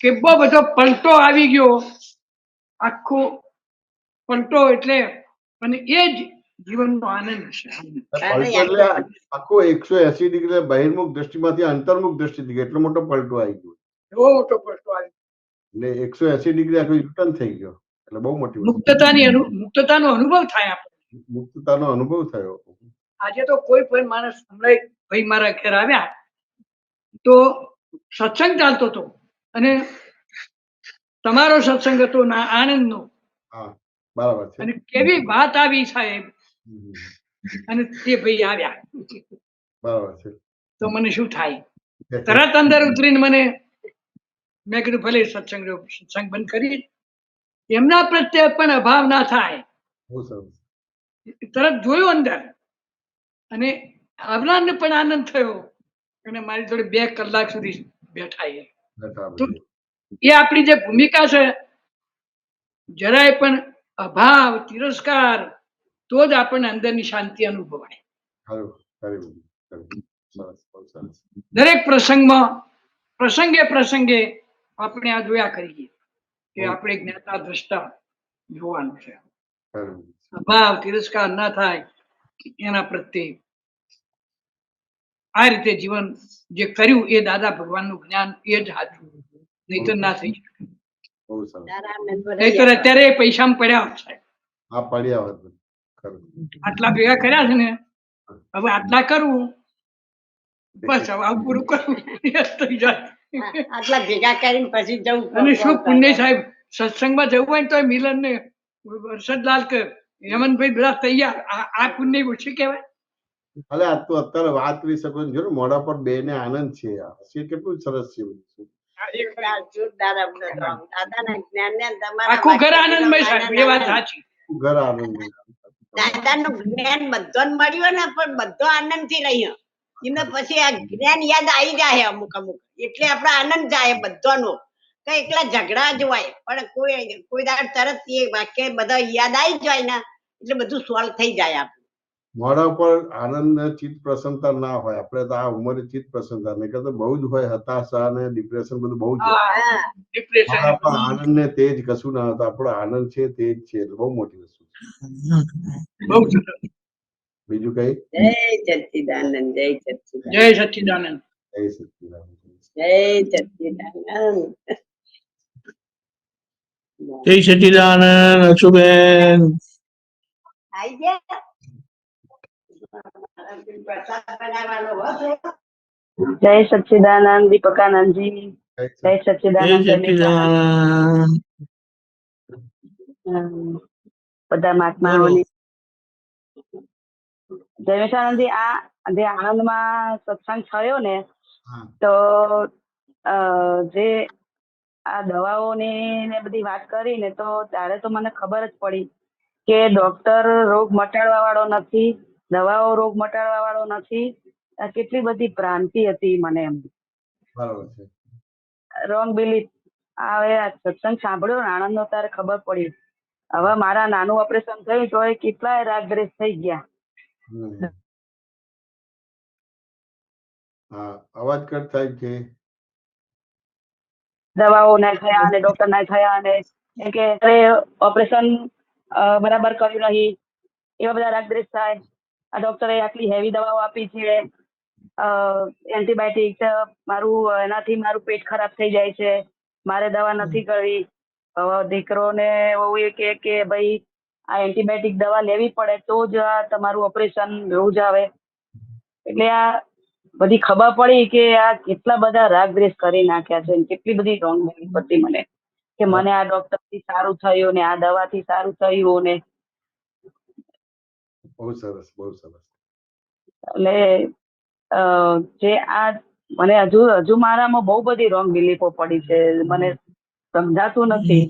કે બહુ બધો પલટો આવી ગયો, આખો પલટો એટલે, અને એ જ જીવનનો આનંદ છે. આખો 180 ડિગ્રી બહિર્મુખ દ્રષ્ટિમાંથી અંતર્મુખ દ્રષ્ટિ થઈ ગયો. એટલો મોટો પલટો આવી ગયો. બહુ મોટો પલટો આવી ગયો. એટલે 180 ડિગ્રી આખો યુટર્ન થઈ ગયો. એટલે બહુ મોટી મુક્તતાનો અનુભવ થાય આપણે. મુક્તતાનો અનુભવ થયો. આજે તો કોઈ પણ માણસ, હમણાં ભાઈ મારા ઘેર આવ્યા તો સત્સંગ ચાલતો હતો અને તમારો સત્સંગ હતો આનંદનો. બરાબર છે. અને કેવી વાત આવી સાહેબ. અને તે ભાઈ આવ્યા, બરાબર છે. તો મને શું થાય, તરત અંદર ઉતરીને મેં કીધું ભલે સત્સંગ બંધ કરી, એમના પ્રત્યે પણ અભાવ ના થાય. તરત જોયું અંદર, અને આવનારને પણ આનંદ થયો, અને મારી જોડે 2 કલાક સુધી બેઠા. એ આપણી જે ભૂમિકા છે, જરાય પણ અભાવ તિરસ્કાર, તો જ આપણને અંદરની શાંતિ અનુભવાય. દરેક પ્રસંગમાં પ્રસંગે આપણે આ જોયા કરીએ કે આપણે જ્ઞાતા દ્રષ્ટા જોવાનું છે. અભાવ તિરસ્કાર ના થાય એના પ્રત્યે આ રીતે જીવન જે કર્યું એ દાદા ભગવાનનું જ્ઞાન, એ જ સાચું. નહીતર ના થઈ શકે. નહીતર અત્યારે પૈસામાં પડ્યા છે. આટલા ભેગા કર્યા છે ને, હવે આટલા કરવું, બસ હવે આવું પૂરું કરવું થઈ જાય. આટલા ભેગા કરીને પછી જવું. અને શું પુણ્ય સાહેબ, સત્સંગમાં જવું હોય ને તો મિલન ને હર્ષદલાલ કે હેમંતભાઈ બધા તૈયાર. આ પુણ્ય ઓછી કહેવાય. અરે આ તો અત્યારે વાત કરી શકો છો ને, મોઢા પર બેને આનંદ છે. કેટલું સરસ છે. આખું ઘર આનંદમય સાહેબ. એ વાત સાચી. ઘર આનંદ. દાદાનું જ્ઞાન બધાને મળ્યું ને પણ બધો આનંદથી રહ્યો એમને પછી આ જ્ઞાન યાદ આવી જાય અમુક અમુક એટલે આપણે આનંદ જાય બધાનો કઈ એકલા ઝઘડા જ હોય પણ કોઈ દાડ તરત એ વાક્ય બધા યાદ આવી જાય ને એટલે બધું સોલ્વ થઈ જાય આપણે મોઢા ઉપર આનંદ ને ચિત્ત પ્રસન્નતા ના હોય. આપણે તો આ ઉંમરે ચિત્ત પ્રસન્નતા નહીં કરતા બહુ જ હોય, હતાશા ને ડિપ્રેશન બધું બહુ જ હોય. ડિપ્રેશન આપણા આનંદ ને તેજ કશું ના હોતા. આપણો આનંદ છે તેજ છે, એટલે બહુ મોટી વસ્તુ છે. બહુ સરસ. બીજું કઈ? જય સચ્ચિદાનંદ જય સચ્ચિદાનંદ જય સચ્ચિદાનંદ જય સચ્ચિદાનંદ. જય સચ્ચિદાનંદ જય સચ્ચિદાનંદ અશુબેન. આવી ગયા પ્રસાદ બનાવવાનો હતો. જય સચ્ચિદાનંદ દીપકાનંદજી. જય જય સચ્ચિદાનંદ સચ્ચિદાનંદ. બધા મહાત્માઓની જયમેશાનંદજી. આ જે આણંદમાં સત્સંગ થયો ને તો જે આ દવાઓની ને બધી વાત કરી ને તો ત્યારે તો મને ખબર જ પડી કે ડોક્ટર રોગ મટાડવા વાળો નથી, દવાઓ રોગ મટાડવા વાળો નથી. આ કેટલી બધી ભ્રાંતિ હતી મને એમ. બરાબર છે. Wrong belief. હવે આ સત્સંગ સાંભળ્યો ને આણંદ નો ત્યારે ખબર પડી. હવે મારા નાનું ઓપરેશન થયું તો એ કેટલાય રાગદ્વેષ થઈ ગયા. હા, અવાજ કટ થાય છે. દવાઓ ના થયા અને ડોક્ટર ના થયા અને એમ કે ઓપરેશન બરાબર કર્યું નહીં, એવા બધા રાગદ્વેષ થાય. આ ડોક્ટરે આટલી હેવી દવાઓ આપી છે, એન્ટીબાયોટિક, મારું એનાથી મારું પેટ ખરાબ થઈ જાય છે, મારે દવા નથી કરવી. હવે દીકરો ને બહુ એ કે ભાઈ આ એન્ટીબાયોટિક દવા લેવી પડે તો જ તમારું ઓપરેશન રોજ આવે. એટલે આ બધી ખબર પડી કે આ કેટલા બધા રાગદ્વેષ કરી નાખ્યા છે, કેટલી બધી રોંગ બિલીફ હતી મને કે મને આ ડોક્ટર થી સારું થયું ને આ દવા થી સારું થયું ને. બહુ સરસ, બહુ સરસ. એટલે જે આ મને હજુ મારામાં બહુ બધી રોંગ બિલીફો પડી છે, મને સમજાતું નથી.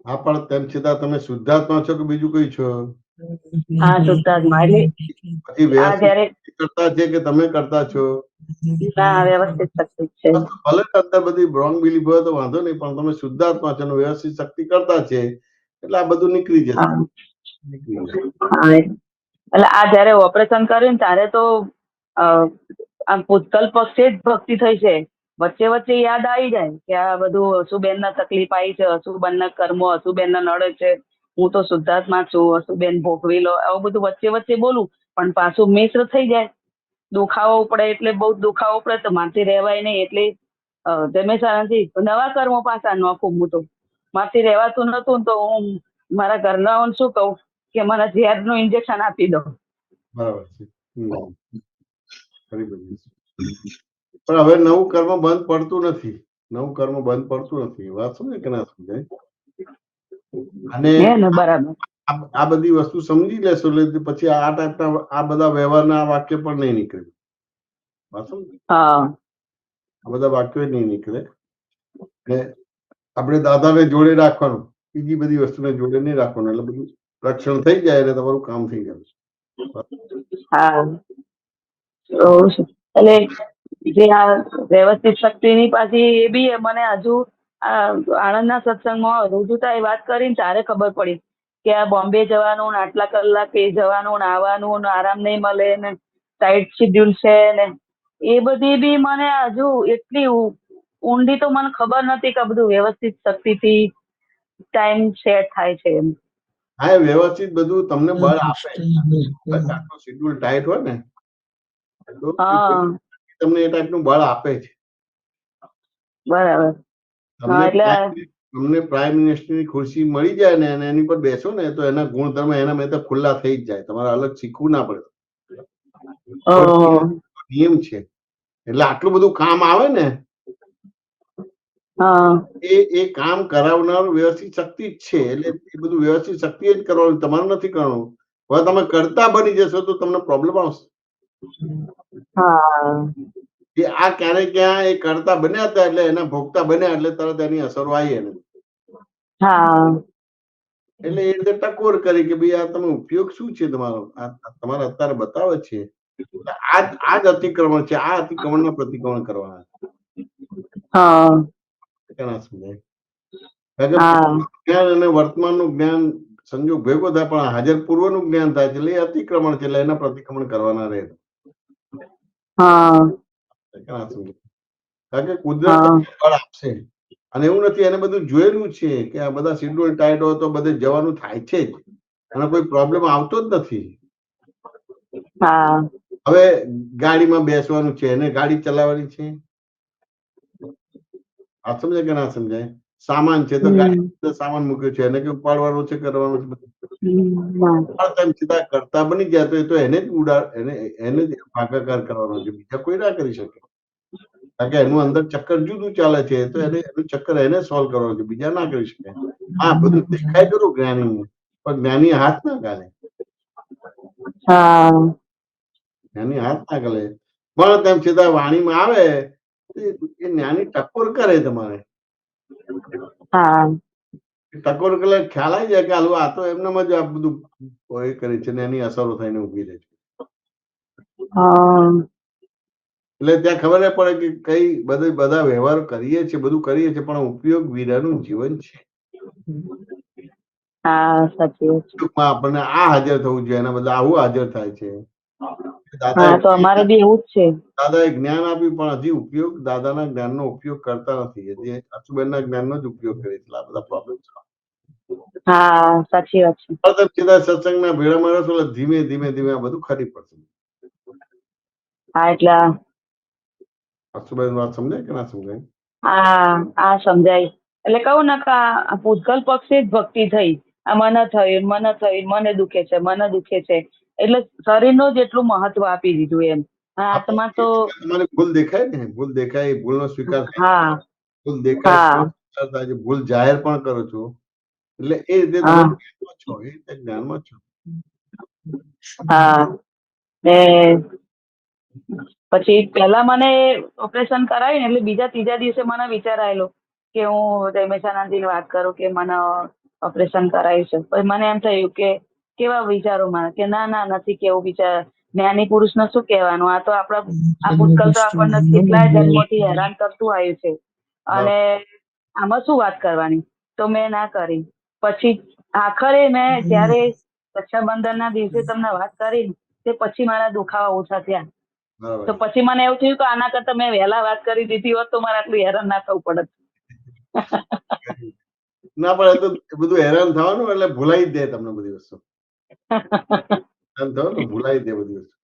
હા, પણ તેમ છતાં તમે શુદ્ધાત્મા છો કે બીજું કઈ છો? હા, શુદ્ધાત્મા. એટલે આ જયારે કરતા છે કે તમે કરતા છો? ના, વ્યવસ્થિત શક્તિ છે. ભલે અંદર બધી રોંગ બિલીફ હોય તો વાંધો નહીં, પણ તમે શુદ્ધાત્મા છો ને વ્યવસ્થિત શક્તિ કરતા છે એટલે આ બધું નીકળી જશે. હા, એટલે આ જયારે ઓપરેશન કર્યું ને ત્યારે તો આમ ભૂતકલ્પ પક્ષે જ ભક્તિ થઈ છે. વચ્ચે વચ્ચે યાદ આવી જાય કે આ બધું અશુબેન ના તકલીફ આવી છે, અશુબેન ના કર્મો અશુબેન ના નડે છે, હું તો શુદ્ધાત્મા છું, અશુબેન ભોગવી લો, આવું બધું વચ્ચે વચ્ચે બોલું પણ પાછું મિશ્ર થઈ જાય. દુખાવો ઉપડે એટલે બહુ દુખાવો ઉપડે તો મારથી રહેવાય નહીં. એટલે જમેશાનંદજી નવા કર્મો પાછા નોખું. હું તો મારથી રહેવાતું નતું તો હું મારા ઘરનાઓને શું કહું કે મને ઝેર નું ઇન્જેક્શન આપી દો. બરાબર છે. પણ હવે નવું કર્મ બંધ પડતું નથી. નવું કર્મ બંધ પડતું નથી. વાત સમજે કે ના સમજાય? અને બરાબર. આ બધી વસ્તુ સમજી લેશો એટલે પછી આ ટાઈપના આ બધા વ્યવહારના વાક્ય પણ નહીં નીકળે. વાત સમજે? આ બધા વાક્યો નહીં નીકળે. ને આપણે દાદાને જોડે રાખવાનું, બીજી બધી વસ્તુને જોડે નહીં રાખવાનું, એટલે બધું રક્ષણ થઈ જાય એટલે તમારું કામ થઈ જાય. હા, એટલે જે આ વ્યવસ્થિત શક્તિની પાછી એ બી મને હજુ આણંદના સત્સંગમાં રુજુતા એ વાત કરીને ત્યારે ખબર પડી કે આ બોમ્બે જવાનું ને આટલા કલાક એ જવાનું ને આવવાનું ને આરામ નહીં મળે ને ટાઈટ શેડ્યુલ છે ને એ બધી બી મને હજુ એટલી ઊંડી તો મને ખબર નથી કે બધું વ્યવસ્થિત શક્તિથી ટાઈમ સેટ થાય છે એમ. હા, વ્યવસ્થિત બધું તમને બળ આપે. આટલું શેડ્યુલ ટાઈટ હોય ને તો તમને એ ટાઈપનું બળ આપે છે. બરાબર. તમને પ્રાઇમ મિનિસ્ટરની ખુરશી મળી જાય ને અને એની પર બેસો ને તો એના ગુણધર્મ એના મેં તો ખુલ્લા થઈ જ જાય. તમારે અલગ શીખવું ના પડે. નિયમ છે એટલે આટલું બધું કામ આવે ને એ કામ કરાવનાર વ્યવસ્થિત શક્તિ જ છે. એટલે એ બધું વ્યવસ્થિત શક્તિ જ કરવાનું, તમારું નથી કરવાનું. હવે તમે કરતા બની જશો તો તમને પ્રોબ્લેમ આવશે. આ ક્યારેક ક્યાં એ કરતા બન્યા હતા એટલે એના ભોગતા બન્યા એટલે તરત એની અસરો આવી એને. એટલે એ રીતે ટકોર કરી કે ભાઈ આ તમે ઉપયોગ શું છે તમારો, આ તમારે અત્યારે બતાવે છે આ જ અતિક્રમણ છે, આ અતિક્રમણના પ્રતિક્રમણ કરવાના હા ના સમજાય. કારણ કે જ્ઞાન અને વર્તમાનનું જ્ઞાન સંજોગ ભેગો થાય પણ હાજર પૂર્વનું જ્ઞાન થાય છે એટલે એ અતિક્રમણ છે એટલે એના પ્રતિક્રમણ કરવાના રહે. કારણ કે કુદરત ફળ આપશે અને એવું નથી, એને બધું જોયેલું છે કે આ બધા શેડ્યુલ ટાઈટ હોય તો બધે જવાનું થાય છે જ અને કોઈ પ્રોબ્લેમ આવતો જ નથી. હવે ગાડીમાં બેસવાનું છે એને ગાડી ચલાવવાની છે, આ સમજાય કે ના સમજાય? સામાન છે તો ગાડી સામાન મૂક્યો છે એને કે ઉપાડવાનું છે, કરવાનું છે, સીધા કરતા બની ગયા તો એ તો એને જ એને જ ભાગાકાર કરવાનો છે, બીજા કોઈ ના કરી શકે. કારણ કે એનું અંદર ચક્કર જુદું ચાલે છે તો એને એનું ચક્કર એને સોલ્વ કરવાનું છે, બીજા ના કરી શકે. હા બધું દેખાય ખરું જ્ઞાની, પણ જ્ઞાની હાથ ના ગાલે, જ્ઞાની હાથ ના ગાલે. પણ તેમ છતાં વાણીમાં આવે એ જ્ઞાની ટકોર કરે તમારે, ટકોર એટલે ખ્યાલ આવી જાય કે હાલું આ તો એમનામ જ આ બધું એ કરે છે ને એની અસરો થઈને ઉભી રહે છે. એટલે ત્યાં ખબર પડે કે કઈ બધા વ્યવહાર કરીએ છીએ, બધું કરીએ છીએ પણ ઉપયોગ વિનાનું જીવન છે. આપણને આ હાજર થવું જોઈએ એના બદલે આવું હાજર થાય છે. દાદાએ જ્ઞાન આપ્યું પણ હજી ઉપયોગ દાદાના જ્ઞાનનો ઉપયોગ કરતા નથી, હજી અચુબેનના જ્ઞાનનો જ ઉપયોગ કરે છે. આ બધા પ્રોબ્લેમ સત્સંગના ભેળામાં રહેશો એટલે ધીમે ધીમે ધીમે આ બધું ખરી પડશે. અચુબેન વાત સમજાય કે ના સમજાય? સમજાય. એટલે કહું ને કે આ પૂતગલ પક્ષે જ ભક્તિ થઈ. આ મને થયું, મને દુખે છે, મને દુખે છે, એટલે શરીરનું જ એટલું મહત્વ આપી દીધું એમ. આત્મા તો તમારે ભૂલ દેખાય ને, ભૂલ દેખાય, ભૂલનો સ્વીકાર થાય, ભૂલ દેખાય, ભૂલ જાહેર પણ કરો છો એટલે એ રીતે તમે જ્ઞાનમાં છો, એ રીતે જ્ઞાનમાં છો. પછી પહેલા મને ઓપરેશન કરાવ્યું ને એટલે બીજા ત્રીજા દિવસે મને વિચાર આવેલો કે હું રમેશાનંદજીને વાત કરું કે મને ઓપરેશન કરાવ્યું છે. પછી મને એમ થયું કે કેવા વિચારો મને કે ના નથી કેવું વિચાર, જ્ઞાની પુરુષને શું કહેવાનું, આ તો આપણા આ ભૂતકાળ તો આપણને કેટલાય જન્મોથી હેરાન કરતું આવ્યું છે અને આમાં શું વાત કરવાની, તો મેં ના કરી. પછી આખરે મેં જયારે રક્ષાબંધનના દિવસે તમને વાત કરી તે પછી મારા દુખાવા ઓછા થયા. તો પછી મને એવું થયું કે આના કરતા મેં વહેલા વાત કરી દીધી હોત તો મારે આટલું હેરાન ના થવું પડત. ના પણ એ તો બધું હેરાન થવાનું એટલે ભૂલાઈ જ દે તમને બધી વસ્તુ, ભૂલાઈ દે બધી વસ્તુ.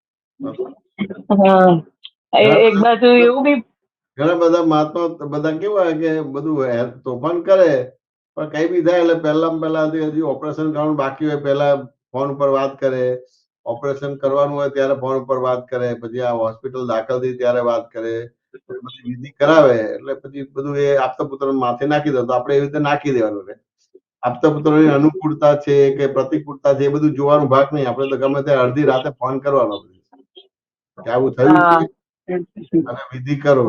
એક બાજુ એવું બી ઘણા બધા મહાત્મા બધા કેવા કે બધું તોફાન કરે પણ કઈ બી થાય એટલે પહેલા હજી ઓપરેશન કરવાનું બાકી હોય પહેલા ફોન ઉપર વાત કરે, ઓપરેશન કરવાનું હોય ત્યારે ફોન ઉપર વાત કરે, પછી આ હોસ્પિટલ દાખલ થઈ ત્યારે વાત કરે, બધી વિધિ કરાવે એટલે પછી બધું એ આપતા પુત્ર માથે નાખી દો તો આપણે એવી રીતે નાખી દેવાનું છે. આપતા પુત્રોની અનુકૂળતા છે કે પ્રતિકૂળતા છે એ બધું જોવાનું ભાગ નહીં, આપણે તો ગમે ત્યારે અડધી રાતે ફોન કરવાનો કે આવું થયું છે અને વિધિ કરો.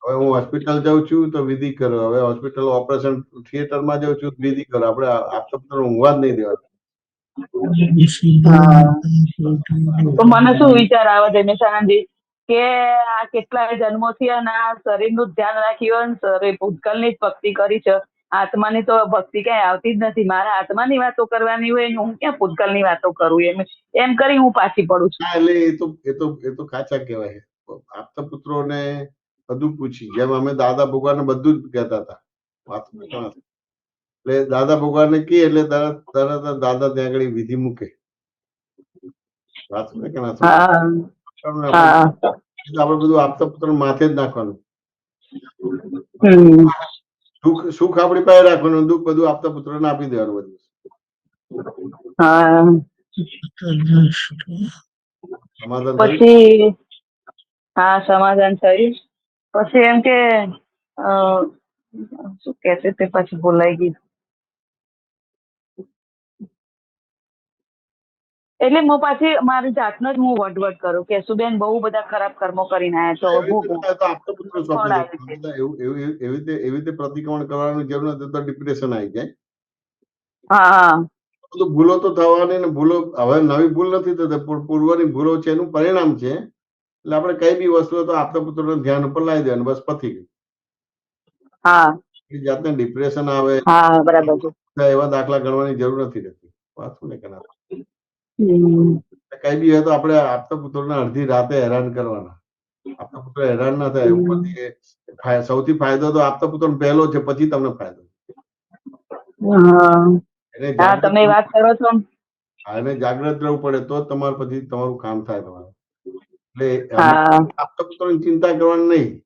હવે હું હોસ્પિટલ જાઉં છું તો વિધિ કરો, હવે હોસ્પિટલ ઓપરેશન થિયેટરમાં જાઉં છું વિધિ કરો. આપણે આપતા પુત્ર ઊંઘવા જ નહીં દેવાનું. તો મને શું વિચાર આવે રમેશાનંદજી કે આ કેટલાય જન્મોથી અને આ શરીરનું ધ્યાન રાખ્યું અને ભૂતકાળની જ ભક્તિ કરી છે, આત્માની તો ભક્તિ કઈ આવતી જ નથી. મારે આત્માની વાતો કરવાની હોય હું ક્યાં ભૂતકાળની વાતો કરું, એમ કરી હું પાછી પડું છું. એટલે એ તો કાચા કહેવાય. આપતા પુત્રોને બધું પૂછી, જેમ અમે દાદા ભગવાનને બધું જ કહેતા હતા એટલે દાદા ભગવાનને કહે એટલે તરત દાદા ત્યાં આગળ વિધિ મૂકે. આપણે બધું આપતા પુત્ર માથે જ નાખવાનું, સુખ આપણી પાસે રાખવાનું, દુઃખ બધું આપતા પુત્રને આપી દેવાનું બધું. પછી સમાધાન થયું. પછી એમ કે શું કે છે તે પછી બોલાઈ ગયું. એટલે હું પાછી મારી જાતનો જ હું વટવટ કરું કે સુબેન બહુ બધા ખરાબ કર્મો કરીને આવ્યા છો, એવી રીતે પ્રતિક્રમણ કરવાની જરૂર નથી તો ડિપ્રેશન આવી જાય. હા બધું ભૂલો તો થવાની ને ભૂલો હવે નવી ભૂલ નથી થતી પૂર્વની ભૂલો છે એનું પરિણામ છે. એટલે આપણે કઈ બી વસ્તુ તો આપતા પુત્રોને ધ્યાન ઉપર લાવી દેવાનું બસ પતી ગયું. હા જાતને ડિપ્રેશન આવે હા બરાબર છે. એવા દાખલા ગણવાની જરૂર નથી રહેતી. વાત શું ને કના હમ. કઈ બી હોય તો આપણે આપતા પુત્રોને અડધી રાતે હેરાન કરવાના. આપતા પુત્રો હેરાન ના થાય ઉપરથી સૌથી ફાયદો તો આપતા પુત્રોને પહેલો છે, પછી તમને ફાયદો. એને હા જાગૃત તમે વાત કરો છો. એને જાગૃત રહેવું પડે તો જ તમારે પછી તમારું કામ થાય. તમારે એટલે હા આપતા પુત્રોની ચિંતા કરવાની નહીં.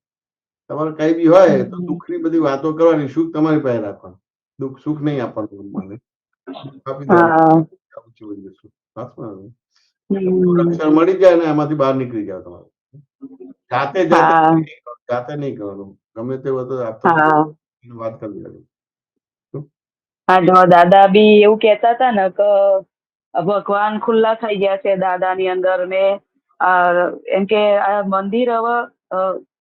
તમારે કઈ બી હોય તો દુઃખની બધી વાતો કરવાની, સુખ તમારી પાસે રાખવાનું. દુઃખ સુખ નહીં આપવાનું મને આપી દેવાનું. રક્ષણ મળી જાય ને એમાંથી બહાર નીકળી જાવ. તમારે જાતે જાતે જાતે નહીં કરવાનું. ગમે તે હોય તો આપતા વાત કરી દેવાની. હા જો દાદા બી એવું કેતા હતા ને કે ભગવાન ખુલ્લા થઈ ગયા છે દાદા ની અંદર ને એમ કે આ મંદિર હવે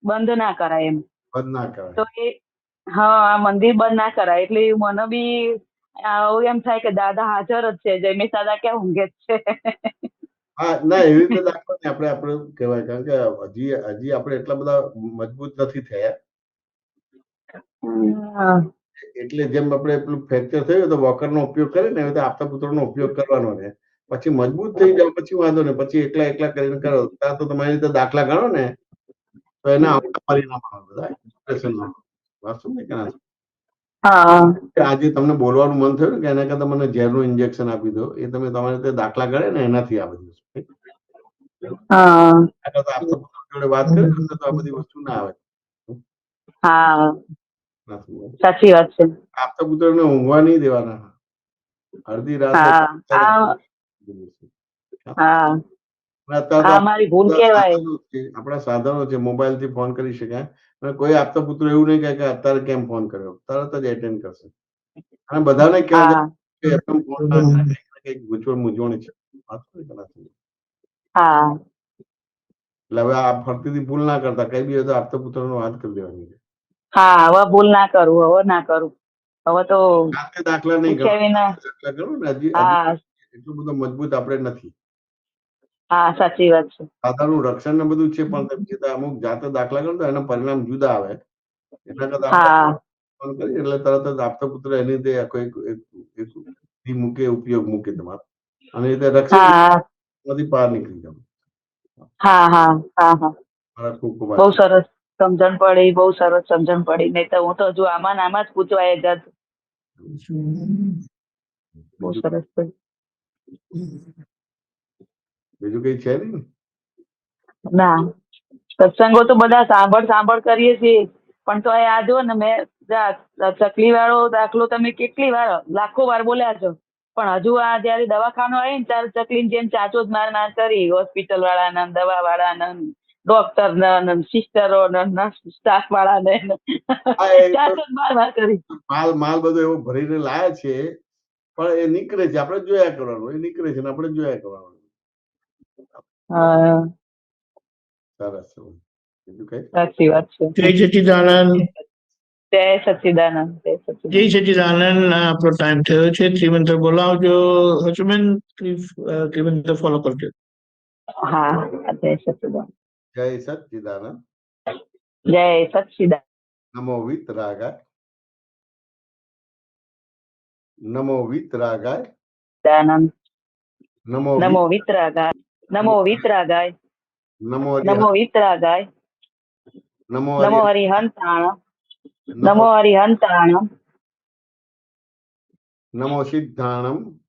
બંધ ના કરાય એમ. બંધ ના કરાય. તો એ હા આ મંદિર બંધ ના કરાય એટલે મને બી એમ થાય કે દાદા હાજર જ છે. જયમેશ દાદા ક્યાં ઊંઘે જ છે. હા ના એવી રીતે દાખલા આપણે કહેવાય કારણ કે હજી આપણે એટલા બધા મજબૂત નથી થયા. એટલે જેમ આપણે પેલું ફ્રેક્ચર થયું તો વોકરનો ઉપયોગ કરે ને એવી આપતા પુત્રોનો ઉપયોગ કરવાનો ને પછી મજબૂત થઈ જાવ પછી વાંધો ને પછી એકલા એકલા કરીને કરો ત્યાં તો તમારી રીતે દાખલા ગણો ને તો એના પરિણામ આવે બધા ડિપ્રેશનના. વાંચું ને કે આજે તમને બોલવાનું મન થયું ને કે એના કરતા મને ઝેરનું ઇન્જેક્શન આપી દો એ તમે તમારી રીતે દાખલા ગણે ને એનાથી આ બધું. આપતા પુત્રો જોડે વાત કરે ને તો આ બધી વસ્તુ ના આવે. સાચી વાત છે. આપતા પુત્રોને ઊંઘવા નહીં દેવાના. અડધી રાતે આપણા સાધનો છે, મોબાઈલ થી ફોન કરી શકાય અને કોઈ આપતા પુત્ર એવું નહીં કહે કે અત્યારે કેમ ફોન કર્યો, તરત જ એટેન્ડ કરશે. અને બધાને કહેવાય મૂંઝવણ છે. એટલે હવે આ ફરતીથી ભૂલ ના કરતા કઈ બી હોય તો આપતા પુત્રોનો વાત કરી દેવાની. હા હવે ભૂલ ના કરું, હવે ના કરું. હવે તો દાખલા નહીં દાખલા ગણો ને હજી એટલું બધું મજબૂત આપણે નથી. હા સાચી વાત છે. દાદાનું રક્ષણ ને બધું છે પણ અમુક જાતે દાખલા ગણો તો એના પરિણામ જુદા આવે. એના કરતા ફોન કરી એટલે તરત જ આપતા પુત્ર એની રીતે મૂકે ઉપયોગ મૂકે તમારે અને એ રીતે રક્ષણ બહાર નીકળી જાવ. બહુ સરસ સમજણ પડી, બહુ સરસ સમજણ પડી. નહીં તો હું તો હજુ આમાં જ પૂછવાય જ. બહુ સરસ. બીજું કઈ છે નહીં ના સત્સંગો તો બધા સાંભળ કરીએ છીએ પણ તો આ જો ને મેં ચકલી વાળો દાખલો તમે કેટલી વાર લાખો વાર બોલ્યા છો પણ હજુ આ જયારે દવાખાનો આવી ને ત્યારે ચકલી જેમ ચાચો જ માર કરી હોસ્પિટલ વાળાના, દવા વાળાના, ડોક્ટર ના, સિસ્ટરો ના, સ્ટાફ વાળાને ચાચો જ માર કરી. માલ બધો એવો ભરીને લાયા છે પણ એ નીકળે છે. આપણે જોયા કરવાનું. એ નીકળે છે ને આપણે જોયા કરવાનું. સરસ. સાચી વાત છે. જય સચિદાનંદ. જય સચિદાનંદ. જય સચિદાનંદ. આપણો ટાઈમ થયો છે. ત્રિમંત્ર બોલાવજો. હસુબેન ત્રિમંત્ર ફોલો કરજો. હા જય સચિદાનંદ. જય સચિદાનંદ. જય સચિદાનંદ. નમો વિતરાગાય. નમો વિતરાગાય. દાનંદ. નમો વિતરાગાય. નમો વિતરાગાય. નમો વિતરાગાય. નમો નમો હરિહંતાણ. નમો હરિહંતાણ. નમો સિદ્ધાણમ.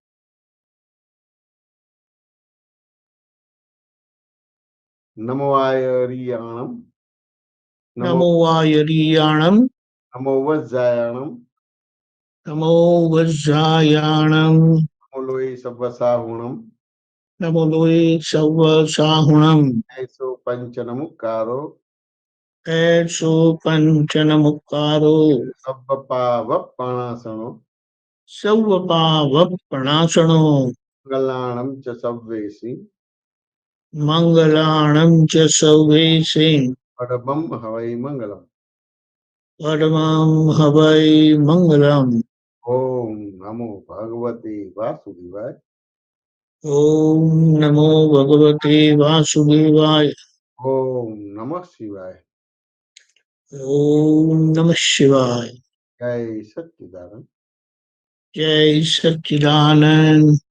નમો આયરિયાણમ. નમો આયરિયાણમ. નમો વજ્જાયાણમ. નમો વજ્જાયાણમ. નમો લોહી સવ્વસાહુણમ. નમો લોહી સવ્વસાહુણમ. એસો પંચનમુક્કારો. એસો પંચનમુક્કારો. સવ્વપાવપણાસણો. સૌવપાવપણાસણો. મંગલાણમ ચ સવ્વેસી. મંગલાણમ ચ સૌવેસી. પડમમ હવૈ મંગલમ. પરમં હવૈ મંગલમ. ઓમ નમો ભગવતી વાસુદેવાય. ઓમ નમો ભગવતે વાસુદેવાય. ઓમ નમઃ શિવાય. ઓમ નમઃ શિવાય. જય સચ્ચિદાનંદ. જય સચ્ચિદાનંદ.